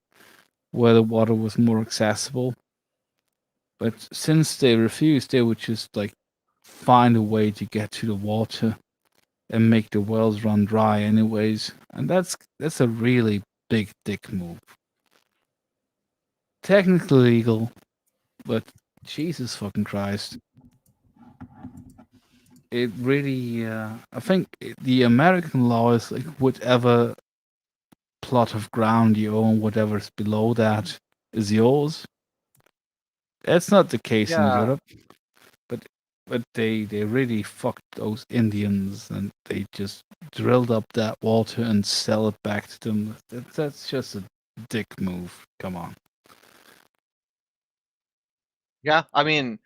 Speaker 3: where the water was more accessible, but since they refused, they would just like find a way to get to the water and make the wells run dry anyways. And that's a really big dick move. Technically legal, but Jesus fucking Christ. It really, I think the American law is like whatever plot of ground you own, whatever's below that is yours. That's not the case in
Speaker 2: Yeah.
Speaker 3: Europe, but they really fucked those Indians, and they just drilled up that water and sell it back to them. That's just a dick move. Come on.
Speaker 2: Yeah, I mean,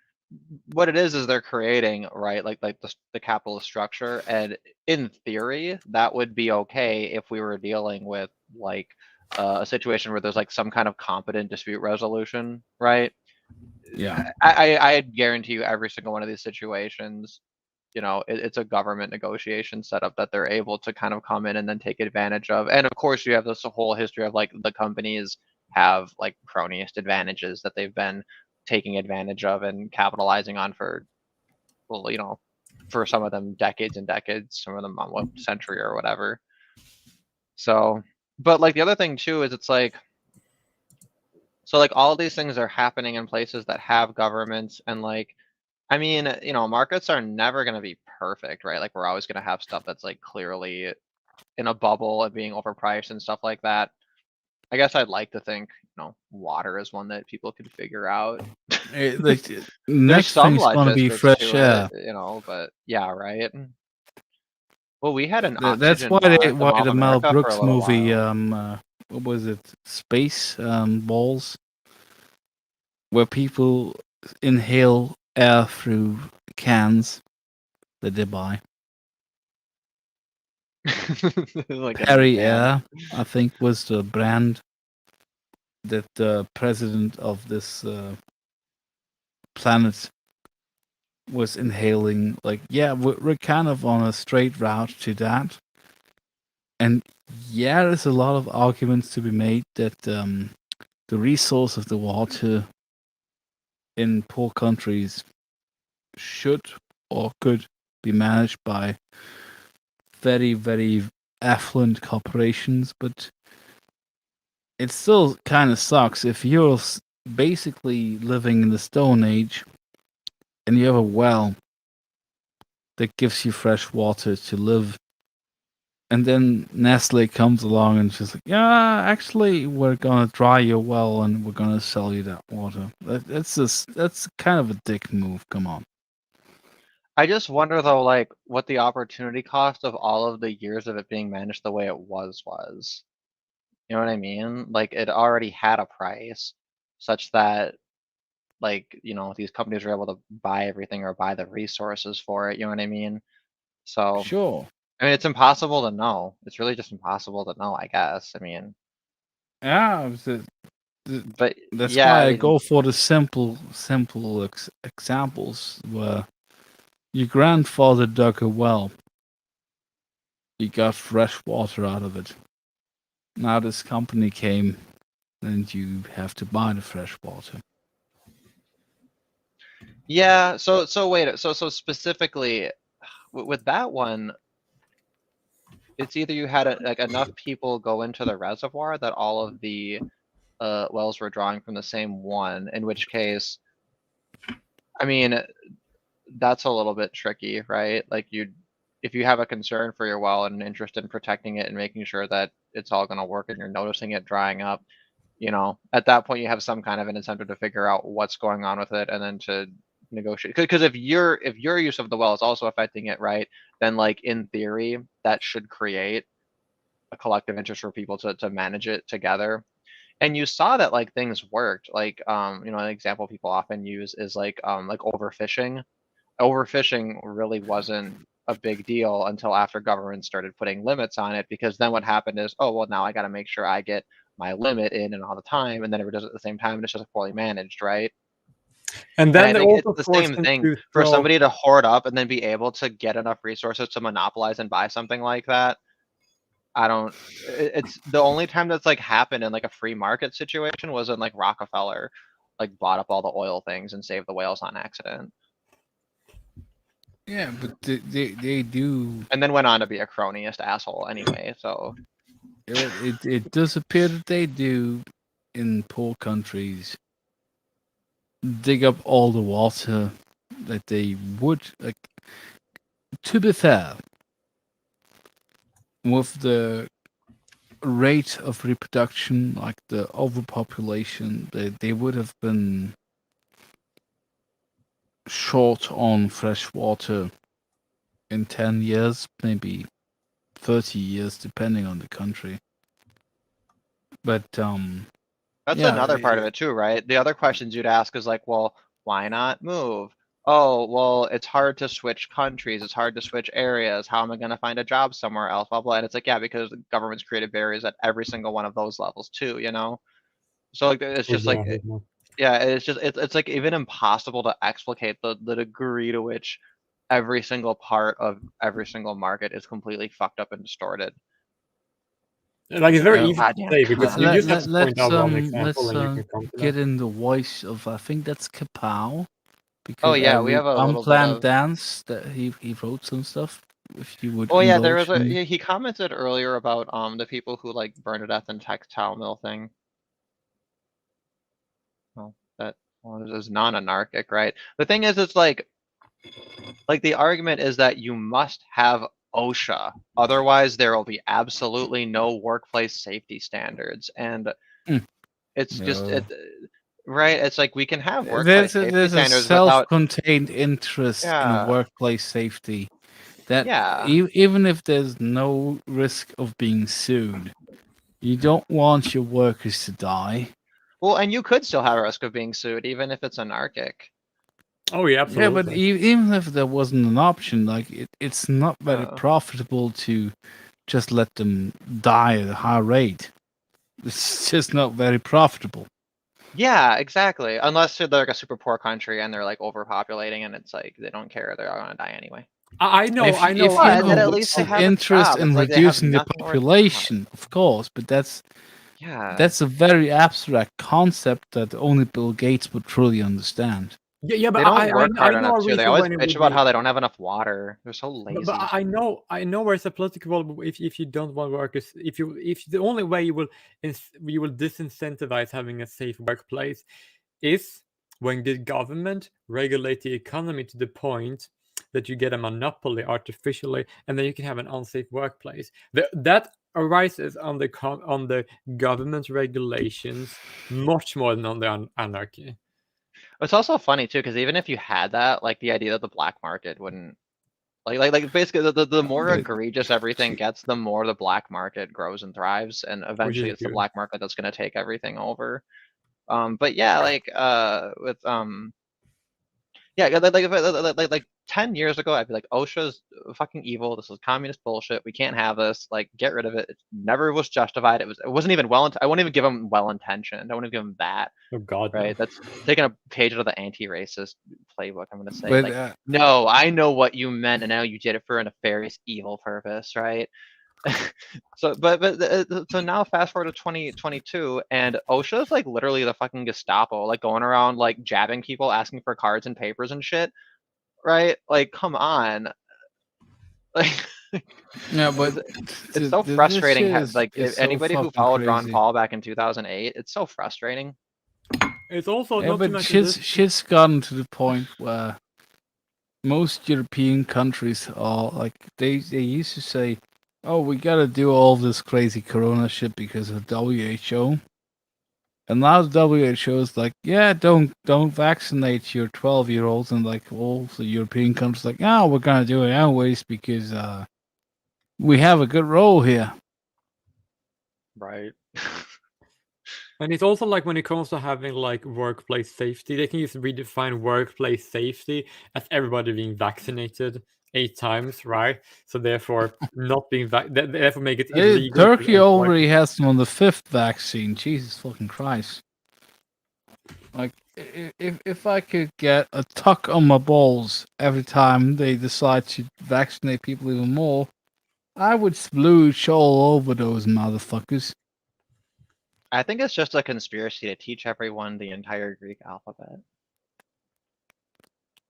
Speaker 2: what it is they're creating, right? Like the capitalist structure, and in theory, that would be okay if we were dealing with like a situation where there's like some kind of competent dispute resolution, right?
Speaker 3: Yeah.
Speaker 2: I guarantee you every single one of these situations, you know, it's a government negotiation setup that they're able to kind of come in and then take advantage of. And of course, you have this whole history of like the companies have like cronyist advantages that they've been taking advantage of and capitalizing on for, well, you know, for some of them decades and decades, some of them on what century or whatever. So, but like the other thing too is it's like, so like all these things are happening in places that have governments, and like, I mean, you know, markets are never going to be perfect, right? Like we're always going to have stuff that's like clearly in a bubble and being overpriced and stuff like that. I guess I'd like to think, you know, water is one that people could figure out.
Speaker 3: Like,
Speaker 2: There's
Speaker 3: next
Speaker 2: some
Speaker 3: thing's gonna be
Speaker 2: logistics
Speaker 3: fresh
Speaker 2: to
Speaker 3: air.
Speaker 2: it, you know, but yeah, right. Well, we had an
Speaker 3: That's
Speaker 2: oxygen
Speaker 3: why
Speaker 2: bar at the
Speaker 3: why
Speaker 2: Mall
Speaker 3: the
Speaker 2: of
Speaker 3: Mel
Speaker 2: America for a
Speaker 3: Brooks
Speaker 2: little
Speaker 3: movie,
Speaker 2: while.
Speaker 3: what was it, Space Balls, where people inhale air through cans that they buy.
Speaker 2: Like
Speaker 3: Perry
Speaker 2: man.
Speaker 3: Air, I think, was the brand that the president of this planet was inhaling. Like, yeah, we're kind of on a straight route to that. And yeah, there's a lot of arguments to be made that the resource of the water in poor countries should or could be managed by very, very affluent corporations, but it still kind of sucks if you're basically living in the Stone Age and you have a well that gives you fresh water to live, and then Nestle comes along and she's like, yeah, actually, we're gonna dry your well and we're gonna sell you that water. That's kind of a dick move. Come on.
Speaker 2: I just wonder though, like what the opportunity cost of all of the years of it being managed the way it was. You know what I mean? Like it already had a price such that, like, you know, these companies are able to buy everything or buy the resources for it, you know what I mean? So,
Speaker 3: Sure.
Speaker 2: I mean, it's impossible to know. It's really just impossible to know, I guess. I mean,
Speaker 3: Yeah,
Speaker 2: but
Speaker 3: that's
Speaker 2: yeah,
Speaker 3: why
Speaker 2: I
Speaker 3: I
Speaker 2: mean,
Speaker 3: go for the simple examples where your grandfather dug a well. You got fresh water out of it. Now this company came and you have to buy the fresh water.
Speaker 2: yeah, so wait, so specifically with that one, it's either you had like enough people go into the reservoir that all of the wells were drawing from the same one, in which case, I mean, that's a little bit tricky, right? Like if you have a concern for your well and an interest in protecting it and making sure that it's all going to work and you're noticing it drying up, you know, at that point you have some kind of an incentive to figure out what's going on with it and then to negotiate. Because if your use of the well is also affecting it, right, then like in theory that should create a collective interest for people to manage it together. And you saw that like things worked. Like you know, an example people often use is like overfishing. Overfishing really wasn't a big deal until after government started putting limits on it, because then what happened is, oh well, now I got to make sure I get my limit in and all the time, and then everyone does it at the same time, and it's just poorly managed, right?
Speaker 1: And
Speaker 2: And
Speaker 1: then
Speaker 2: I
Speaker 1: they
Speaker 2: think
Speaker 1: also
Speaker 2: it's the
Speaker 1: forced
Speaker 2: same
Speaker 1: them
Speaker 2: thing
Speaker 1: to
Speaker 2: for
Speaker 1: throw.
Speaker 2: somebody to hoard up and then be able to get enough resources to monopolize and buy something like that. I don't. It's the only time that's like happened in like a free market situation was when like Rockefeller like bought up all the oil things and saved the whales on accident,
Speaker 3: Yeah, but they do.
Speaker 2: and then went on to be a cronyist asshole anyway. So
Speaker 3: It does appear that they do in poor countries dig up all the water that they would like. To be fair, with the rate of reproduction, like the overpopulation, they would have been short on fresh water in 10 years, maybe 30 years, depending on the country. But
Speaker 2: that's
Speaker 3: yeah,
Speaker 2: another part of it too, right? The other questions you'd ask is like, well, why not move? Oh, well, it's hard to switch countries. It's hard to switch areas. How am I going to find a job somewhere else? Blah, blah. And it's like, yeah, because the government's created barriers at every single one of those levels too, you know? So like, it's just like,
Speaker 1: Exactly.
Speaker 2: yeah, it's just, it's like even impossible to explicate the degree to which every single part of every single market is completely fucked up and distorted.
Speaker 1: Like it's very
Speaker 3: Yeah.
Speaker 1: easy to
Speaker 2: Goddamn
Speaker 1: say because you just have to point out one example
Speaker 3: let's
Speaker 1: and you can come to
Speaker 3: get
Speaker 1: that.
Speaker 3: in the voice of, I think that's 𝐀𝐧𝐭𝐤, because
Speaker 2: Oh yeah, we have a little bit
Speaker 3: unplanned
Speaker 2: of.
Speaker 3: dance that he wrote some stuff. If you would
Speaker 2: Oh yeah, there was
Speaker 3: indulge
Speaker 2: a
Speaker 3: me.
Speaker 2: he commented earlier about the people who like burned to death in textile mill thing. Well, that is non-anarchic, right? The thing is, it's like the argument is that you must have OSHA, otherwise there will be absolutely no workplace safety standards, and
Speaker 3: Mm.
Speaker 2: it's just
Speaker 3: No.
Speaker 2: right. It's like we can have workplace safety
Speaker 3: There's a
Speaker 2: standards without.
Speaker 3: self-contained interest in
Speaker 2: Yeah.
Speaker 3: workplace safety that
Speaker 2: Yeah.
Speaker 3: even if there's no risk of being sued, you don't want your workers to die.
Speaker 2: Well, and you could still have a risk of being sued, even if it's anarchic.
Speaker 1: Oh yeah,
Speaker 3: Yeah, but
Speaker 1: absolutely.
Speaker 3: even if there wasn't an option, like it's not very
Speaker 2: Oh.
Speaker 3: profitable to just let them die at a high rate. It's just not very profitable.
Speaker 2: Yeah, exactly. Unless they're like a super poor country and they're like overpopulating and it's like they don't care, they're all gonna die anyway.
Speaker 1: I know,
Speaker 3: If
Speaker 1: I know,
Speaker 3: you
Speaker 2: But
Speaker 3: know
Speaker 2: then at
Speaker 1: but
Speaker 2: least they
Speaker 3: the
Speaker 2: have a
Speaker 3: interest
Speaker 2: job.
Speaker 3: in
Speaker 2: It's like they have
Speaker 3: reducing the
Speaker 2: nothing worth-
Speaker 3: population, of course, but that's
Speaker 2: Yeah.
Speaker 3: a very abstract concept that only Bill Gates would truly understand.
Speaker 1: yeah, but
Speaker 2: They don't work hard
Speaker 1: I know
Speaker 2: enough
Speaker 1: a
Speaker 2: too. They
Speaker 1: reason
Speaker 2: always
Speaker 1: when it
Speaker 2: bitch
Speaker 1: would
Speaker 2: about
Speaker 1: be.
Speaker 2: how they don't have enough water. They're so lazy.
Speaker 1: But I know where it's applicable if you don't want workers, if the only way you will disincentivize having a safe workplace is when the government regulate the economy to the point that you get a monopoly artificially, and then you can have an unsafe workplace. That arises on the government regulations much more than on the anarchy.
Speaker 2: It's also funny too, because even if you had that, like the idea that the black market wouldn't like basically the more
Speaker 3: But-
Speaker 2: egregious everything gets, the more the black market grows and thrives, and eventually it's the
Speaker 1: true.
Speaker 2: black market that's gonna take everything over. But yeah, like with yeah, like 10 years ago, I'd be like, OSHA's fucking evil. This is communist bullshit. We can't have this. Like, get rid of it. It never was justified. It wasn't even I wouldn't even give them well intentioned. I wouldn't give them that.
Speaker 1: Oh God, no.
Speaker 2: Right? That's taking a page out of the anti-racist playbook. I'm gonna say,
Speaker 3: But,
Speaker 2: like, no, I know what you meant, and now you did it for a nefarious evil purpose, right? So, so now fast forward to 2022, and OSHA's like literally the fucking Gestapo, like going around like jabbing people, asking for cards and papers and shit, right? Like, come on, like
Speaker 3: Yeah, but
Speaker 2: It's so
Speaker 3: this
Speaker 2: frustrating.
Speaker 3: shit
Speaker 2: Like
Speaker 3: is
Speaker 2: if
Speaker 3: so
Speaker 2: anybody who
Speaker 3: fucking
Speaker 2: followed Ron
Speaker 3: crazy.
Speaker 2: Paul back in 2008, it's so frustrating.
Speaker 1: It's also
Speaker 3: Yeah,
Speaker 1: not to
Speaker 3: but
Speaker 1: mention this.
Speaker 3: shit's gotten to the point where most European countries are like they used to say, "Oh, we gotta do all this crazy Corona shit because of WHO," and now the WHO is like, "Yeah, don't vaccinate your 12-year-olds," and like all the European countries like, "Oh, we're gonna do it anyways because we have a good role here."
Speaker 2: Right.
Speaker 1: And it's also like when it comes to having like workplace safety, they can just redefine workplace safety as everybody being vaccinated 8 times, right? So therefore, not being therefore make it
Speaker 3: Hey,
Speaker 1: illegal. to
Speaker 3: Turkey
Speaker 1: employ
Speaker 3: already has them on the 5th vaccine. Jesus fucking Christ! Like, if I could get a tuck on my balls every time they decide to vaccinate people even more, I would splooge all over those motherfuckers.
Speaker 2: I think it's just a conspiracy to teach everyone the entire Greek alphabet.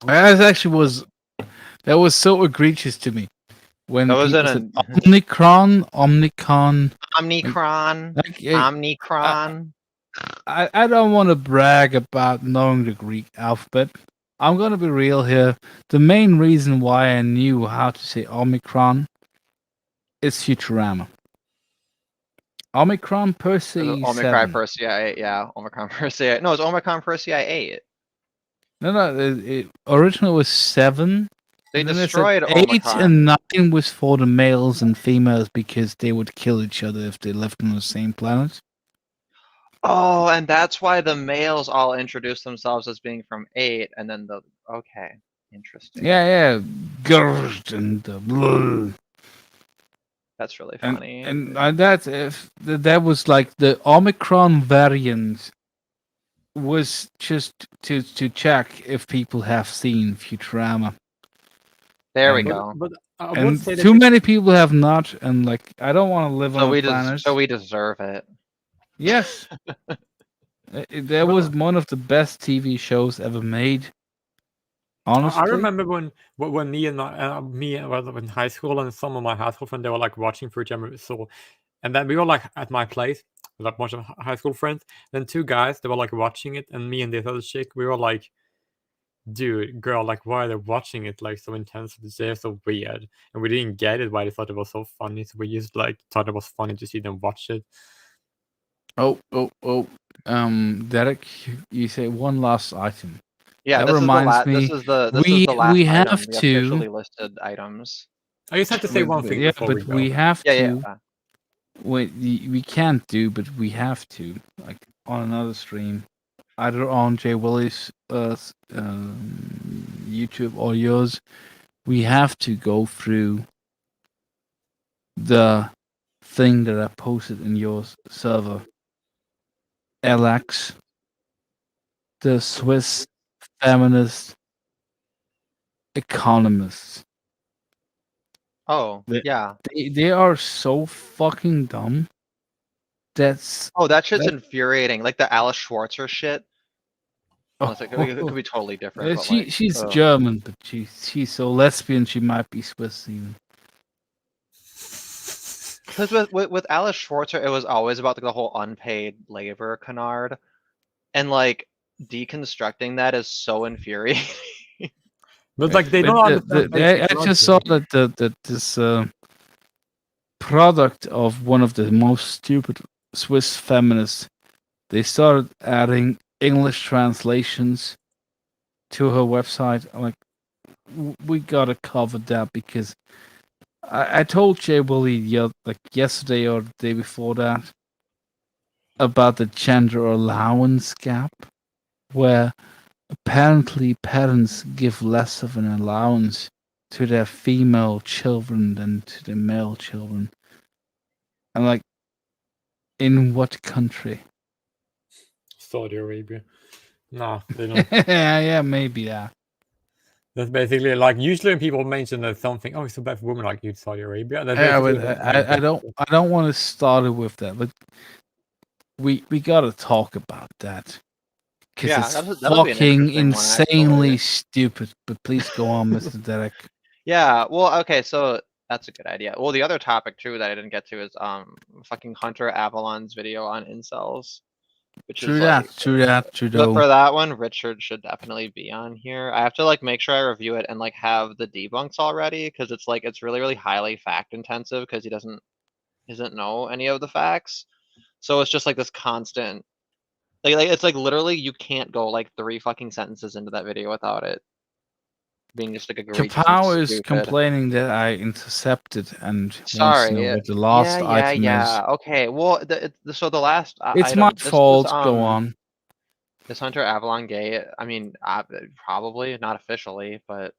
Speaker 3: That was so egregious to me when
Speaker 2: That was
Speaker 3: people
Speaker 2: in
Speaker 3: said Omnicron.
Speaker 2: Omnicron,
Speaker 3: Like,
Speaker 2: Omnicron.
Speaker 3: I don't want to brag about knowing the Greek alphabet. I'm gonna be real here. The main reason why I knew how to say Omicron is Futurama. Omicron Persei
Speaker 2: Omicron
Speaker 3: 7.
Speaker 2: Persei, yeah, Omicron Persei. No, it's Omicron Persei 8.
Speaker 3: No, it originally was 7.
Speaker 2: They
Speaker 3: and then said
Speaker 2: destroyed
Speaker 3: 8
Speaker 2: Omicron.
Speaker 3: and 9 was for the males and females because they would kill each other if they lived on the same planet.
Speaker 2: Oh, and that's why the males all introduced themselves as being from 8, and then okay, interesting.
Speaker 3: Yeah. Grrrt and blah.
Speaker 2: That's really
Speaker 3: And
Speaker 2: funny.
Speaker 3: that was like the Omicron variant was just to check if people have seen Futurama.
Speaker 2: There we
Speaker 3: and-
Speaker 2: go.
Speaker 1: But I would
Speaker 3: And
Speaker 1: say that
Speaker 3: too many people have not, and like I don't want to live
Speaker 2: So
Speaker 3: on
Speaker 2: we
Speaker 3: a planet.
Speaker 2: so we deserve it.
Speaker 3: Yes. That was one of the best TV shows ever made. Honestly.
Speaker 1: I remember when me and me was in high school, and some of my high school friends, they were like watching Futurama. So, and then we were like at my place with a bunch of high school friends. Then 2 guys, they were like watching it, and me and this other chick, we were like, "Dude, girl, like why are they watching it like so intensely? They're so weird." And we didn't get it why they thought it was so funny. So we just like thought it was funny to see them watch it.
Speaker 3: Oh. Derek, you say one last item.
Speaker 2: Yeah,
Speaker 3: That
Speaker 2: this is the
Speaker 3: reminds
Speaker 2: last.
Speaker 3: me,
Speaker 2: This is the
Speaker 3: we
Speaker 2: last
Speaker 3: have
Speaker 2: item, the
Speaker 3: to-
Speaker 2: officially listed items.
Speaker 1: I just have to say one thing
Speaker 3: Yeah,
Speaker 1: before
Speaker 3: but
Speaker 1: we go.
Speaker 3: we have
Speaker 2: Yeah,
Speaker 3: to.
Speaker 2: yeah.
Speaker 3: We can't do, but we have to. Like on another stream, either on Jay Willie's YouTube or yours, we have to go through the thing that I posted in your server. Alex, the Swiss feminist economists.
Speaker 2: Oh,
Speaker 3: The-
Speaker 2: yeah.
Speaker 3: They are so fucking dumb. That's
Speaker 2: Oh, that shit's
Speaker 3: that-
Speaker 2: infuriating. Like the Alice Schwarzer shit. Unless it could be totally different. But
Speaker 3: she's
Speaker 2: ugh.
Speaker 3: German, but she's so lesbian she might be Swiss even.
Speaker 2: Because with Alice Schwarzer, it was always about like, the whole unpaid labor canard, and like deconstructing that is so infuriating.
Speaker 1: But like they don't
Speaker 3: But
Speaker 1: understand.
Speaker 3: I
Speaker 1: basic
Speaker 3: just saw
Speaker 1: logic.
Speaker 3: that this product of one of the most stupid Swiss feminists, they started adding English translations to her website. I'm like, we gotta cover that because I told Jay Willie like yesterday or the day before that about the gender allowance gap, where apparently parents give less of an allowance to their female children than to their male children. I'm like, in what country?
Speaker 1: Saudi Arabia. No, they don't.
Speaker 3: Yeah, maybe that.
Speaker 1: That's basically like usually when people mention that something, oh, it's so bad for women, like you Saudi Arabia. That's
Speaker 3: Yeah,
Speaker 1: basically
Speaker 3: but
Speaker 1: the-
Speaker 3: I don't want to start it with that, but we gotta talk about that because
Speaker 2: Yeah,
Speaker 3: it's
Speaker 2: that'll be an
Speaker 3: fucking
Speaker 2: interesting one,
Speaker 3: insanely
Speaker 2: actually.
Speaker 3: stupid. But please go on, Mr. Derek.
Speaker 2: Yeah, well, okay, so That's a good idea. Well, the other topic too that I didn't get to is fucking Hunter Avalon's video on incels, which
Speaker 3: True
Speaker 2: is
Speaker 3: that.
Speaker 2: like.
Speaker 3: True that. True
Speaker 2: But for
Speaker 3: though.
Speaker 2: that one, Richard should definitely be on here. I have to like make sure I review it and like have the debunks already because it's like it's really highly fact intensive because he doesn't know any of the facts. So it's just like this constant like it's like literally you can't go like 3 fucking sentences into that video without it being just like egregious and
Speaker 3: 𝐀𝐧𝐭𝐤 is
Speaker 2: stupid.
Speaker 3: complaining that I intercepted and wants to
Speaker 2: Sorry.
Speaker 3: know what the last item is.
Speaker 2: Okay. Well, so the last
Speaker 3: It's
Speaker 2: item.
Speaker 3: my
Speaker 2: This
Speaker 3: fault.
Speaker 2: was,
Speaker 3: Go on.
Speaker 2: Is Hunter Avalon gay? I mean, probably not officially, but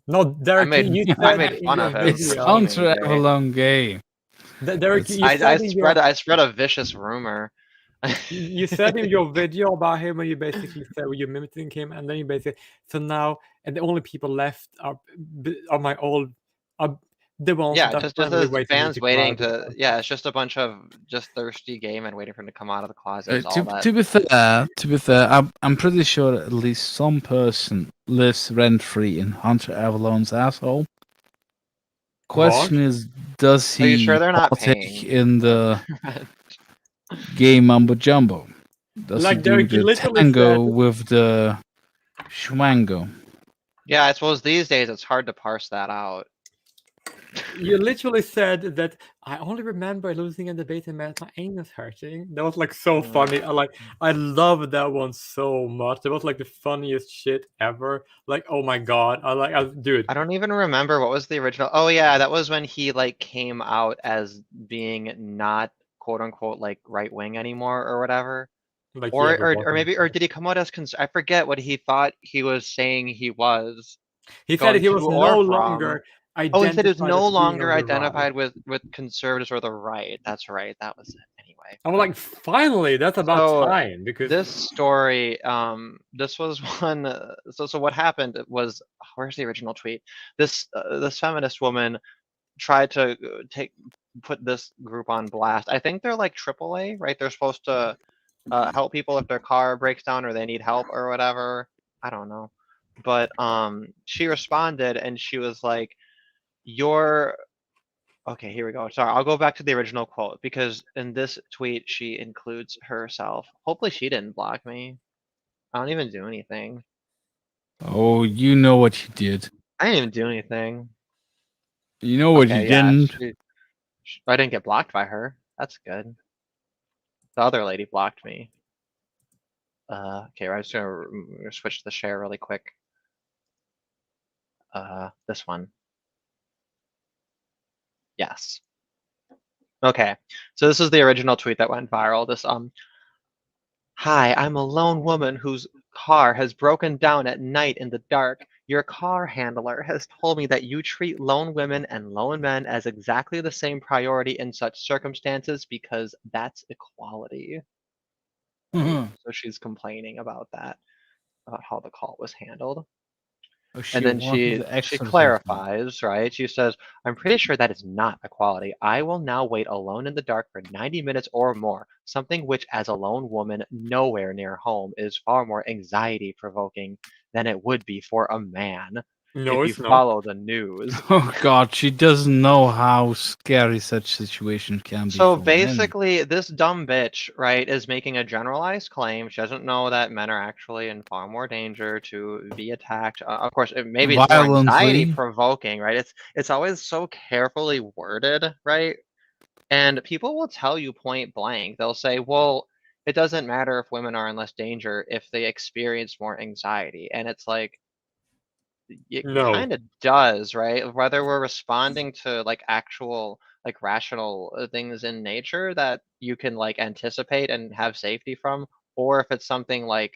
Speaker 1: No, Derek, you said
Speaker 2: I made
Speaker 1: in
Speaker 2: fun
Speaker 1: your
Speaker 2: of him.
Speaker 3: It's
Speaker 1: video-
Speaker 3: Hunter Avalon gay.
Speaker 1: Derek, you
Speaker 2: I
Speaker 1: said in your
Speaker 2: spread a vicious rumor.
Speaker 1: you said in your video about him when you basically said you mimicking him, and then you basically now and the only people left are my old the ones
Speaker 2: Yeah,
Speaker 1: that
Speaker 2: just
Speaker 1: finally
Speaker 2: as
Speaker 1: waited
Speaker 2: fans
Speaker 1: to
Speaker 2: waiting
Speaker 1: come out.
Speaker 2: to. Yeah, it's just a bunch of just thirsty gay men waiting for him to come out of the closet. Is all that.
Speaker 3: To be fair, I'm pretty sure that at least some person lives rent free in Hunter Avalon's asshole. Question is, does
Speaker 2: Are you
Speaker 3: he
Speaker 2: sure they're not
Speaker 3: partake
Speaker 2: paying?
Speaker 3: in the gay mumbo jumbo? Does
Speaker 1: Like
Speaker 3: he do
Speaker 1: Derek, you
Speaker 3: the
Speaker 1: literally
Speaker 3: tango
Speaker 1: said-
Speaker 3: with the schwango?
Speaker 2: Yeah, I suppose these days it's hard to parse that out.
Speaker 1: You literally said that I only remember losing a debate and my anus hurting. That was like so funny. I love that one so much. That was like the funniest shit ever. Like, oh my god. Dude.
Speaker 2: I don't even remember what was the original. Oh yeah, that was when he like came out as being not quote unquote like right wing anymore or whatever.
Speaker 1: Like,
Speaker 2: Or maybe did he come out as I forget what he thought he was saying he was.
Speaker 1: He said he was
Speaker 2: to
Speaker 1: no
Speaker 2: or from.
Speaker 1: longer
Speaker 2: Oh, he said he was
Speaker 1: identified
Speaker 2: no
Speaker 1: as being
Speaker 2: longer
Speaker 1: on the right.
Speaker 2: identified with conservatives or the right. That's right. That was it. Anyway.
Speaker 1: I'm like, finally, that's about
Speaker 2: So,
Speaker 1: time because
Speaker 2: this story, this was one. So what happened was, where's the original tweet? This feminist woman tried to put this group on blast. I think they're like AAA, right? They're supposed to help people if their car breaks down or they need help or whatever. I don't know, but she responded and she was like, okay, here we go. Sorry, I'll go back to the original quote because in this tweet she includes herself. Hopefully she didn't block me. I don't even do anything.
Speaker 3: Oh, you know what you did.
Speaker 2: I didn't even do anything.
Speaker 3: You know what you didn't.
Speaker 2: I didn't get blocked by her. That's good. The other lady blocked me. Okay, I'm just gonna switch the share really quick. This one. Yes. Okay, so this is the original tweet that went viral. This hi, I'm a lone woman whose car has broken down at night in the dark. Your car handler has told me that you treat lone women and lone men as exactly the same priority in such circumstances because that's equality.
Speaker 3: Mhm.
Speaker 2: So she's complaining about that, about how the call was handled.
Speaker 3: Oh,
Speaker 2: And then
Speaker 3: wanted
Speaker 2: she
Speaker 3: the exorcism.
Speaker 2: clarifies, right? She says, I'm pretty sure that is not equality. I will now wait alone in the dark for 90 minutes or more, something which as a lone woman nowhere near home is far more anxiety provoking than it would be for a man.
Speaker 1: no,
Speaker 2: if
Speaker 1: it's
Speaker 2: you
Speaker 1: not.
Speaker 2: follow the news.
Speaker 3: Oh god, she doesn't know how scary such situation can be.
Speaker 2: So
Speaker 3: for men.
Speaker 2: basically, this dumb bitch, right, is making a generalized claim. She doesn't know that men are actually in far more danger to be attacked. Of course, maybe it's more
Speaker 3: Violently.
Speaker 2: anxiety provoking, right? It's always so carefully worded, right? And people will tell you point blank. They'll say, well, it doesn't matter if women are in less danger if they experience more anxiety. And it's like, it
Speaker 1: No.
Speaker 2: kind of does, right? Whether we're responding to like actual like rational things in nature that you can like anticipate and have safety from, or if it's something like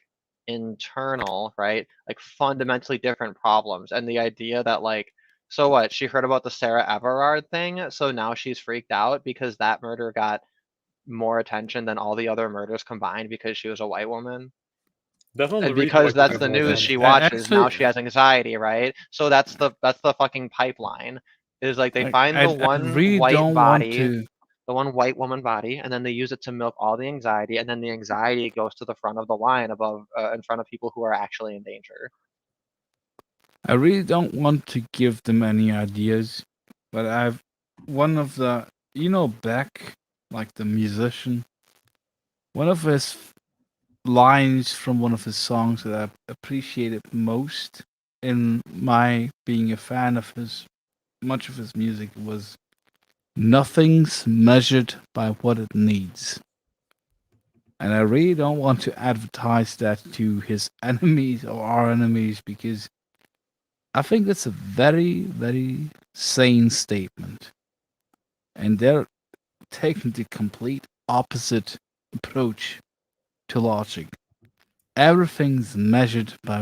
Speaker 2: internal, right? Like fundamentally different problems. And the idea that like, so what? She heard about the Sarah Everard thing, so now she's freaked out because that murder got more attention than all the other murders combined because she was a white woman.
Speaker 1: That's not
Speaker 2: And
Speaker 1: the reason
Speaker 2: because
Speaker 1: why
Speaker 2: that's
Speaker 1: she
Speaker 2: the
Speaker 1: got
Speaker 2: news
Speaker 1: more
Speaker 2: she
Speaker 1: attention.
Speaker 2: watches, now
Speaker 3: Actually-
Speaker 2: she has anxiety, right? So that's the fucking pipeline. Is like they find the one
Speaker 3: really
Speaker 2: white
Speaker 3: don't
Speaker 2: body,
Speaker 3: want to.
Speaker 2: the one white woman body, and then they use it to milk all the anxiety, and then the anxiety goes to the front of the line above, in front of people who are actually in danger.
Speaker 3: I really don't want to give them any ideas, But I've one of the Beck, like the musician, one of his lines from one of his songs that I appreciated most in my being a fan of much of his music was nothing's measured by what it needs. And I really don't want to advertise that to his enemies or our enemies, because I think that's a very, very sane statement. And they're taking the complete opposite approach to logic. Everything's measured by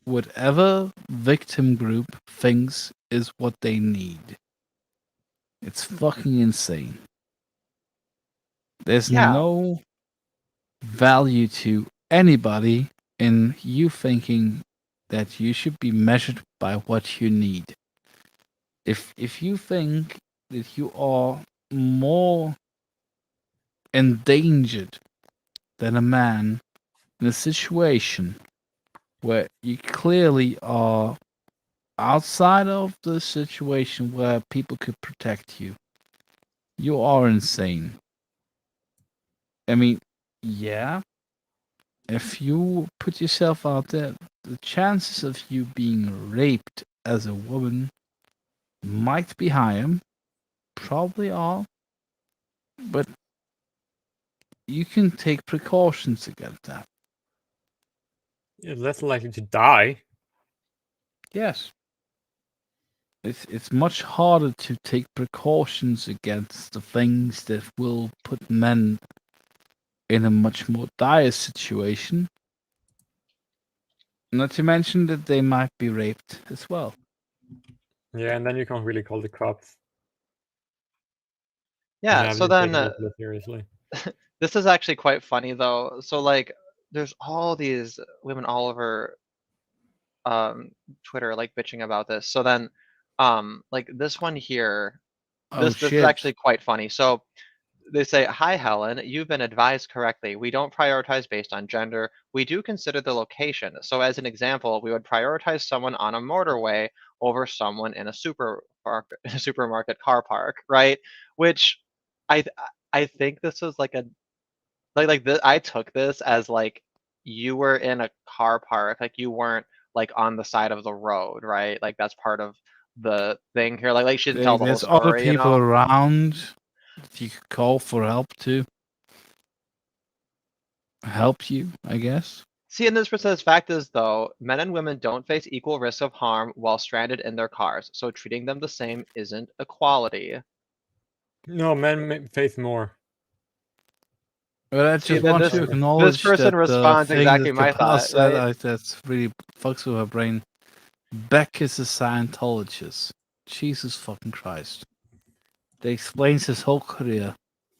Speaker 3: whatever victim group thinks is what they need. It's fucking insane. There's
Speaker 2: Yeah.
Speaker 3: no value to anybody in you thinking that you should be measured by what you need. If you think that you are more endangered than a man in a situation where you clearly are outside of the situation where people could protect you, you are insane. I mean, yeah, if you put yourself out there, the chances of you being raped as a woman might be higher, probably are, but you can take precautions against that.
Speaker 1: You're less likely to die.
Speaker 3: Yes. It's much harder to take precautions against the things that will put men in a much more dire situation. Not to mention that they might be raped as well.
Speaker 1: Yeah, and then you can't really call the cops.
Speaker 2: Yeah, so then
Speaker 1: Seriously.
Speaker 2: this is actually quite funny though. So like there's all these women all over Twitter like bitching about this. So then like this one here, this is
Speaker 3: shit.
Speaker 2: actually quite funny. So they say, "Hi Helen, you've been advised correctly. We don't prioritize based on gender. We do consider the location. So as an example, we would prioritize someone on a motorway over someone in a supermarket car park, right?" Which I I think this was like a like this, I took this as like you were in a car park, like you weren't like on the side of the road, right? Like that's part of the thing here. Like she didn't tell the whole
Speaker 3: There's other
Speaker 2: story, you
Speaker 3: people
Speaker 2: know?
Speaker 3: around that you could call for help to help you, I guess.
Speaker 2: See, and this says fact is though, men and women don't face equal risk of harm while stranded in their cars, so treating them the same isn't equality.
Speaker 1: No, men face more.
Speaker 3: But I
Speaker 2: See,
Speaker 3: just
Speaker 2: then
Speaker 3: want
Speaker 2: this-
Speaker 3: to
Speaker 2: this
Speaker 3: acknowledge
Speaker 2: person
Speaker 3: that
Speaker 2: responds
Speaker 3: thing
Speaker 2: exactly
Speaker 3: that
Speaker 2: my
Speaker 3: Kapaz
Speaker 2: thought,
Speaker 3: said,
Speaker 2: right?
Speaker 3: that's really fucks with her brain. Beck is a Scientologist. Jesus fucking Christ. That explains his whole career.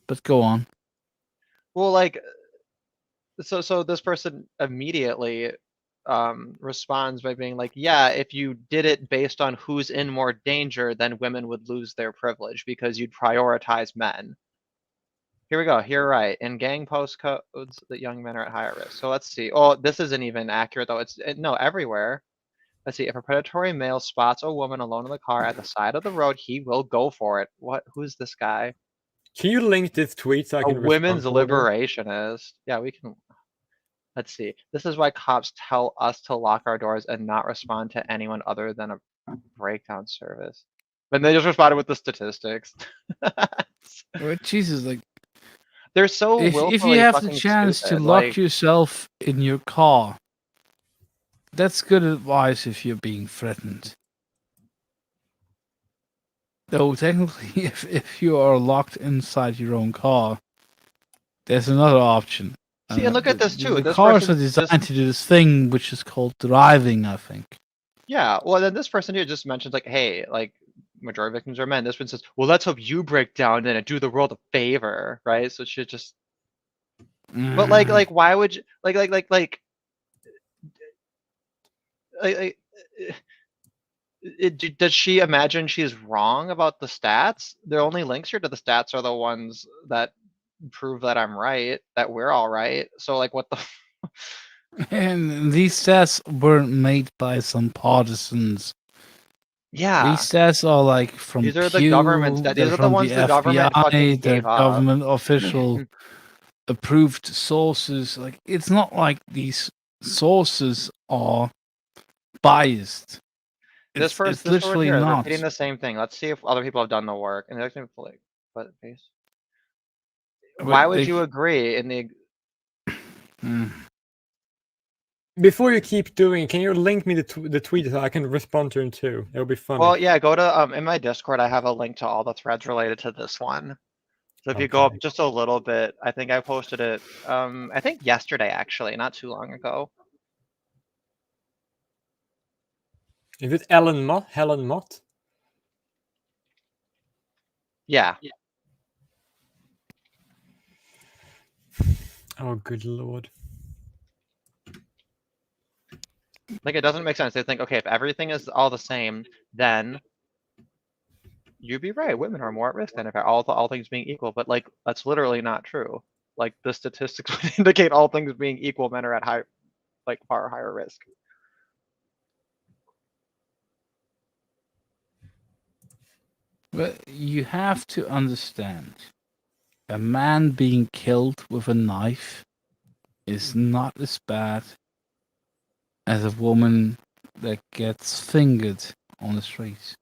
Speaker 3: But go on.
Speaker 2: Well, like, so this person immediately responds by being like, yeah, if you did it based on who's in more danger, then women would lose their privilege because you'd prioritize men. Here we go. You're right. In gang postcodes, that young men are at higher risk. So let's see. Oh, this isn't even accurate though. No, everywhere. Let's see. If a predatory male spots a woman alone in the car at the side of the road, he will go for it. What? Who's this guy?
Speaker 1: Can you link this tweet so I
Speaker 2: A
Speaker 1: can
Speaker 2: women's
Speaker 1: respond to it?
Speaker 2: liberationist. Yeah, we can. Let's see. This is why cops tell us to lock our doors and not respond to anyone other than a breakdown service. But they just responded with the statistics.
Speaker 3: Well, Jesus, like,
Speaker 2: They're so
Speaker 3: if
Speaker 2: willfully
Speaker 3: you have the
Speaker 2: fucking
Speaker 3: chance to
Speaker 2: stupid,
Speaker 3: lock
Speaker 2: like,
Speaker 3: yourself in your car, that's good advice if you're being threatened. Though technically, if you are locked inside your own car, there's another option.
Speaker 2: See, and look at this too.
Speaker 3: The
Speaker 2: This
Speaker 3: cars are
Speaker 2: person
Speaker 3: designed
Speaker 2: just-
Speaker 3: to do this thing which is called driving, I think.
Speaker 2: Yeah, well, then this person here just mentions like, hey, like majority of victims are men. This one says, well, let's hope you break down then and do the world a favor, right? So it should just. But like, why would you like? Does she imagine she's wrong about the stats? The only links here to the stats are the ones that prove that I'm right, that we're all right. So like, what the?
Speaker 3: And these stats weren't made by some partisans
Speaker 2: Yeah.
Speaker 3: These stats are like from
Speaker 2: These are the
Speaker 3: Pew,
Speaker 2: government stats.
Speaker 3: they're
Speaker 2: These are the
Speaker 3: from
Speaker 2: ones the government
Speaker 3: FBI,
Speaker 2: fucking
Speaker 3: they're
Speaker 2: gave up.
Speaker 3: government official approved sources. Like, it's not like these sources are biased.
Speaker 2: This
Speaker 3: It's
Speaker 2: one
Speaker 3: literally
Speaker 2: here is
Speaker 3: not.
Speaker 2: repeating the same thing. Let's see if other people have done the work. And they're actually like, what face?
Speaker 3: But,
Speaker 2: Why would
Speaker 3: like,
Speaker 2: you agree in the?
Speaker 3: mm,
Speaker 1: Before you keep doing, can you link me the tweet so I can respond to him too? It'll be funny.
Speaker 2: Well, yeah. Go to in my Discord. I have a link to all the threads related to this one. So if you go up
Speaker 1: Okay.
Speaker 2: just a little bit, I think I posted it. I think yesterday actually, not too long ago.
Speaker 1: Is it Helen Mott?
Speaker 2: Yeah.
Speaker 1: Oh, good lord.
Speaker 2: Like, it doesn't make sense. They think, okay, if everything is all the same, then you'd be right. Women are more at risk than if all things being equal. But like, that's literally not true. Like, the statistics would indicate all things being equal, men are at far higher risk.
Speaker 3: but you have to understand, a man being killed with a knife is not as bad as a woman that gets fingered on the streets.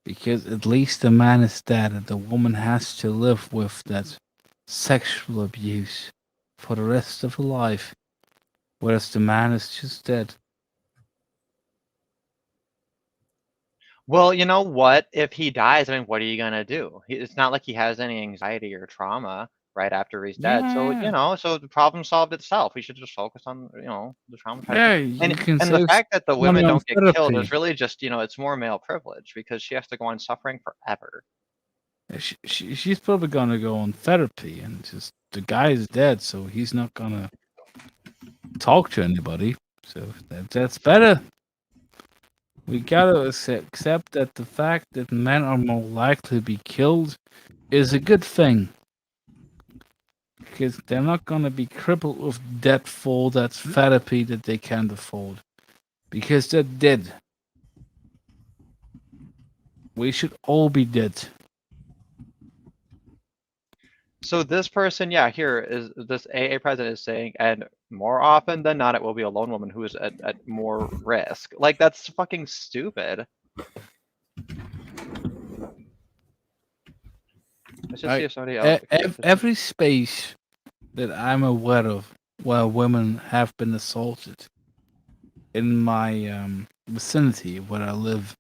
Speaker 3: Because at least the man is dead and the woman has to live with that sexual abuse for the rest of her life, whereas the man is just dead.
Speaker 2: Well, you know what? If he dies, I mean, what are you gonna do? It's not like he has any anxiety or trauma right after he's dead. So,
Speaker 3: Yeah.
Speaker 2: so the problem solved itself. We should just focus on, the trauma.
Speaker 3: Yeah, you can
Speaker 2: And the
Speaker 3: save
Speaker 2: fact that the
Speaker 3: money
Speaker 2: women
Speaker 3: on
Speaker 2: don't get killed
Speaker 3: therapy.
Speaker 2: is really just, it's more male privilege because she has to go on suffering forever.
Speaker 3: She's probably gonna go on therapy, and just the guy is dead, so he's not gonna talk to anybody. So that's better. We gotta accept that the fact that men are more likely to be killed is a good thing, because they're not gonna be crippled with debt for that therapy that they can't afford, because they're dead. We should all be dead.
Speaker 2: So this person, yeah, here is this AA president is saying, and more often than not, it will be a lone woman who is at more risk. Like, that's fucking stupid. Let's just see if somebody else.
Speaker 3: Every space that I'm aware of where women have been assaulted in my vicinity where I live,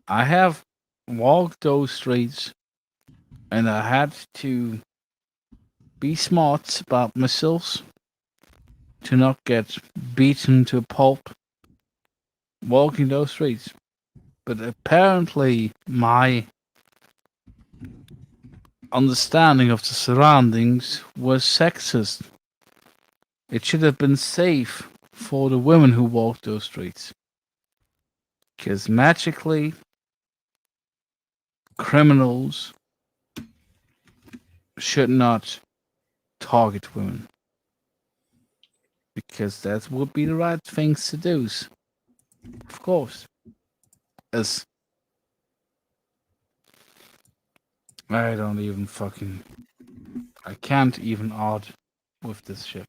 Speaker 3: I have walked those streets and I had to be smart about myself to not get beaten to a pulp walking those streets. But apparently my understanding of the surroundings was sexist. It should have been safe for the women who walked those streets. Because magically, criminals should not target women. Because that would be the right things to do. Of course. As I don't even fucking... I can't even argue with this shit.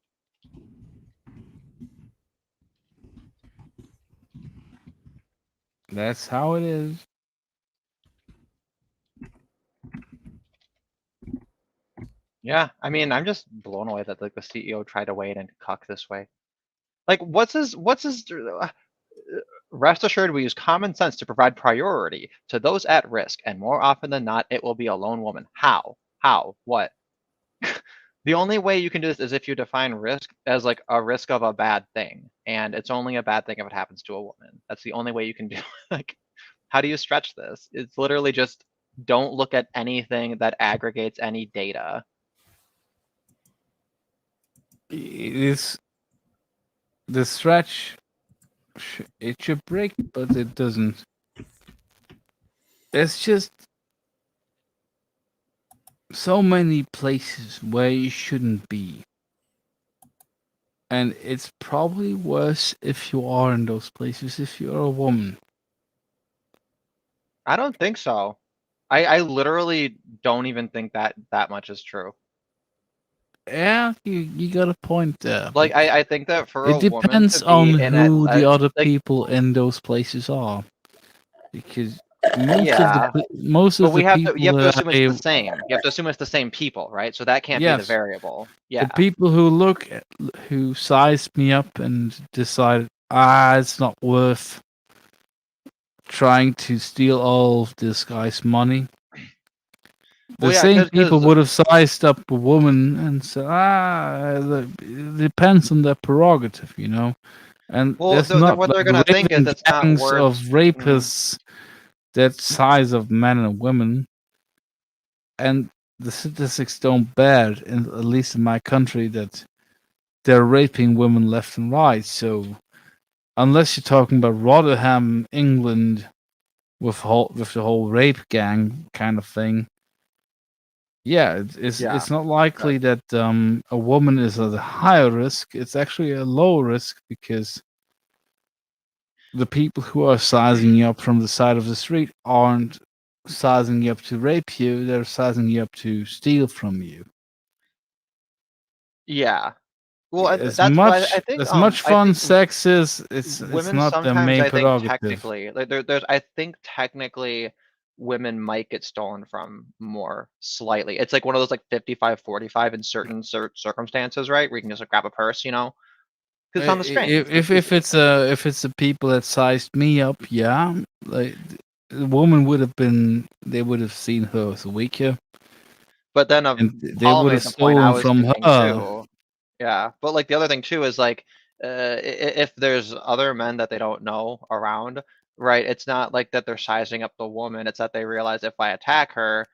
Speaker 3: That's how it is.
Speaker 2: Yeah, I mean, I'm just blown away that like the CEO tried to wait and cuck this way. Like, what's his? Rest assured, we use common sense to provide priority to those at risk, and more often than not, it will be a lone woman. How? How? What? The only way you can do this is if you define risk as like a risk of a bad thing, and it's only a bad thing if it happens to a woman. That's the only way you can do. Like, how do you stretch this? It's literally just don't look at anything that aggregates any data.
Speaker 3: It is the stretch. It should break, but it doesn't. There's just so many places where you shouldn't be. And it's probably worse if you are in those places if you're a woman.
Speaker 2: I don't think so. I literally don't even think that much is true.
Speaker 3: Yeah, you got a point there.
Speaker 2: Like
Speaker 3: but
Speaker 2: I think that for a
Speaker 3: it
Speaker 2: woman
Speaker 3: depends
Speaker 2: to
Speaker 3: on
Speaker 2: be in
Speaker 3: who the other
Speaker 2: like,
Speaker 3: people in those places are, because most
Speaker 2: yeah,
Speaker 3: most
Speaker 2: but
Speaker 3: of the
Speaker 2: you have
Speaker 3: people
Speaker 2: to
Speaker 3: that
Speaker 2: assume it's the same. You have to assume it's the same people, right? So that can't be the
Speaker 3: yes,
Speaker 2: variable.
Speaker 3: the
Speaker 2: Yeah.
Speaker 3: people who sized me up and decided it's not worth trying to steal all of this guy's money. The
Speaker 2: Well, yeah,
Speaker 3: same people
Speaker 2: 'cause
Speaker 3: would have sized up a woman and said, it depends on their prerogative, you know. And
Speaker 2: well,
Speaker 3: there's not
Speaker 2: what
Speaker 3: like
Speaker 2: they're gonna think is
Speaker 3: raving
Speaker 2: it's not
Speaker 3: gangs
Speaker 2: worth.
Speaker 3: of rapists that size of men and women, and the statistics don't bear, at least in my country, that they're raping women left and right. So unless you're talking about Rotherham, England, with the whole rape gang kind of thing, yeah,
Speaker 2: Yeah.
Speaker 3: it's not likely that a woman is at a higher risk. It's actually a low risk because the people who are sizing you up from the side of the street aren't sizing you up to rape you, they're sizing you up to steal from you.
Speaker 2: Yeah. Well,
Speaker 3: As
Speaker 2: that's why I
Speaker 3: much
Speaker 2: think
Speaker 3: as much fun
Speaker 2: think
Speaker 3: sex is, it's
Speaker 2: women
Speaker 3: not their
Speaker 2: sometimes,
Speaker 3: main
Speaker 2: I think
Speaker 3: prerogative.
Speaker 2: technically, like there's I think technically women might get stolen from more slightly. It's like one of those like 55-45 in certain circumstances, right? Where you can just like, grab a purse, you know? Because it's on the string.
Speaker 3: If it's the people that sized me up, yeah, like the woman would have been, they would have seen her as weaker,
Speaker 2: But then
Speaker 3: and they
Speaker 2: Paul
Speaker 3: would
Speaker 2: made
Speaker 3: have
Speaker 2: the point I
Speaker 3: stolen
Speaker 2: was
Speaker 3: from
Speaker 2: thinking
Speaker 3: her.
Speaker 2: too. Yeah, but like the other thing too is like, if there's other men that they don't know around, right? It's not like that they're sizing up the woman. It's that they realize if I attack her,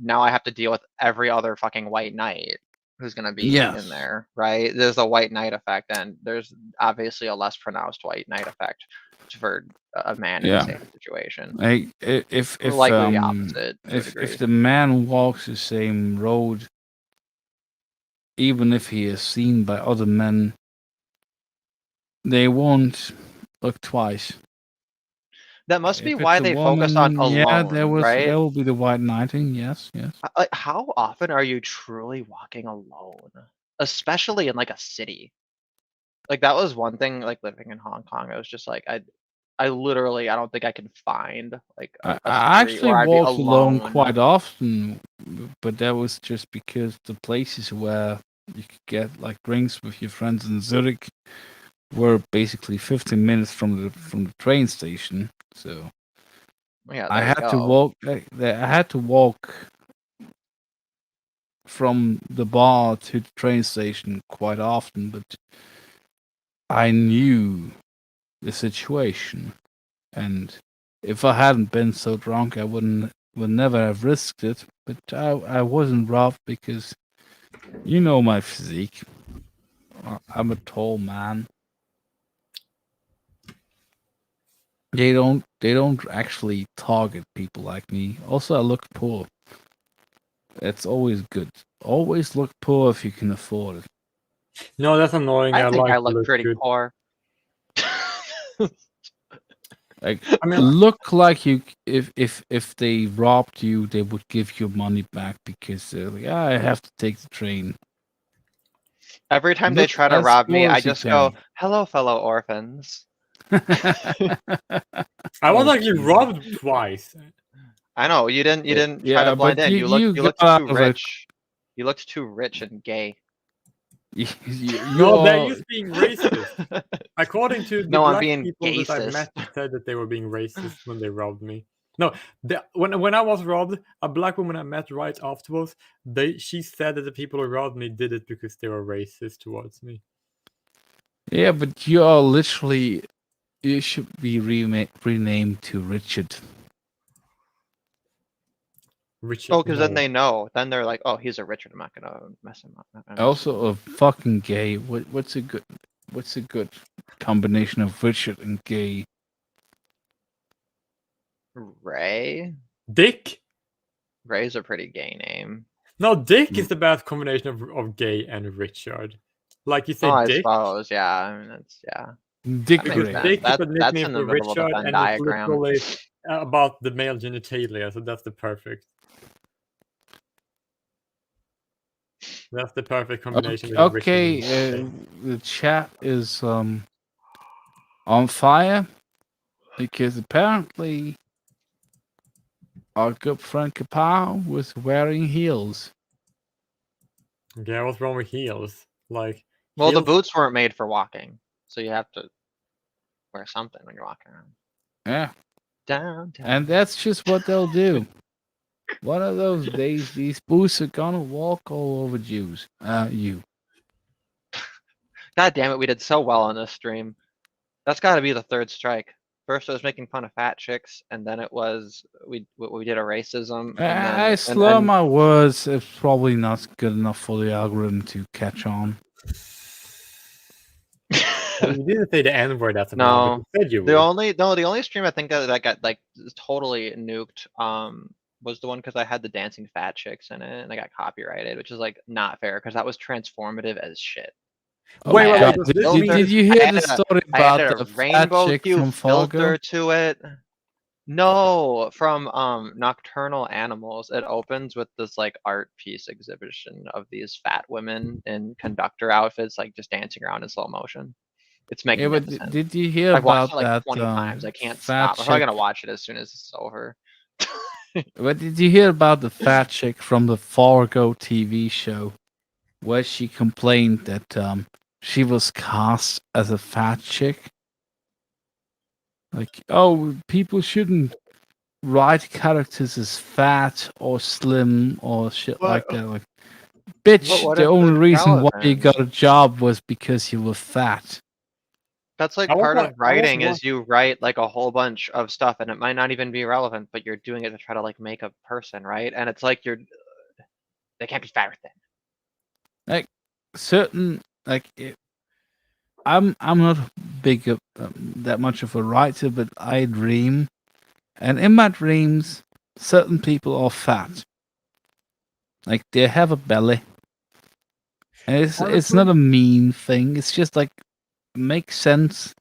Speaker 2: now I have to deal with every other fucking white knight who's gonna be in
Speaker 3: Yes.
Speaker 2: there, right? There's a white knight effect, and there's obviously a less pronounced white knight effect for a man in the
Speaker 3: Yeah.
Speaker 2: same situation.
Speaker 3: Like if
Speaker 2: Likely the opposite to a degree.
Speaker 3: if the man walks the same road, even if he is seen by other men, they won't look twice.
Speaker 2: That must be
Speaker 3: If
Speaker 2: why
Speaker 3: it's a
Speaker 2: they focus on
Speaker 3: woman, yeah, there
Speaker 2: alone, right?
Speaker 3: will be the white knighting. Yes, yes.
Speaker 2: Like, how often are you truly walking alone? Especially in like a city. Like that was one thing, like living in Hong Kong. I was just like, I literally, I don't think I can find like a
Speaker 3: I
Speaker 2: street
Speaker 3: actually
Speaker 2: where I'd be
Speaker 3: walk alone
Speaker 2: alone.
Speaker 3: quite often, but that was just because the places where you could get like drinks with your friends in Zurich were basically 15 minutes from the train station. So
Speaker 2: Yeah,
Speaker 3: I
Speaker 2: there you
Speaker 3: had to
Speaker 2: go.
Speaker 3: walk. I had to walk from the bar to the train station quite often, but I knew the situation, and if I hadn't been so drunk, I would never have risked it. But I wasn't robbed because you know my physique. I'm a tall man. They don't actually target people like me. Also, I look poor. That's always good. Always look poor if you can afford it.
Speaker 1: No, that's annoying.
Speaker 2: I
Speaker 1: I
Speaker 2: think
Speaker 1: like
Speaker 2: I
Speaker 1: to
Speaker 2: look
Speaker 1: look
Speaker 2: pretty
Speaker 1: good.
Speaker 2: poor.
Speaker 3: Like,
Speaker 1: I mean,
Speaker 3: look like you. If they robbed you, they would give you money back because they're like, I have to take the train.
Speaker 2: Every time they
Speaker 3: Look
Speaker 2: try to
Speaker 3: as
Speaker 2: rob me,
Speaker 3: poor
Speaker 2: I
Speaker 3: as you
Speaker 2: just go,
Speaker 3: can.
Speaker 2: "Hello, fellow orphans."
Speaker 1: I was
Speaker 3: Oh,
Speaker 1: actually
Speaker 3: Jesus.
Speaker 1: robbed twice.
Speaker 2: I know you didn't try
Speaker 3: Yeah,
Speaker 2: to blend
Speaker 3: but
Speaker 2: in.
Speaker 3: you
Speaker 2: You looked
Speaker 3: got out
Speaker 2: too
Speaker 3: of it.
Speaker 2: rich. You looked too rich and gay.
Speaker 3: You
Speaker 1: No, they're
Speaker 3: are.
Speaker 1: just being racist. According to the
Speaker 2: No, I'm
Speaker 1: black
Speaker 2: being
Speaker 1: people that I
Speaker 2: gaysist.
Speaker 1: met, said that they were being racist when they robbed me. No, when I was robbed, a black woman I met right afterwards, she said that the people who robbed me did it because they were racist towards me.
Speaker 3: Yeah, but you are literally. You should be renamed to Richard.
Speaker 1: Richard,
Speaker 2: Oh, because then
Speaker 1: no.
Speaker 2: they know. Then they're like, "Oh, he's a Richard. I'm not gonna mess him up." I'm not gonna mess with
Speaker 3: Also, a fucking gay. What's a good combination of Richard and gay?
Speaker 2: him. Ray.
Speaker 1: Dick?
Speaker 2: Ray's a pretty gay name.
Speaker 1: No, Dick is the best combination of gay and Richard. Like you say,
Speaker 2: Oh, I
Speaker 1: dick.
Speaker 2: suppose. Yeah. I mean, that's yeah.
Speaker 3: Dick
Speaker 2: That
Speaker 1: Because
Speaker 2: makes
Speaker 3: ring.
Speaker 2: sense.
Speaker 1: dick, you
Speaker 2: That,
Speaker 1: could
Speaker 2: that's
Speaker 1: nickname
Speaker 2: in
Speaker 1: for
Speaker 2: the middle of the
Speaker 1: Richard,
Speaker 2: Venn
Speaker 1: and it's
Speaker 2: diagram.
Speaker 1: literally about the male genitalia. So that's the perfect. That's the perfect combination. With Richard and
Speaker 3: Okay,
Speaker 1: dick.
Speaker 3: the chat is on fire because apparently our good friend Kapow was wearing heels.
Speaker 1: Yeah, what's wrong with heels? Like,
Speaker 2: Well, the
Speaker 1: heels.
Speaker 2: boots weren't made for walking, so you have to wear something when you're walking around.
Speaker 3: Yeah,
Speaker 2: Down.
Speaker 3: and that's just what they'll do. One of those days, these boots are gonna walk all over Jews. You.
Speaker 2: God damn it, we did so well on this stream. That's got to be the third strike. First it was making fun of fat chicks, and then it was we did a racism, and then
Speaker 3: I slur my words. It's probably not good enough for the algorithm to catch on.
Speaker 1: Well, you didn't say the N word as of now, but
Speaker 2: No,
Speaker 1: you said you
Speaker 2: the
Speaker 1: would.
Speaker 2: only stream I think that got like totally nuked was the one because I had the dancing fat chicks in it, and I got copyrighted, which is like not fair because that was transformative as shit.
Speaker 3: Oh
Speaker 1: Wait,
Speaker 3: God!
Speaker 1: does this
Speaker 3: Did,
Speaker 1: mean
Speaker 3: did you
Speaker 2: I
Speaker 3: hear
Speaker 2: added
Speaker 3: the story
Speaker 2: I
Speaker 3: about
Speaker 2: added
Speaker 3: the
Speaker 2: a
Speaker 3: fat
Speaker 2: rainbow
Speaker 3: chick
Speaker 2: hue
Speaker 3: from Fargo?
Speaker 2: filter to it. No, from Nocturnal Animals. It opens with this like art piece exhibition of these fat women in conductor outfits, like just dancing around in slow motion. It's
Speaker 3: Yeah, but
Speaker 2: magnificent.
Speaker 3: did you hear
Speaker 2: I've watched
Speaker 3: about
Speaker 2: it like
Speaker 3: that
Speaker 2: 20 times. I can't
Speaker 3: fat
Speaker 2: stop. I'm probably
Speaker 3: chick?
Speaker 2: gonna watch it as soon as it's over.
Speaker 3: But did you hear about the fat chick from the Fargo TV show, where she complained that she was cast as a fat chick? Like, oh, people shouldn't write characters as fat or slim or shit like that. Like, bitch,
Speaker 2: what
Speaker 3: the
Speaker 2: if
Speaker 3: only
Speaker 2: it's
Speaker 3: reason why you
Speaker 2: relevant?
Speaker 3: got a job was because you were fat.
Speaker 2: That's like
Speaker 1: I was
Speaker 2: part
Speaker 1: like-
Speaker 2: of
Speaker 1: I was
Speaker 2: writing
Speaker 1: wa-
Speaker 2: is you write like a whole bunch of stuff and it might not even be relevant, but you're doing it to try to like make a person, right? And it's like they can't be fat or thin.
Speaker 3: Like, certain, like, I'm not big of that much of a writer, but I dream, and in my dreams, certain people are fat. Like they have a belly, and it's not a mean thing. It's just like makes sense.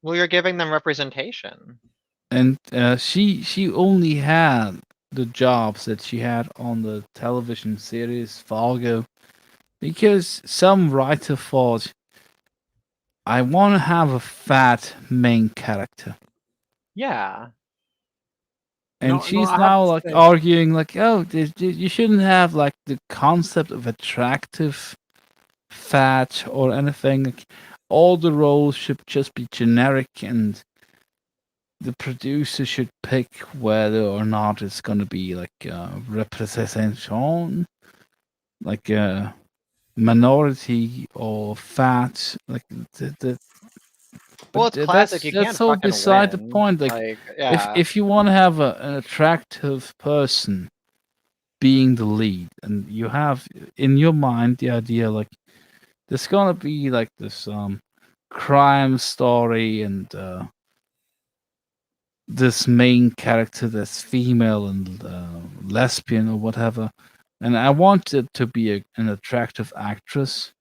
Speaker 2: Well, you're giving them representation.
Speaker 3: And she only had the jobs that she had on the television series Fargo because some writer thought, I want to have a fat main character.
Speaker 2: Yeah.
Speaker 3: And
Speaker 1: No,
Speaker 3: she's
Speaker 1: I have
Speaker 3: now
Speaker 1: to
Speaker 3: like
Speaker 1: say-
Speaker 3: arguing like, oh, you shouldn't have like the concept of attractive fat or anything. Like, all the roles should just be generic, and the producer should pick whether or not it's gonna be like representation, like a minority or fat. Like
Speaker 2: Well,
Speaker 3: but
Speaker 2: it's classic. You can't
Speaker 3: that's all
Speaker 2: fucking
Speaker 3: beside the
Speaker 2: win.
Speaker 3: point. Like
Speaker 2: yeah.
Speaker 3: if you want to have an attractive person being the lead, and you have in your mind the idea like there's gonna be like this crime story, and this main character that's female and lesbian or whatever, and I want it to be an attractive actress.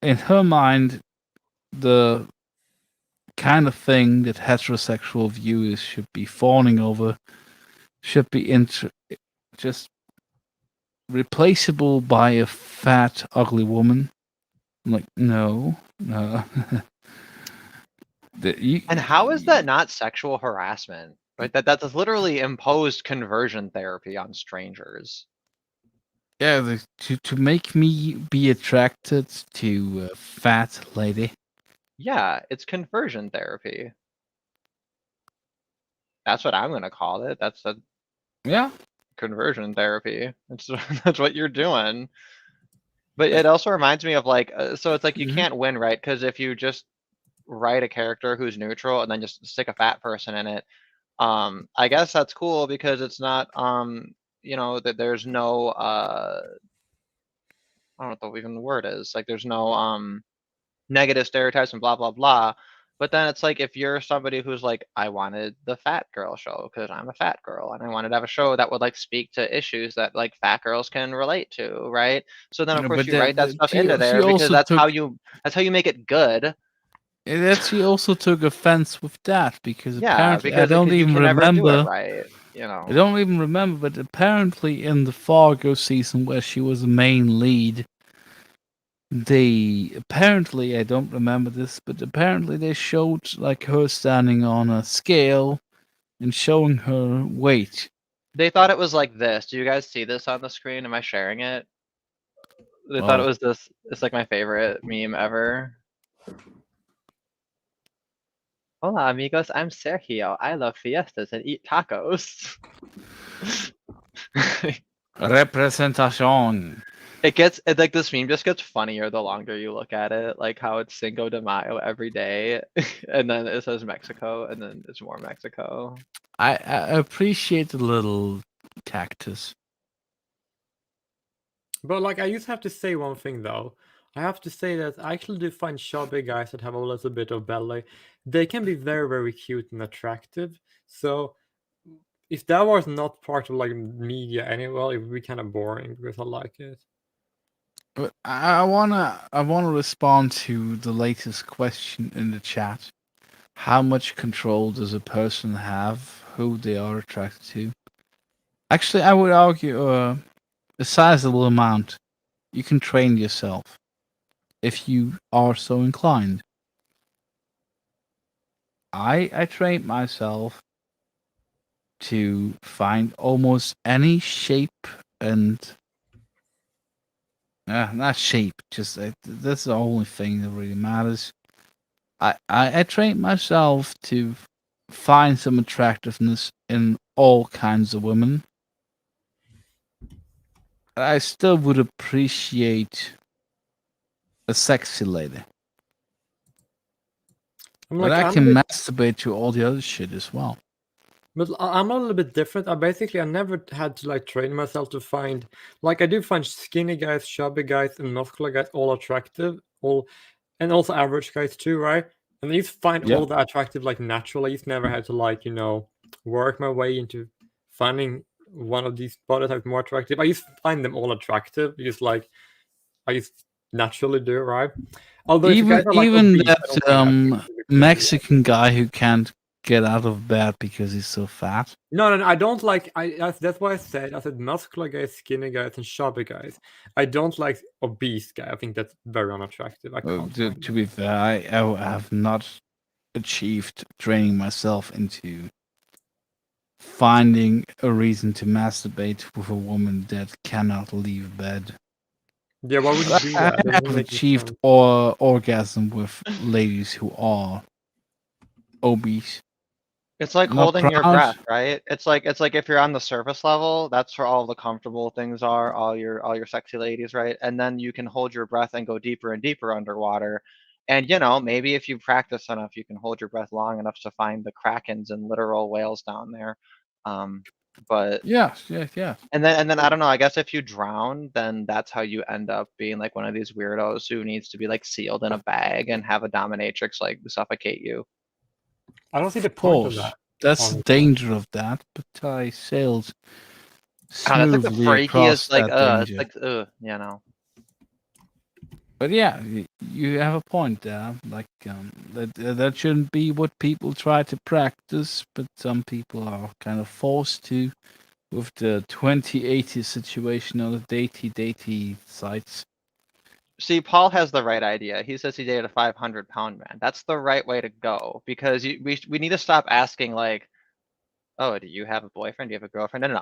Speaker 3: In her mind, the kind of thing that heterosexual viewers should be fawning over should be just replaceable by a fat, ugly woman. I'm like, no.
Speaker 2: And how is that not sexual harassment? Right? That's literally imposed conversion therapy on strangers.
Speaker 3: Yeah, to make me be attracted to a fat lady.
Speaker 2: Yeah, it's conversion therapy. That's what I'm gonna call it. That's a
Speaker 3: Yeah.
Speaker 2: conversion therapy. That's that's what you're doing. But it also reminds me of like, so it's like you
Speaker 3: Mhm.
Speaker 2: can't win, right? Because if you just write a character who's neutral and then just stick a fat person in it, I guess that's cool because it's not, you know, that there's no, I don't know what even the word is. Like there's no negative stereotypes and blah blah blah. But then it's like if you're somebody who's like, I wanted the fat girl show because I'm a fat girl and I wanted to have a show that would like speak to issues that like fat girls can relate to, right? So then of
Speaker 3: Yeah,
Speaker 2: course
Speaker 3: but
Speaker 2: you write that stuff into
Speaker 3: she
Speaker 2: there because
Speaker 3: also
Speaker 2: that's how
Speaker 3: took
Speaker 2: you make it good.
Speaker 3: that she also took offense with that because
Speaker 2: Yeah,
Speaker 3: apparently
Speaker 2: because you can never do it right, you know.
Speaker 3: I don't even remember, but apparently in the Fargo season where she was the main lead, apparently I don't remember this, but apparently they showed like her standing on a scale and showing her weight.
Speaker 2: They thought it was like this. Do you guys see this on the screen? Am I sharing it? They thought it
Speaker 3: Well,
Speaker 2: was this. It's like my favorite meme ever. Hola, amigos. I'm Sergio. I love fiestas and eat tacos.
Speaker 3: Representation.
Speaker 2: Like this meme just gets funnier the longer you look at it. Like how it's Cinco de Mayo every day, and then it says Mexico, and then it's more Mexico.
Speaker 3: I appreciate the little cactus.
Speaker 1: But like, I just have to say one thing though. I have to say that I actually do find chubby guys that have a little bit of belly. They can be very, very cute and attractive. So if that was not part of like media anyway, it would be kind of boring because I like it.
Speaker 3: But I wanna respond to the latest question in the chat. How much control does a person have who they are attracted to? Actually, I would argue a sizable amount. You can train yourself if you are so inclined. I trained myself to find almost any shape and not shape, just that's the only thing that really matters. I trained myself to find some attractiveness in all kinds of women. I still would appreciate a sexy lady. But I can masturbate to all the other shit as well.
Speaker 1: But I'm a little bit different. I never had to like train myself to find, like I do find skinny guys, chubby guys, and muscular guys all attractive, and also average guys too, right? And I used to find all that attractive like naturally. I used never had to like, work my way into finding one of these body types more attractive. I used to find them all attractive, just like I used naturally do, right? Although
Speaker 3: even
Speaker 1: obese,
Speaker 3: that Mexican guy who can't get out of bed because he's so fat.
Speaker 1: No, I don't like. That's why I said muscular guys, skinny guys, and chubby guys. I don't like obese guy. I think that's very unattractive. I can't.
Speaker 3: To be fair, I have not achieved training myself into finding a reason to masturbate with a woman that cannot leave bed.
Speaker 1: Yeah, why would you do that?
Speaker 3: I have achieved orgasm with ladies who are obese.
Speaker 2: It's like
Speaker 3: Not
Speaker 2: holding your
Speaker 3: proud.
Speaker 2: breath, right? It's like if you're on the surface level, that's where all the comfortable things are, all your sexy ladies, right? And then you can hold your breath and go deeper and deeper underwater. And maybe if you practice enough, you can hold your breath long enough to find the krakens and literal whales down there. But
Speaker 3: yeah.
Speaker 2: And then I don't know, I guess if you drown, then that's how you end up being like one of these weirdos who needs to be like sealed in a bag and have a dominatrix like suffocate you.
Speaker 1: I don't see the point of that.
Speaker 3: That's the danger of that, but I sailed
Speaker 2: That's like the
Speaker 3: smoothly across
Speaker 2: freakiest, like,
Speaker 3: that
Speaker 2: it's
Speaker 3: danger.
Speaker 2: like,
Speaker 3: But yeah, you have a point there. Like that shouldn't be what people try to practice, but some people are kind of forced to with the 2080 situation on the datey sites.
Speaker 2: See, Paul has the right idea. He says he dated a 500-pound man. That's the right way to go because we need to stop asking like, oh, do you have a boyfriend? Do you have a girlfriend? No.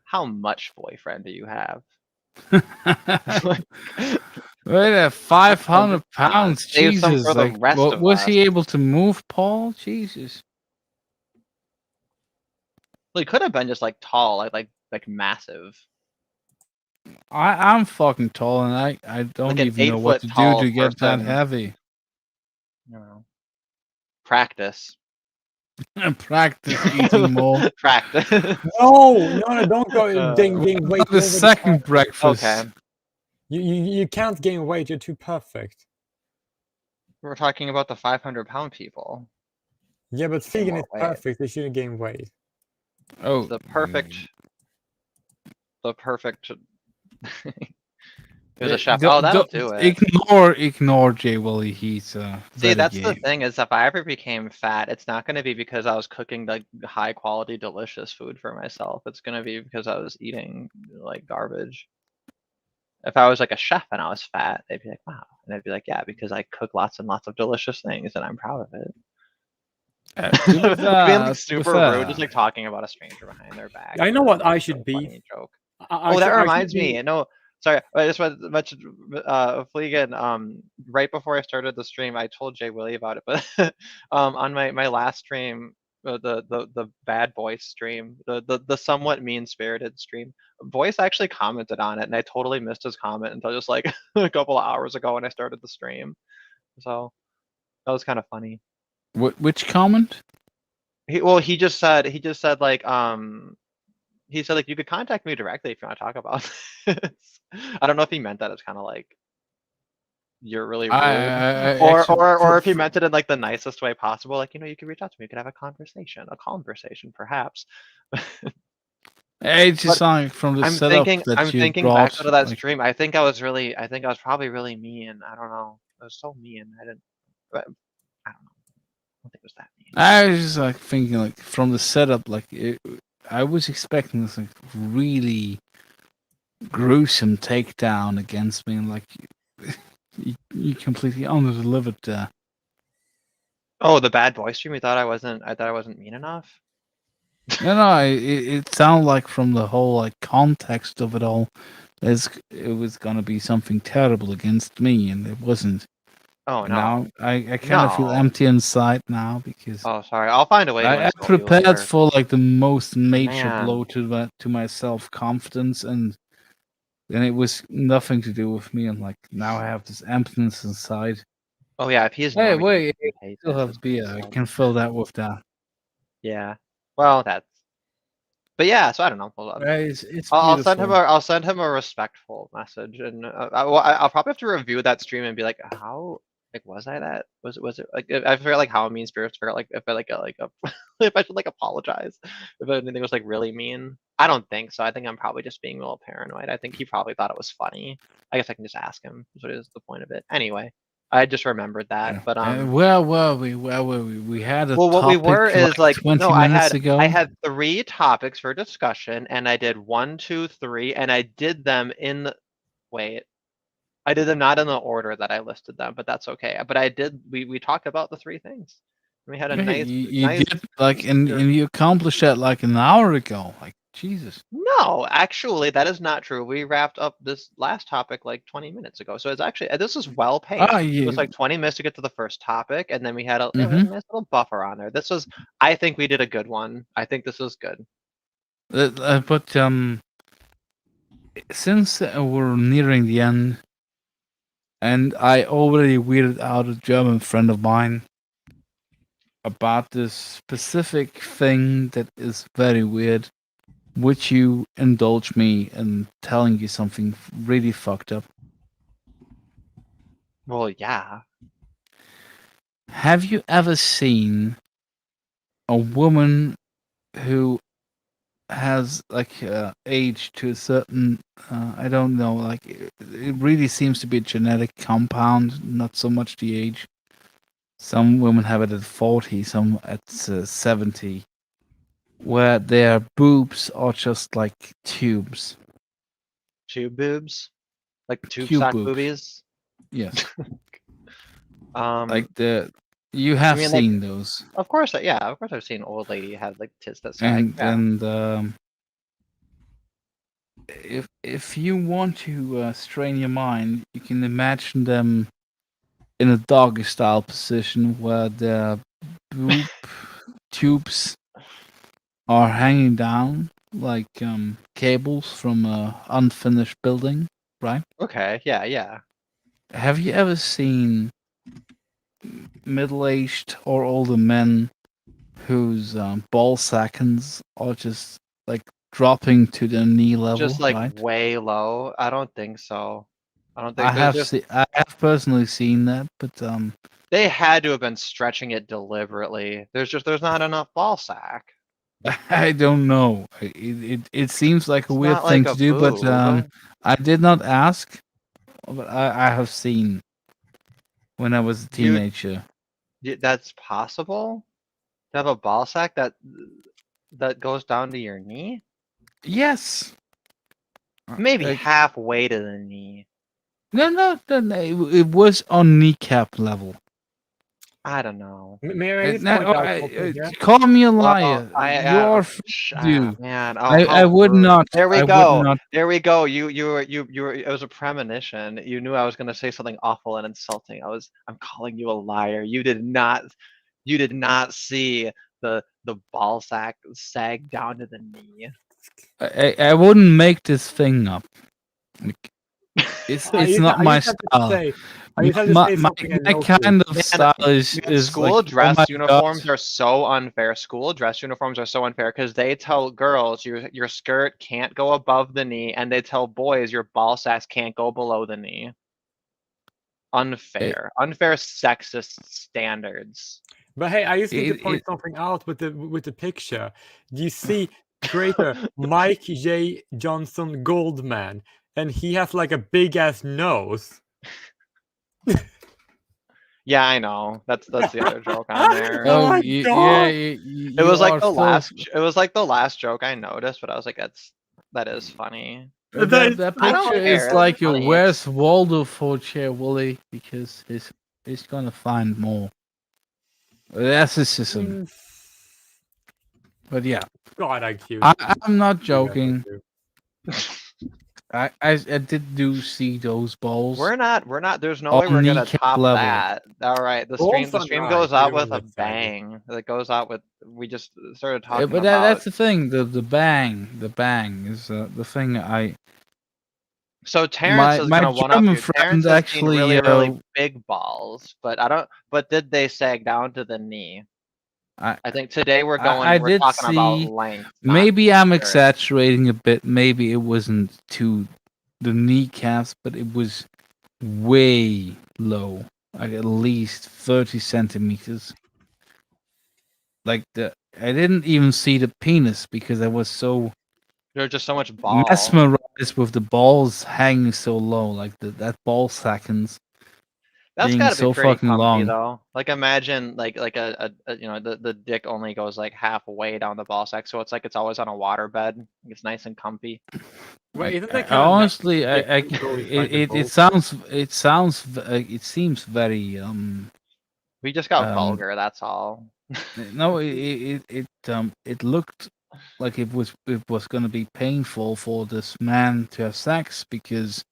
Speaker 2: How much boyfriend do you have?
Speaker 3: Wait, 500 pounds,
Speaker 2: Save some
Speaker 3: Jesus!
Speaker 2: for the
Speaker 3: Like,
Speaker 2: rest of
Speaker 3: was
Speaker 2: us.
Speaker 3: he able to move, Paul? Jesus!
Speaker 2: Well, he could have been just like tall, like massive.
Speaker 3: I'm fucking tall, and I don't
Speaker 2: Like an
Speaker 3: even know what to do
Speaker 2: 8-foot-tall
Speaker 3: to get that
Speaker 2: person.
Speaker 3: heavy.
Speaker 2: Practice.
Speaker 3: Practice eating more.
Speaker 2: Practice.
Speaker 1: No, don't go gain weight.
Speaker 3: The second breakfast.
Speaker 2: Okay.
Speaker 1: You can't gain weight. You're too perfect.
Speaker 2: We're talking about the 500-pound people.
Speaker 1: Yeah, but
Speaker 2: Gain
Speaker 1: vegan
Speaker 2: more
Speaker 1: is
Speaker 2: weight.
Speaker 1: perfect. They shouldn't gain weight.
Speaker 3: Oh,
Speaker 2: The perfect. The perfect. He was a chef. Oh, that'll do it.
Speaker 3: Ignore Jay Willie. He's
Speaker 2: See, that's
Speaker 3: gay.
Speaker 2: the thing is if I ever became fat, it's not going to be because I was cooking like high quality, delicious food for myself. It's going to be because I was eating like garbage. If I was like a chef and I was fat, they'd be like, wow. And I'd be like, yeah, because I cook lots and lots of delicious things and I'm proud of it. Being like super rude, just like talking about a stranger behind their back.
Speaker 1: I know what I should
Speaker 2: a
Speaker 1: be.
Speaker 2: funny joke.
Speaker 1: I
Speaker 2: Oh, that
Speaker 1: should- I should
Speaker 2: reminds
Speaker 1: be-
Speaker 2: me. No, sorry. I just want to mention Fleegan, right before I started the stream, I told Jay Willie about it, but on my last stream, the bad voice stream, the somewhat mean-spirited stream, voice actually commented on it, and I totally missed his comment until just like a couple of hours ago when I started the stream. So that was kind of funny.
Speaker 3: Which comment?
Speaker 2: He just said like he said like you could contact me directly if you want to talk about this. I don't know if he meant that as kind of like you're really rude, or if he meant it in like the nicest way possible, like you can reach out to me, you could have a conversation perhaps.
Speaker 3: It's just like from the
Speaker 2: I'm
Speaker 3: setup
Speaker 2: thinking back to that stream. I think I was probably really mean. I don't know. I was so mean. I don't know. I don't think it was that mean.
Speaker 3: I was just like thinking like from the setup, like I was expecting this like really gruesome takedown against me, and like you completely under-delivered there.
Speaker 2: Oh, the bad boy stream. I thought I wasn't mean enough.
Speaker 3: No, it sounded like from the whole like context of it all, it was gonna be something terrible against me, and it wasn't.
Speaker 2: Oh no.
Speaker 3: Now I kind of feel empty inside now because
Speaker 2: Oh, sorry. I'll find a way to
Speaker 3: I
Speaker 2: insult you
Speaker 3: prepared
Speaker 2: later.
Speaker 3: for like the most major
Speaker 2: Man.
Speaker 3: blow to my self-confidence, and it was nothing to do with me, and like now I have this emptiness inside.
Speaker 2: Oh yeah, if he's
Speaker 3: Hey,
Speaker 2: normie,
Speaker 3: wait,
Speaker 2: he
Speaker 3: I
Speaker 2: hates
Speaker 3: still
Speaker 2: it,
Speaker 3: have
Speaker 2: that's
Speaker 3: beer. I
Speaker 2: insult.
Speaker 3: can fill that with that.
Speaker 2: Yeah. Well, but yeah, so I don't know. Hold on.
Speaker 3: It's
Speaker 2: I'll send him
Speaker 3: beautiful.
Speaker 2: I'll send him a respectful message, and I'll probably have to review that stream and be like, how like was I that? Was it like I forget like how mean spirits forgot like if I like a if I should like apologize if anything was like really mean. I don't think so. I think I'm probably just being a little paranoid. I think he probably thought it was funny. I guess I can just ask him. What is the point of it? Anyway, I just remembered that. But
Speaker 3: where were we? We had a
Speaker 2: well, what we
Speaker 3: topic
Speaker 2: were is like
Speaker 3: 20
Speaker 2: no,
Speaker 3: minutes ago.
Speaker 2: I had 3 topics for discussion, and I did 1, 2, 3, and I did them in wait. I did them not in the order that I listed them, but that's okay. But I did. We talked about the 3 things. We had a
Speaker 3: Yeah,
Speaker 2: nice.
Speaker 3: you
Speaker 2: nice
Speaker 3: did like and you accomplished that like an hour ago. Like Jesus.
Speaker 2: No, actually, that is not true. We wrapped up this last topic like 20 minutes ago, so it's actually this is well paced. It was like 20 minutes to get to the first topic, and then we had a nice little buffer on there. This was, I think, we did a good one. I think this was good.
Speaker 3: But since we're nearing the end, and I already weirded out a German friend of mine about this specific thing that is very weird, would you indulge me in telling you something really fucked up?
Speaker 2: Well, yeah.
Speaker 3: Have you ever seen a woman who has like age to a certain I don't know, like it really seems to be a genetic compound, not so much the age. Some women have it at 40, some at 70, where their boobs are just like tubes.
Speaker 2: Tube boobs, like tube
Speaker 3: Cube
Speaker 2: sock
Speaker 3: boobs.
Speaker 2: boobies.
Speaker 3: Yes.
Speaker 2: Like
Speaker 3: you have
Speaker 2: mean,
Speaker 3: seen
Speaker 2: like,
Speaker 3: those.
Speaker 2: Of course, yeah. Of course, I've seen old lady have like tits that sag.
Speaker 3: And if you want to strain your mind, you can imagine them in a doggy style position where their boob tubes are hanging down like cables from a unfinished building, right?
Speaker 2: Okay, yeah.
Speaker 3: Have you ever seen middle-aged or older men whose ball sackings are just like dropping to their knee level?
Speaker 2: Just like
Speaker 3: right?
Speaker 2: way low. I don't think so. I don't think
Speaker 3: I have personally seen that, but
Speaker 2: They had to have been stretching it deliberately. There's not enough ball sack.
Speaker 3: I don't know. It seems like a
Speaker 2: It's
Speaker 3: weird
Speaker 2: not
Speaker 3: thing
Speaker 2: like
Speaker 3: to
Speaker 2: a
Speaker 3: do, but
Speaker 2: boob.
Speaker 3: I did not ask, but I have seen when I was a
Speaker 2: You-
Speaker 3: teenager.
Speaker 2: That's possible? To have a ball sack that goes down to your knee?
Speaker 3: Yes.
Speaker 2: Maybe
Speaker 3: Like,
Speaker 2: halfway to the knee.
Speaker 3: no. It was on kneecap level.
Speaker 2: I don't know.
Speaker 1: May I just
Speaker 3: Now,
Speaker 1: point out something here?
Speaker 3: call me a
Speaker 2: Well,
Speaker 3: liar. You're free to do.
Speaker 2: man. Oh,
Speaker 3: I
Speaker 2: how
Speaker 3: would
Speaker 2: rude.
Speaker 3: not.
Speaker 2: There we
Speaker 3: I would
Speaker 2: go.
Speaker 3: not.
Speaker 2: There we go. You were. It was a premonition. You knew I was gonna say something awful and insulting. I'm calling you a liar. You did not see the ball sack sag down to the knee.
Speaker 3: I wouldn't make this thing up. Like, it's not my style. My kind of
Speaker 2: Man,
Speaker 3: style is
Speaker 2: school
Speaker 3: like,
Speaker 2: dress
Speaker 3: oh my
Speaker 2: uniforms
Speaker 3: God.
Speaker 2: are so unfair. School dress uniforms are so unfair because they tell girls your skirt can't go above the knee, and they tell boys your ball sacks can't go below the knee. Unfair, unfair sexist standards.
Speaker 1: But hey, I just need to point something out with the picture. Do you see creator Mike J. Johnson Goldman, and he has like a big ass nose.
Speaker 2: Yeah, I know. That's the other joke on there.
Speaker 1: Oh my
Speaker 3: yeah.
Speaker 1: God.
Speaker 2: It was like the last. It was like the last joke I noticed, but I was like, that is funny.
Speaker 3: That
Speaker 2: I don't
Speaker 3: picture is
Speaker 2: care,
Speaker 3: like
Speaker 2: it's
Speaker 3: your
Speaker 2: funny.
Speaker 3: where's Waldo for chair, Wooly, because he's gonna find more. That's a system. But yeah,
Speaker 1: God, IQ.
Speaker 3: I'm not joking. I did see those balls.
Speaker 2: We're not. There's no way
Speaker 3: On
Speaker 2: we're gonna
Speaker 3: kneecap
Speaker 2: top
Speaker 3: level.
Speaker 2: that. All right, the
Speaker 1: Balls
Speaker 2: stream
Speaker 1: are
Speaker 2: goes
Speaker 1: nice,
Speaker 2: out
Speaker 1: even
Speaker 2: with
Speaker 1: when
Speaker 2: a
Speaker 1: they're saggy.
Speaker 2: bang. It goes out with. We just started
Speaker 3: Yeah,
Speaker 2: talking
Speaker 3: but
Speaker 2: about.
Speaker 3: that's the thing. The bang is the thing I.
Speaker 2: So Terrence is
Speaker 3: my
Speaker 2: gonna one up
Speaker 3: German
Speaker 2: you.
Speaker 3: friend
Speaker 2: Terrence has seen
Speaker 3: actually,
Speaker 2: really big balls, but I don't. But did they sag down to the knee? I think today we're
Speaker 3: I
Speaker 2: we're
Speaker 3: did
Speaker 2: talking about
Speaker 3: see.
Speaker 2: length. not
Speaker 3: Maybe I'm
Speaker 2: girth.
Speaker 3: exaggerating a bit. Maybe it wasn't to the kneecaps, but it was way low, like at least 30 centimeters. Like I didn't even see the penis because I was so
Speaker 2: There's just so much ball.
Speaker 3: mesmerized with the balls hanging so low, like that ball seconds.
Speaker 2: That's
Speaker 3: being
Speaker 2: gotta
Speaker 3: so
Speaker 2: be pretty
Speaker 3: fucking
Speaker 2: comfy
Speaker 3: long.
Speaker 2: though. Like imagine like a the dick only goes like halfway down the ball sack, so it's always on a water bed. It's nice and comfy.
Speaker 1: Wait, isn't
Speaker 3: I
Speaker 1: that kind of
Speaker 3: honestly, it seems very
Speaker 2: We just got vulgar, that's all.
Speaker 3: no, it looked like it was going to be painful for this man to have sex because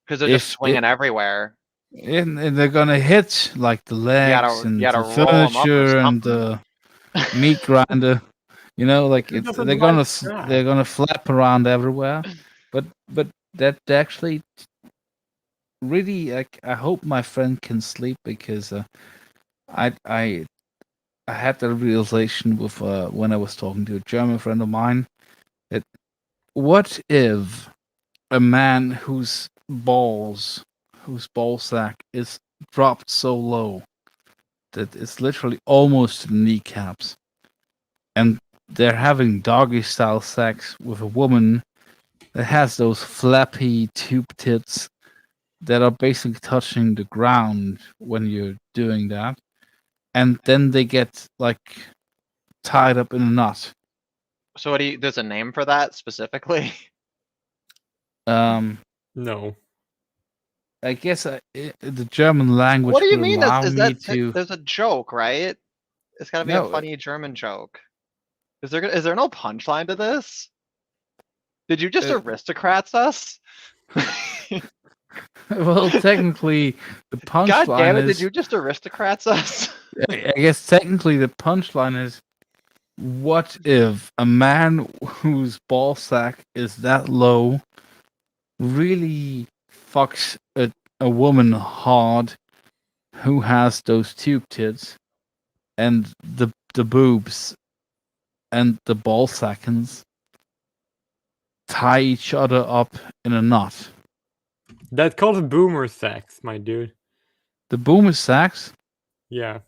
Speaker 2: Because they're just swinging everywhere.
Speaker 3: and they're gonna hit like the legs and
Speaker 2: you gotta
Speaker 3: the
Speaker 2: roll 'em up or
Speaker 3: furniture and
Speaker 2: something.
Speaker 3: the meat grinder. You know, like
Speaker 1: Who
Speaker 3: it's
Speaker 1: doesn't
Speaker 3: they're
Speaker 1: like
Speaker 3: they're
Speaker 1: that?
Speaker 3: gonna flap around everywhere. But that actually really, like, I hope my friend can sleep because I had the realization with when I was talking to a German friend of mine that what if a man whose ball sack is dropped so low that it's literally almost to the kneecaps, and they're having doggy style sex with a woman that has those flappy tube tits that are basically touching the ground when you're doing that, and then they get like tied up in a knot.
Speaker 2: So there's a name for that specifically?
Speaker 1: No.
Speaker 3: I guess the German language
Speaker 2: What do you
Speaker 3: would
Speaker 2: mean?
Speaker 3: allow
Speaker 2: Is
Speaker 3: me
Speaker 2: that
Speaker 3: to.
Speaker 2: there's a joke, right? It's gotta be a
Speaker 3: No,
Speaker 2: funny German joke. Is there no punchline to this? Did you just aristocrats us?
Speaker 3: well, technically, the
Speaker 2: God damn
Speaker 3: punchline
Speaker 2: it! Did
Speaker 3: is.
Speaker 2: you just aristocrats us?
Speaker 3: I guess technically the punchline is, what if a man whose ball sack is that low really fucks a woman hard who has those tube tits and the boobs and the ball sackins tie each other up in a knot?
Speaker 1: That's called boomer sex, my dude.
Speaker 3: The boomer sax.
Speaker 1: Yeah.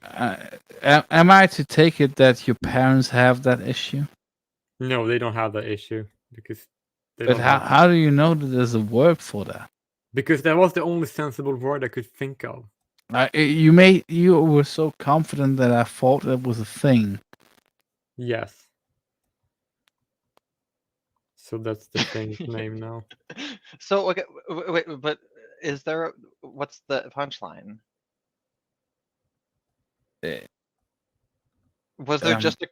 Speaker 3: Am I to take it that your parents have that issue?
Speaker 1: No, they don't have that issue because they
Speaker 3: But
Speaker 1: don't have.
Speaker 3: how do you know that there's a word for that?
Speaker 1: Because that was the only sensible word I could think of.
Speaker 3: You were so confident that I thought that was a thing.
Speaker 1: Yes. So that's the thing's name now.
Speaker 2: So okay, wait, but is there? What's the punchline?
Speaker 3: Eh,
Speaker 2: Was there
Speaker 3: um,
Speaker 2: just a?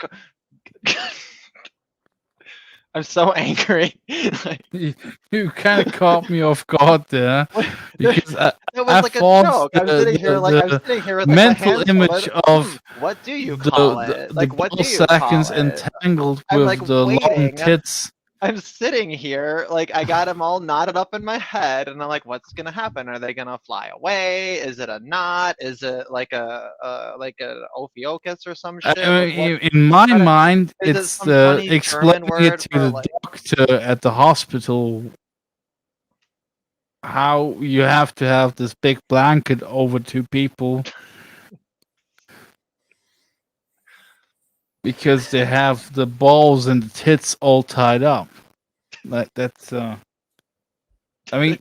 Speaker 2: I'm so angry. Like,
Speaker 3: You kind of caught me off guard there because
Speaker 2: it was
Speaker 3: I
Speaker 2: like a
Speaker 3: thought
Speaker 2: joke. I'm sitting here like I'm sitting here with like
Speaker 3: mental
Speaker 2: my hands folded.
Speaker 3: image of
Speaker 2: What do you call it? Like what do
Speaker 3: ball
Speaker 2: you call
Speaker 3: sackings
Speaker 2: it?
Speaker 3: entangled
Speaker 2: I'm,
Speaker 3: with
Speaker 2: like,
Speaker 3: the long
Speaker 2: waiting.
Speaker 3: tits.
Speaker 2: I'm sitting here, like I got them all knotted up in my head, and I'm like, what's gonna happen? Are they gonna fly away? Is it a knot? Is it like a Ophiuchus or some shit? Like, what-
Speaker 3: In my
Speaker 2: what-
Speaker 3: mind,
Speaker 2: is it
Speaker 3: it's
Speaker 2: some funny German
Speaker 3: explaining
Speaker 2: word
Speaker 3: it to
Speaker 2: for,
Speaker 3: the
Speaker 2: like-
Speaker 3: doctor at the hospital how you have to have this big blanket over two people because they have the balls and the tits all tied up. Like that's I mean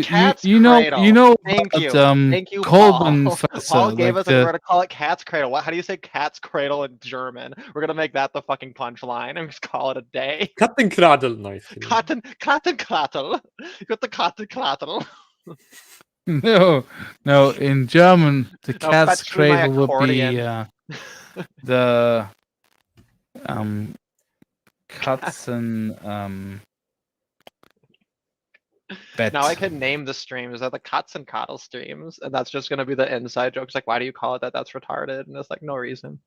Speaker 2: Cat's
Speaker 3: you know
Speaker 2: cradle. Thank
Speaker 3: about,
Speaker 2: you. Thank you,
Speaker 3: Kolben
Speaker 2: Paul.
Speaker 3: Fässer,
Speaker 2: Paul gave
Speaker 3: like
Speaker 2: us a word to call it cat's cradle. What? How do you say cat's cradle in German? We're gonna make that the fucking punchline and just call it a day.
Speaker 1: Kattenkradel. Nice.
Speaker 2: Kattenkrattel. Got the Kattenkrattel.
Speaker 3: no in German the
Speaker 2: Now
Speaker 3: cat's
Speaker 2: fetch me my
Speaker 3: cradle would be
Speaker 2: accordion.
Speaker 3: the Katzen bed.
Speaker 2: Now I can name the streams. They're the Katzenkattel streams, and that's just gonna be the inside jokes. Like, why do you call it that? That's retarded, and it's like no reason.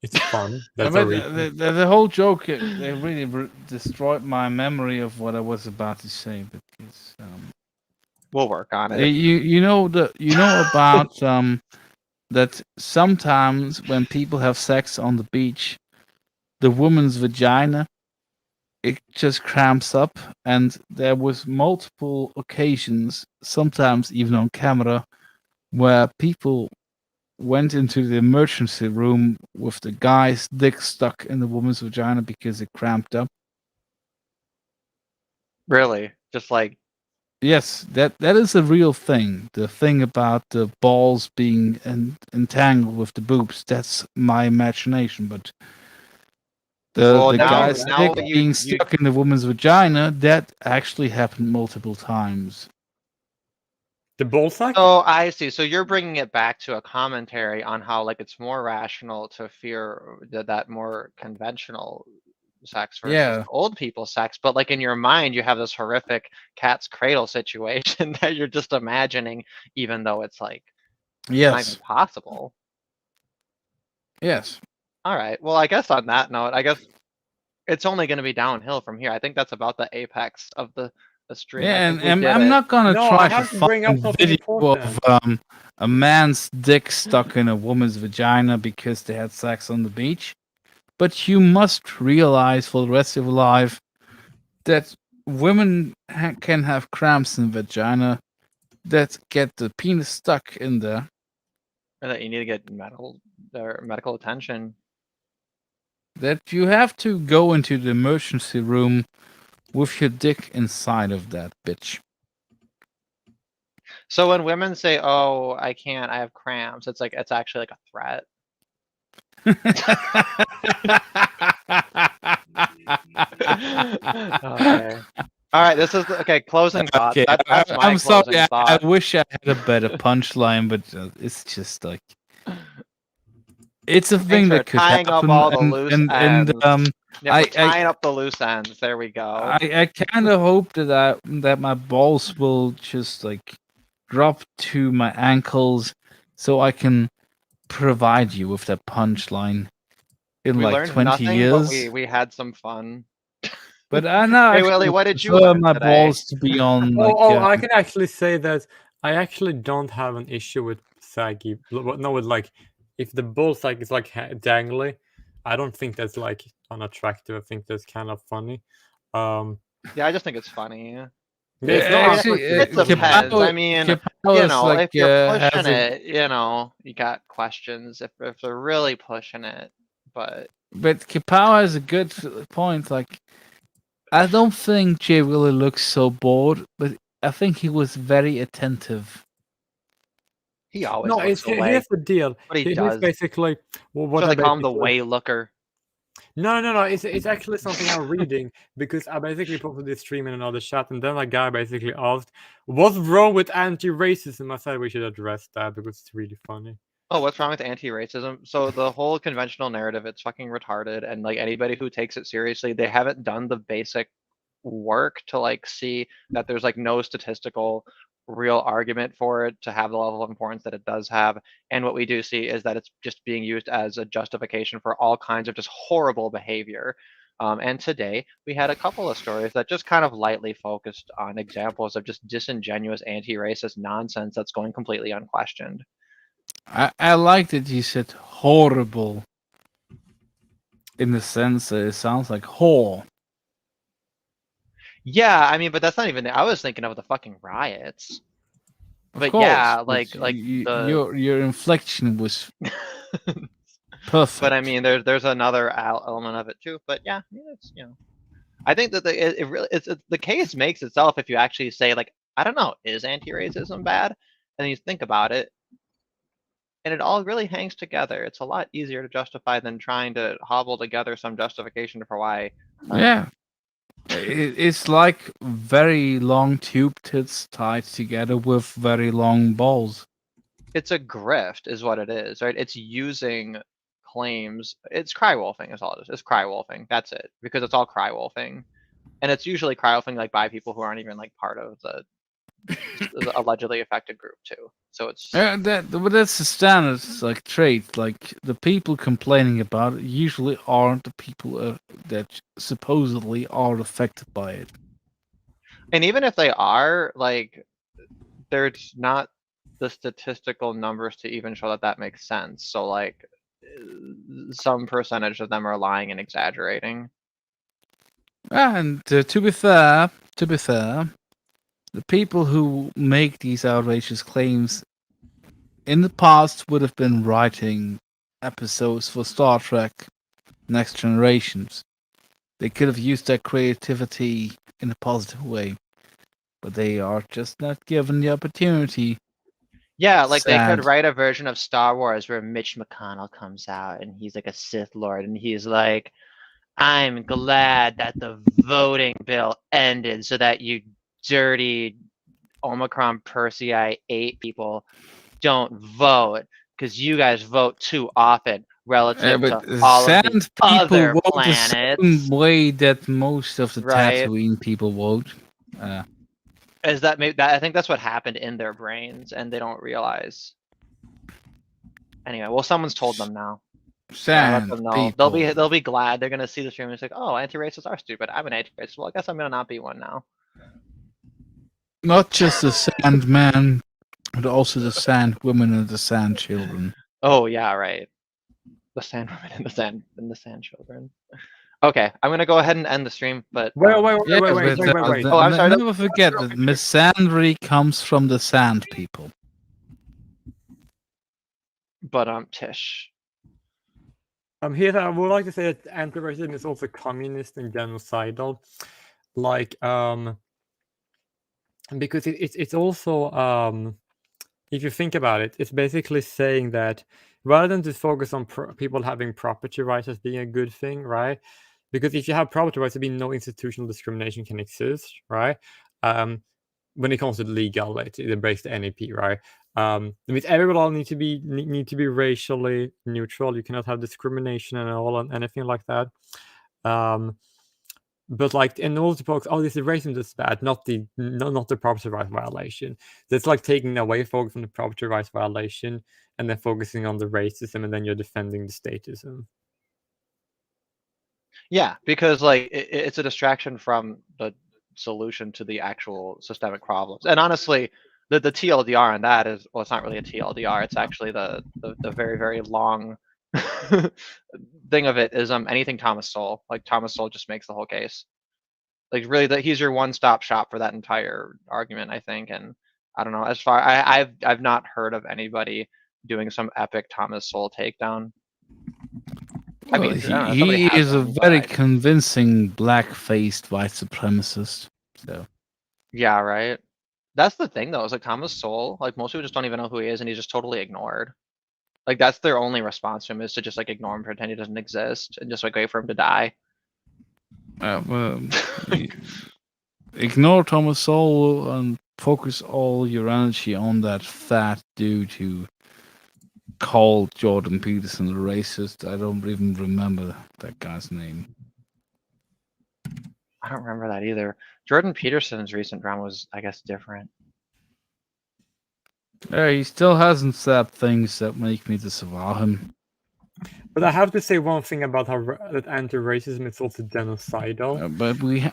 Speaker 1: It's fun.
Speaker 3: I
Speaker 1: That's
Speaker 3: mean,
Speaker 1: a reason.
Speaker 3: the whole joke they really destroyed my memory of what I was about to say. But it's,
Speaker 2: We'll work on it.
Speaker 3: you know about that sometimes when people have sex on the beach, the woman's vagina it just cramps up, and there was multiple occasions, sometimes even on camera, where people went into the emergency room with the guy's dick stuck in the woman's vagina because it cramped up.
Speaker 2: Really, just like
Speaker 3: Yes, that is a real thing. The thing about the balls being entangled with the boobs, that's my imagination. But
Speaker 2: Well,
Speaker 3: the
Speaker 2: now-
Speaker 3: guy's
Speaker 2: now
Speaker 3: dick
Speaker 2: you-
Speaker 3: being stuck in the woman's vagina, that actually happened multiple times.
Speaker 1: The ball sack?
Speaker 2: Oh, I see. So you're bringing it back to a commentary on how like it's more rational to fear that more conventional sex versus
Speaker 3: Yeah.
Speaker 2: old people sex, but like in your mind you have this horrific cat's cradle situation that you're just imagining, even though it's like not
Speaker 3: Yes,
Speaker 2: even possible.
Speaker 3: yes.
Speaker 2: All right. Well, I guess on that note, I guess it's only going to be downhill from here. I think that's about the apex of the stream. I
Speaker 3: Yeah,
Speaker 2: think we
Speaker 3: and
Speaker 2: did
Speaker 3: I'm
Speaker 2: it.
Speaker 3: not gonna
Speaker 1: No,
Speaker 3: try
Speaker 1: I have
Speaker 3: to
Speaker 1: to bring up
Speaker 3: find
Speaker 1: something
Speaker 3: video
Speaker 1: important.
Speaker 3: of a man's dick stuck in a woman's vagina because they had sex on the beach. But you must realize for the rest of your life that women can have cramps in the vagina that get the penis stuck in there.
Speaker 2: Or that you need to get medical attention.
Speaker 3: That you have to go into the emergency room with your dick inside of that bitch.
Speaker 2: So when women say, "Oh, I can't, I have cramps," it's like it's actually like a threat. Okay. All right. This is okay. Closing thoughts.
Speaker 3: Okay,
Speaker 2: That's my
Speaker 3: I'm sorry.
Speaker 2: closing
Speaker 3: I
Speaker 2: thought.
Speaker 3: wish I had a better punchline, but it's just like it's a thing
Speaker 2: for
Speaker 3: that could
Speaker 2: tying up
Speaker 3: happen.
Speaker 2: all the loose ends. Yeah,
Speaker 3: I-
Speaker 2: we're tying up the loose ends. There we go.
Speaker 3: I kind of hope that my balls will just like drop to my ankles, so I can provide you with that punchline in
Speaker 2: We
Speaker 3: like
Speaker 2: learned
Speaker 3: 20
Speaker 2: nothing,
Speaker 3: years.
Speaker 2: but we had some fun.
Speaker 3: But I know.
Speaker 2: Hey, Willie, what did you learn
Speaker 3: my
Speaker 2: today?
Speaker 3: balls to be on? Like,
Speaker 1: I can actually say that I actually don't have an issue with saggy. No, with like if the ball sack is like dangly, I don't think that's like unattractive. I think that's kind of funny.
Speaker 2: Yeah, I just think it's funny.
Speaker 1: It's
Speaker 3: Yeah,
Speaker 1: not
Speaker 3: actually,
Speaker 2: It depends. I mean,
Speaker 3: Well,
Speaker 2: You
Speaker 3: it's
Speaker 2: know,
Speaker 3: like
Speaker 2: if you're pushing
Speaker 3: having,
Speaker 2: it, you know, you got questions if they're really pushing it. But
Speaker 3: but 𝐀𝐽 has a good point. Like, I don't think Jay really looks so bored, but I think he was very attentive.
Speaker 2: he always
Speaker 1: No,
Speaker 2: looks away.
Speaker 1: here's the deal.
Speaker 2: What he
Speaker 1: Here's
Speaker 2: does.
Speaker 1: basically what
Speaker 2: So
Speaker 1: I
Speaker 2: they call him the
Speaker 1: basically.
Speaker 2: way looker.
Speaker 1: No. It's actually something I'm reading because I basically posted this stream in another chat, and then a guy basically asked, "What's wrong with anti-racism?" I said we should address that because it's really funny.
Speaker 2: Oh, what's wrong with anti-racism? So the whole conventional narrative, it's fucking retarded, and like anybody who takes it seriously, they haven't done the basic work to like see that there's like no statistical real argument for it to have the level of importance that it does have. And what we do see is that it's just being used as a justification for all kinds of just horrible behavior. And today we had a couple of stories that just kind of lightly focused on examples of just disingenuous anti-racist nonsense that's going completely unquestioned.
Speaker 3: I like that you said horrible. In the sense that it sounds like whore.
Speaker 2: Yeah, I mean, but that's not even. I was thinking of the fucking riots.
Speaker 3: Of
Speaker 2: But
Speaker 3: course,
Speaker 2: yeah,
Speaker 3: but
Speaker 2: like the.
Speaker 3: your inflection was perfect.
Speaker 2: But I mean, there's another element of it too. But yeah, it's I think that it really it's the case makes itself if you actually say like I don't know, is anti-racism bad? And you think about it, and it all really hangs together. It's a lot easier to justify than trying to hobble together some justification for why.
Speaker 3: Yeah. It's like very long tube tits tied together with very long balls.
Speaker 2: It's a grift, is what it is, right? It's using claims. It's cry wolfing, is all it is. It's cry wolfing. That's it, because it's all cry wolfing, and it's usually cry wolfing like by people who aren't even like part of the allegedly affected group too. So it's
Speaker 3: Yeah, but that's the standard like trait. Like the people complaining about it usually aren't the people that supposedly are affected by it.
Speaker 2: and even if they are, like, there's not the statistical numbers to even show that that makes sense. So like, some percentage of them are lying and exaggerating.
Speaker 3: And to be fair, the people who make these outrageous claims in the past would have been writing episodes for Star Trek Next Generations. They could have used their creativity in a positive way, but they are just not given the opportunity.
Speaker 2: Yeah, like they
Speaker 3: Sad.
Speaker 2: could write a version of Star Wars where Mitch McConnell comes out and he's like a Sith Lord and he's like, I'm glad that the voting bill ended so that you dirty Omicron Persei 8 people don't vote because you guys vote too often relative
Speaker 3: But
Speaker 2: to all of
Speaker 3: sand
Speaker 2: the
Speaker 3: people
Speaker 2: other
Speaker 3: vote the
Speaker 2: planets.
Speaker 3: same way that most of the
Speaker 2: Right.
Speaker 3: Tatooine people vote.
Speaker 2: Is that maybe that? I think that's what happened in their brains and they don't realize. Anyway, well, someone's told them now. Let
Speaker 3: Sand
Speaker 2: them know.
Speaker 3: people.
Speaker 2: They'll be glad. They're gonna see the stream and it's like, oh, anti-racists are stupid. I'm an anti-racist. Well, I guess I'm gonna not be one now.
Speaker 3: Not just the sand man, but also the sand women and the sand children.
Speaker 2: Oh yeah, right. The sand women and the sand children. Okay, I'm gonna go ahead and end the stream. But
Speaker 1: Wait.
Speaker 2: um,
Speaker 3: But,
Speaker 1: wait.
Speaker 2: Oh, I'm sorry.
Speaker 3: Never forget that misandry comes from the sand people.
Speaker 2: but Tish.
Speaker 1: Here I would like to say that anti-racism is also communist and genocidal, like because it's also if you think about it, it's basically saying that rather than just focus on people having property rights as being a good thing, right? Because if you have property rights, there be no institutional discrimination can exist, right? When it comes to legality, it breaks the NEP, right? That means everyone need to be racially neutral. You cannot have discrimination and all and anything like that. But like in order to focus, oh, this is racism that's bad, not the property rights violation. That's like taking away focus from the property rights violation and then focusing on the racism, and then you're defending the statism.
Speaker 2: Yeah, because like it's a distraction from the solution to the actual systemic problems. And honestly, the TLDR on that is, well, it's not really a TLDR. It's actually the very, very long thing of it is anything Thomas Sowell. Like Thomas Sowell just makes the whole case. Like really, he's your one-stop shop for that entire argument, I think. And I don't know. I've not heard of anybody doing some epic Thomas Sowell takedown. I
Speaker 3: Well,
Speaker 2: mean, I don't know, somebody
Speaker 3: he
Speaker 2: has
Speaker 3: is a
Speaker 2: one, but
Speaker 3: very convincing black-faced white supremacist. So
Speaker 2: yeah, right. That's the thing though, is like Thomas Sowell, like most people just don't even know who he is and he's just totally ignored. Like that's their only response to him is to just like ignore him, pretend he doesn't exist, and just like wait for him to die.
Speaker 3: well, ignore Thomas Sowell and focus all your energy on that fat dude who called Jordan Peterson a racist. I don't even remember that guy's name.
Speaker 2: I don't remember that either. Jordan Peterson's recent drama was, I guess, different.
Speaker 3: Yeah, he still hasn't said things that make me disavow him.
Speaker 1: But I have to say one thing about how that anti-racism is also genocidal.
Speaker 3: But we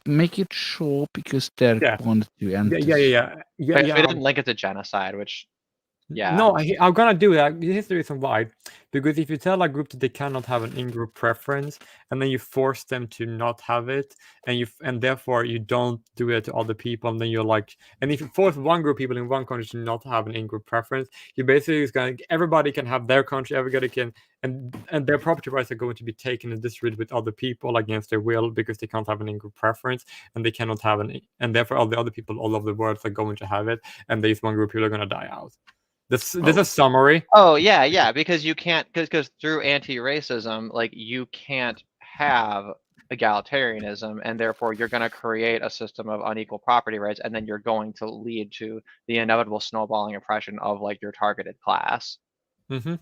Speaker 3: make it short because Derek
Speaker 1: Yeah.
Speaker 3: wanted to end
Speaker 1: Yeah,
Speaker 3: this.
Speaker 1: yeah, yeah, yeah.
Speaker 2: But
Speaker 1: yeah,
Speaker 2: if
Speaker 1: yeah.
Speaker 2: we didn't link it to genocide, which yeah.
Speaker 1: No, I'm gonna do that. Here's the reason why. Because if you tell a group that they cannot have an in-group preference, and then you force them to not have it, and therefore you don't do it to other people, and then you're like, and if you force one group of people in one country to not have an in-group preference, you basically is going everybody can have their country, everybody can, and their property rights are going to be taken and distributed with other people against their will because they can't have an in-group preference, and they cannot have and therefore all the other people all over the world are going to have it, and these one group of people are going to die out. This is a summary.
Speaker 2: Oh yeah, because you can't, because through anti-racism, like you can't have egalitarianism, and therefore you're going to create a system of unequal property rights, and then you're going to lead to the inevitable snowballing oppression of like your targeted class.
Speaker 1: Mm-hmm.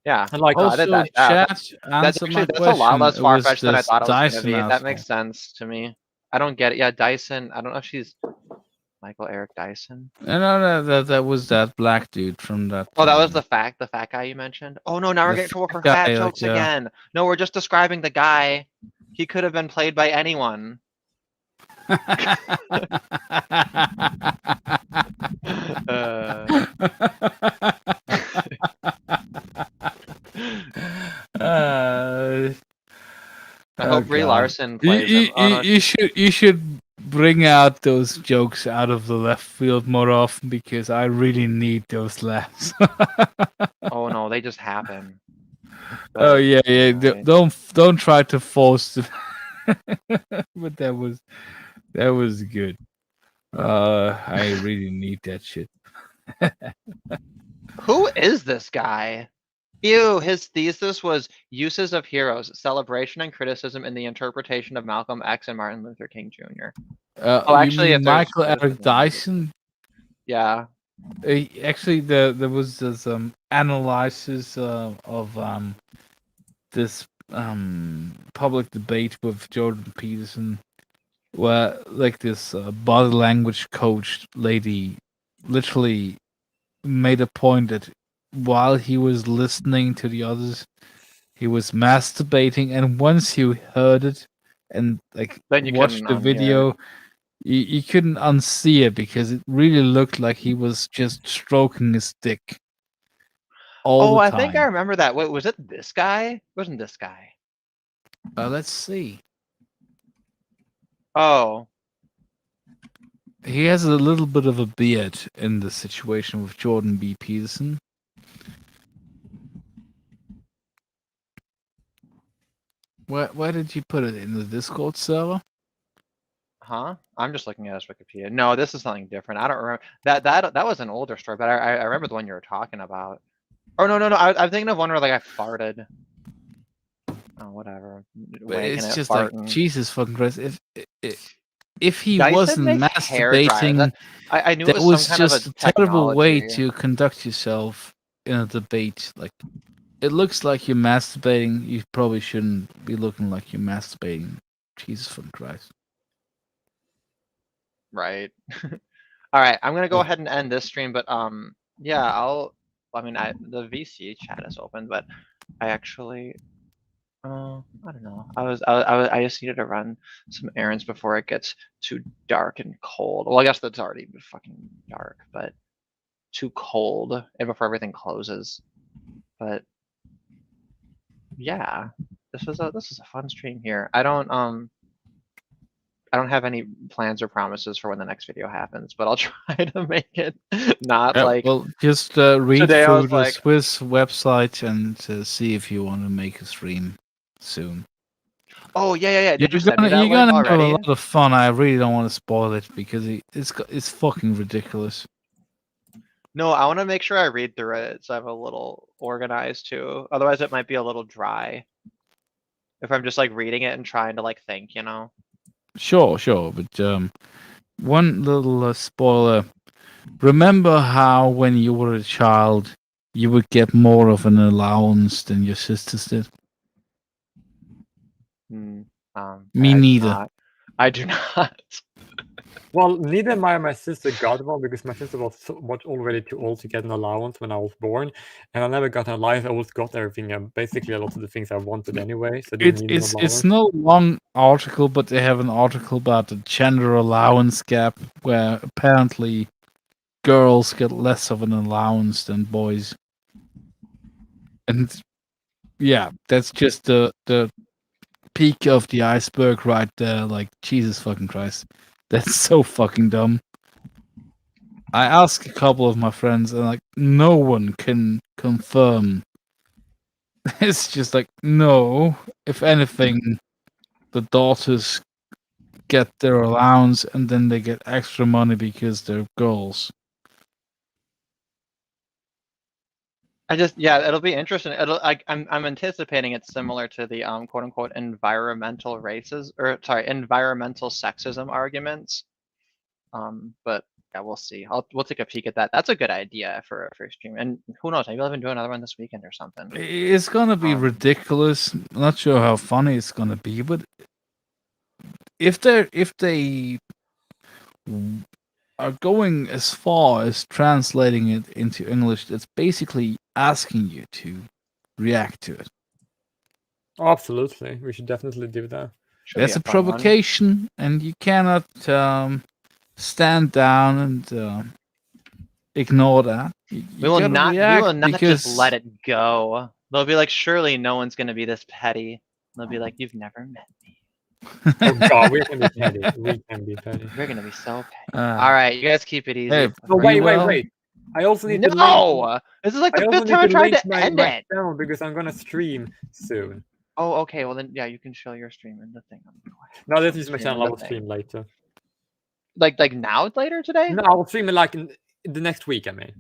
Speaker 2: Yeah,
Speaker 1: And like
Speaker 3: Also,
Speaker 2: that,
Speaker 3: chat
Speaker 2: that's
Speaker 3: answered my
Speaker 2: that's a
Speaker 3: question.
Speaker 2: lot less
Speaker 3: It was
Speaker 2: far-fetched than I
Speaker 3: this
Speaker 2: thought it was going to
Speaker 3: Dyson
Speaker 2: be. That
Speaker 3: asshole.
Speaker 2: makes sense to me. I don't get it. Yeah, Dyson. I don't know if she's Michael Eric Dyson.
Speaker 3: No, that was that black dude from that.
Speaker 2: Oh, that was the fat guy you mentioned. Oh no, now we're
Speaker 3: The
Speaker 2: getting in trouble for
Speaker 3: fat
Speaker 2: fat
Speaker 3: guy,
Speaker 2: jokes
Speaker 3: yeah.
Speaker 2: again. No, we're just describing the guy. He could have been played by anyone. I hope Brie
Speaker 3: God.
Speaker 2: Larson plays him. Oh, no,
Speaker 3: You should bring out those jokes out of the left field more often because I really need those laughs.
Speaker 2: oh no, they just happen.
Speaker 3: Oh
Speaker 2: But,
Speaker 3: yeah.
Speaker 2: alright.
Speaker 3: Don't try to force it. But that was good. I really need that shit.
Speaker 2: Who is this guy? Ew, his thesis was uses of heroes, celebration and criticism in the interpretation of Malcolm X and Martin Luther King Jr.
Speaker 3: Oh,
Speaker 2: actually,
Speaker 3: you
Speaker 2: if
Speaker 3: mean
Speaker 2: there's
Speaker 3: Michael Eric
Speaker 2: criticism,
Speaker 3: Dyson?
Speaker 2: Yeah.
Speaker 3: Actually, there was this analysis of this public debate with Jordan Peterson, where like this body language coach lady literally made a point that while he was listening to the others, he was masturbating, and once you heard it and like
Speaker 2: Then you
Speaker 3: watched
Speaker 2: couldn't
Speaker 3: the
Speaker 2: unhear
Speaker 3: video, you couldn't unsee it because it really looked like he was just stroking his dick all
Speaker 2: Oh,
Speaker 3: the
Speaker 2: I
Speaker 3: time.
Speaker 2: think I remember that. Wait, was it this guy? It wasn't this guy.
Speaker 3: Let's see.
Speaker 2: Oh,
Speaker 3: He has a little bit of a beard in the situation with Jordan B. Peterson. Where did you put it? In the Discord server?
Speaker 2: huh? I'm just looking at his Wikipedia. No, this is something different. I don't remember that was an older story, but I remember the one you were talking about. Oh no. I'm thinking of one where like I farted. Oh, whatever.
Speaker 3: But
Speaker 2: Wanking
Speaker 3: it's
Speaker 2: it,
Speaker 3: just
Speaker 2: farting.
Speaker 3: like Jesus fucking Christ. If he
Speaker 2: Dyson
Speaker 3: wasn't
Speaker 2: makes hair dryers.
Speaker 3: masturbating,
Speaker 2: I knew it
Speaker 3: that
Speaker 2: was
Speaker 3: was
Speaker 2: some kind
Speaker 3: just
Speaker 2: of
Speaker 3: a terrible way
Speaker 2: technology.
Speaker 3: to conduct yourself in a debate. Like, it looks like you're masturbating. You probably shouldn't be looking like you're masturbating. Jesus fucking Christ.
Speaker 2: Right. All right, I'm gonna go ahead and end this stream, but yeah, the VC chat is open, but I actually, I don't know. I just needed to run some errands before it gets too dark and cold. Well, I guess that's already fucking dark, but too cold and before everything closes. But yeah, this was a fun stream here. I don't I don't have any plans or promises for when the next video happens, but I'll try to make it not
Speaker 3: Yeah,
Speaker 2: like.
Speaker 3: well, just read
Speaker 2: today I
Speaker 3: through
Speaker 2: was
Speaker 3: the
Speaker 2: like-
Speaker 3: Swiss website and see if you want to make a stream soon.
Speaker 2: Oh yeah. Did you send me
Speaker 3: You're
Speaker 2: that link
Speaker 3: gonna have a
Speaker 2: already?
Speaker 3: lot of fun. I really don't want to spoil it because it's fucking ridiculous.
Speaker 2: No, I want to make sure I read through it so I have a little organized too. Otherwise, it might be a little dry if I'm just like reading it and trying to like think, you know.
Speaker 3: Sure, but one little spoiler. Remember how when you were a child, you would get more of an allowance than your sisters did?
Speaker 2: Hmm,
Speaker 3: Me
Speaker 2: I do
Speaker 3: neither.
Speaker 2: not. I do not.
Speaker 1: Well, neither am I or my sister got one because my sister was so much already too old to get an allowance when I was born, and I never got an allowance. I always got everything, and basically a lot of the things I wanted anyway. So I didn't need an
Speaker 3: It's
Speaker 1: allowance.
Speaker 3: no long article, but they have an article about the gender allowance gap, where apparently girls get less of an allowance than boys. And yeah, that's just the peak of the iceberg right there. Like, Jesus fucking Christ, that's so fucking dumb. I asked a couple of my friends, and like no one can confirm. It's just like, no. If anything, the daughters get their allowance, and then they get extra money because they're girls.
Speaker 2: It'll be interesting. I'm anticipating it's similar to the quote unquote environmental sexism arguments. But yeah, we'll see. We'll take a peek at that. That's a good idea for a stream. And who knows, maybe I'll even do another one this weekend or something.
Speaker 3: It's gonna be ridiculous. I'm not sure how funny it's gonna be, but if they are going as far as translating it into English, that's basically asking you to react to it.
Speaker 1: Absolutely, we should definitely do that.
Speaker 2: Should be
Speaker 3: That's a
Speaker 2: fun one.
Speaker 3: provocation, and you cannot stand down and ignore that. You
Speaker 2: We will
Speaker 3: gotta
Speaker 2: not. We
Speaker 3: react
Speaker 2: will not
Speaker 3: because
Speaker 2: just let it go. They'll be like, surely no one's gonna be this petty. And they'll be like, you've never met me.
Speaker 1: Oh God, we can be petty. We can be petty.
Speaker 2: We're gonna be so petty.
Speaker 3: Uh,
Speaker 2: All right, you guys keep it easy.
Speaker 3: Hey,
Speaker 1: Oh
Speaker 3: Free
Speaker 1: wait.
Speaker 3: will?
Speaker 1: I also need to link.
Speaker 2: No, this is like
Speaker 1: I
Speaker 2: the
Speaker 1: also
Speaker 2: fifth
Speaker 1: need
Speaker 2: time I tried
Speaker 1: link
Speaker 2: to
Speaker 1: my
Speaker 2: end it.
Speaker 1: channel because I'm gonna stream soon.
Speaker 2: Oh, okay. Well then, yeah, you can show your stream in the thing.
Speaker 1: No, this is my
Speaker 2: Stream in
Speaker 1: channel. I
Speaker 2: the
Speaker 1: will
Speaker 2: thing.
Speaker 1: stream later.
Speaker 2: Like now, later today?
Speaker 1: No, I will stream it like in the next week. I mean,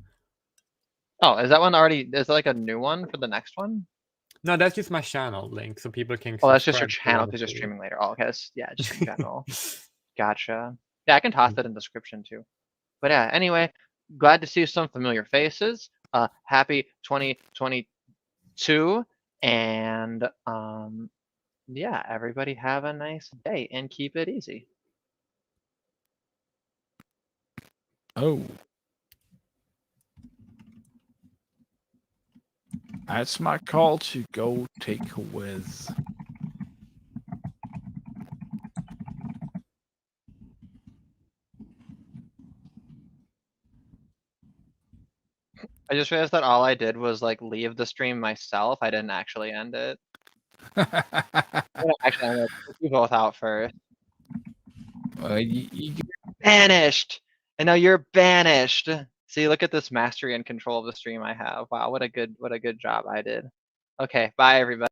Speaker 2: Oh, is that one already? Is that like a new one for the next one?
Speaker 1: no, that's just my channel link, so people can.
Speaker 2: Oh, that's just your
Speaker 1: subscribe to
Speaker 2: channel
Speaker 1: one
Speaker 2: because you're
Speaker 1: of the-
Speaker 2: streaming later. Oh, okay. Yeah, just in general. Gotcha. Yeah, I can toss that in the description too. But yeah, anyway, glad to see some familiar faces. Happy 2022, and yeah, everybody have a nice day and keep it easy.
Speaker 3: Oh. That's my call to go take a whiz.
Speaker 2: I just realized that all I did was like leave the stream myself. I didn't actually end it. Actually, I'm gonna put you both out first.
Speaker 3: You
Speaker 2: Banished! And now you're banished. See, look at this mastery and control of the stream I have. Wow, what a good job I did. Okay, bye everybody.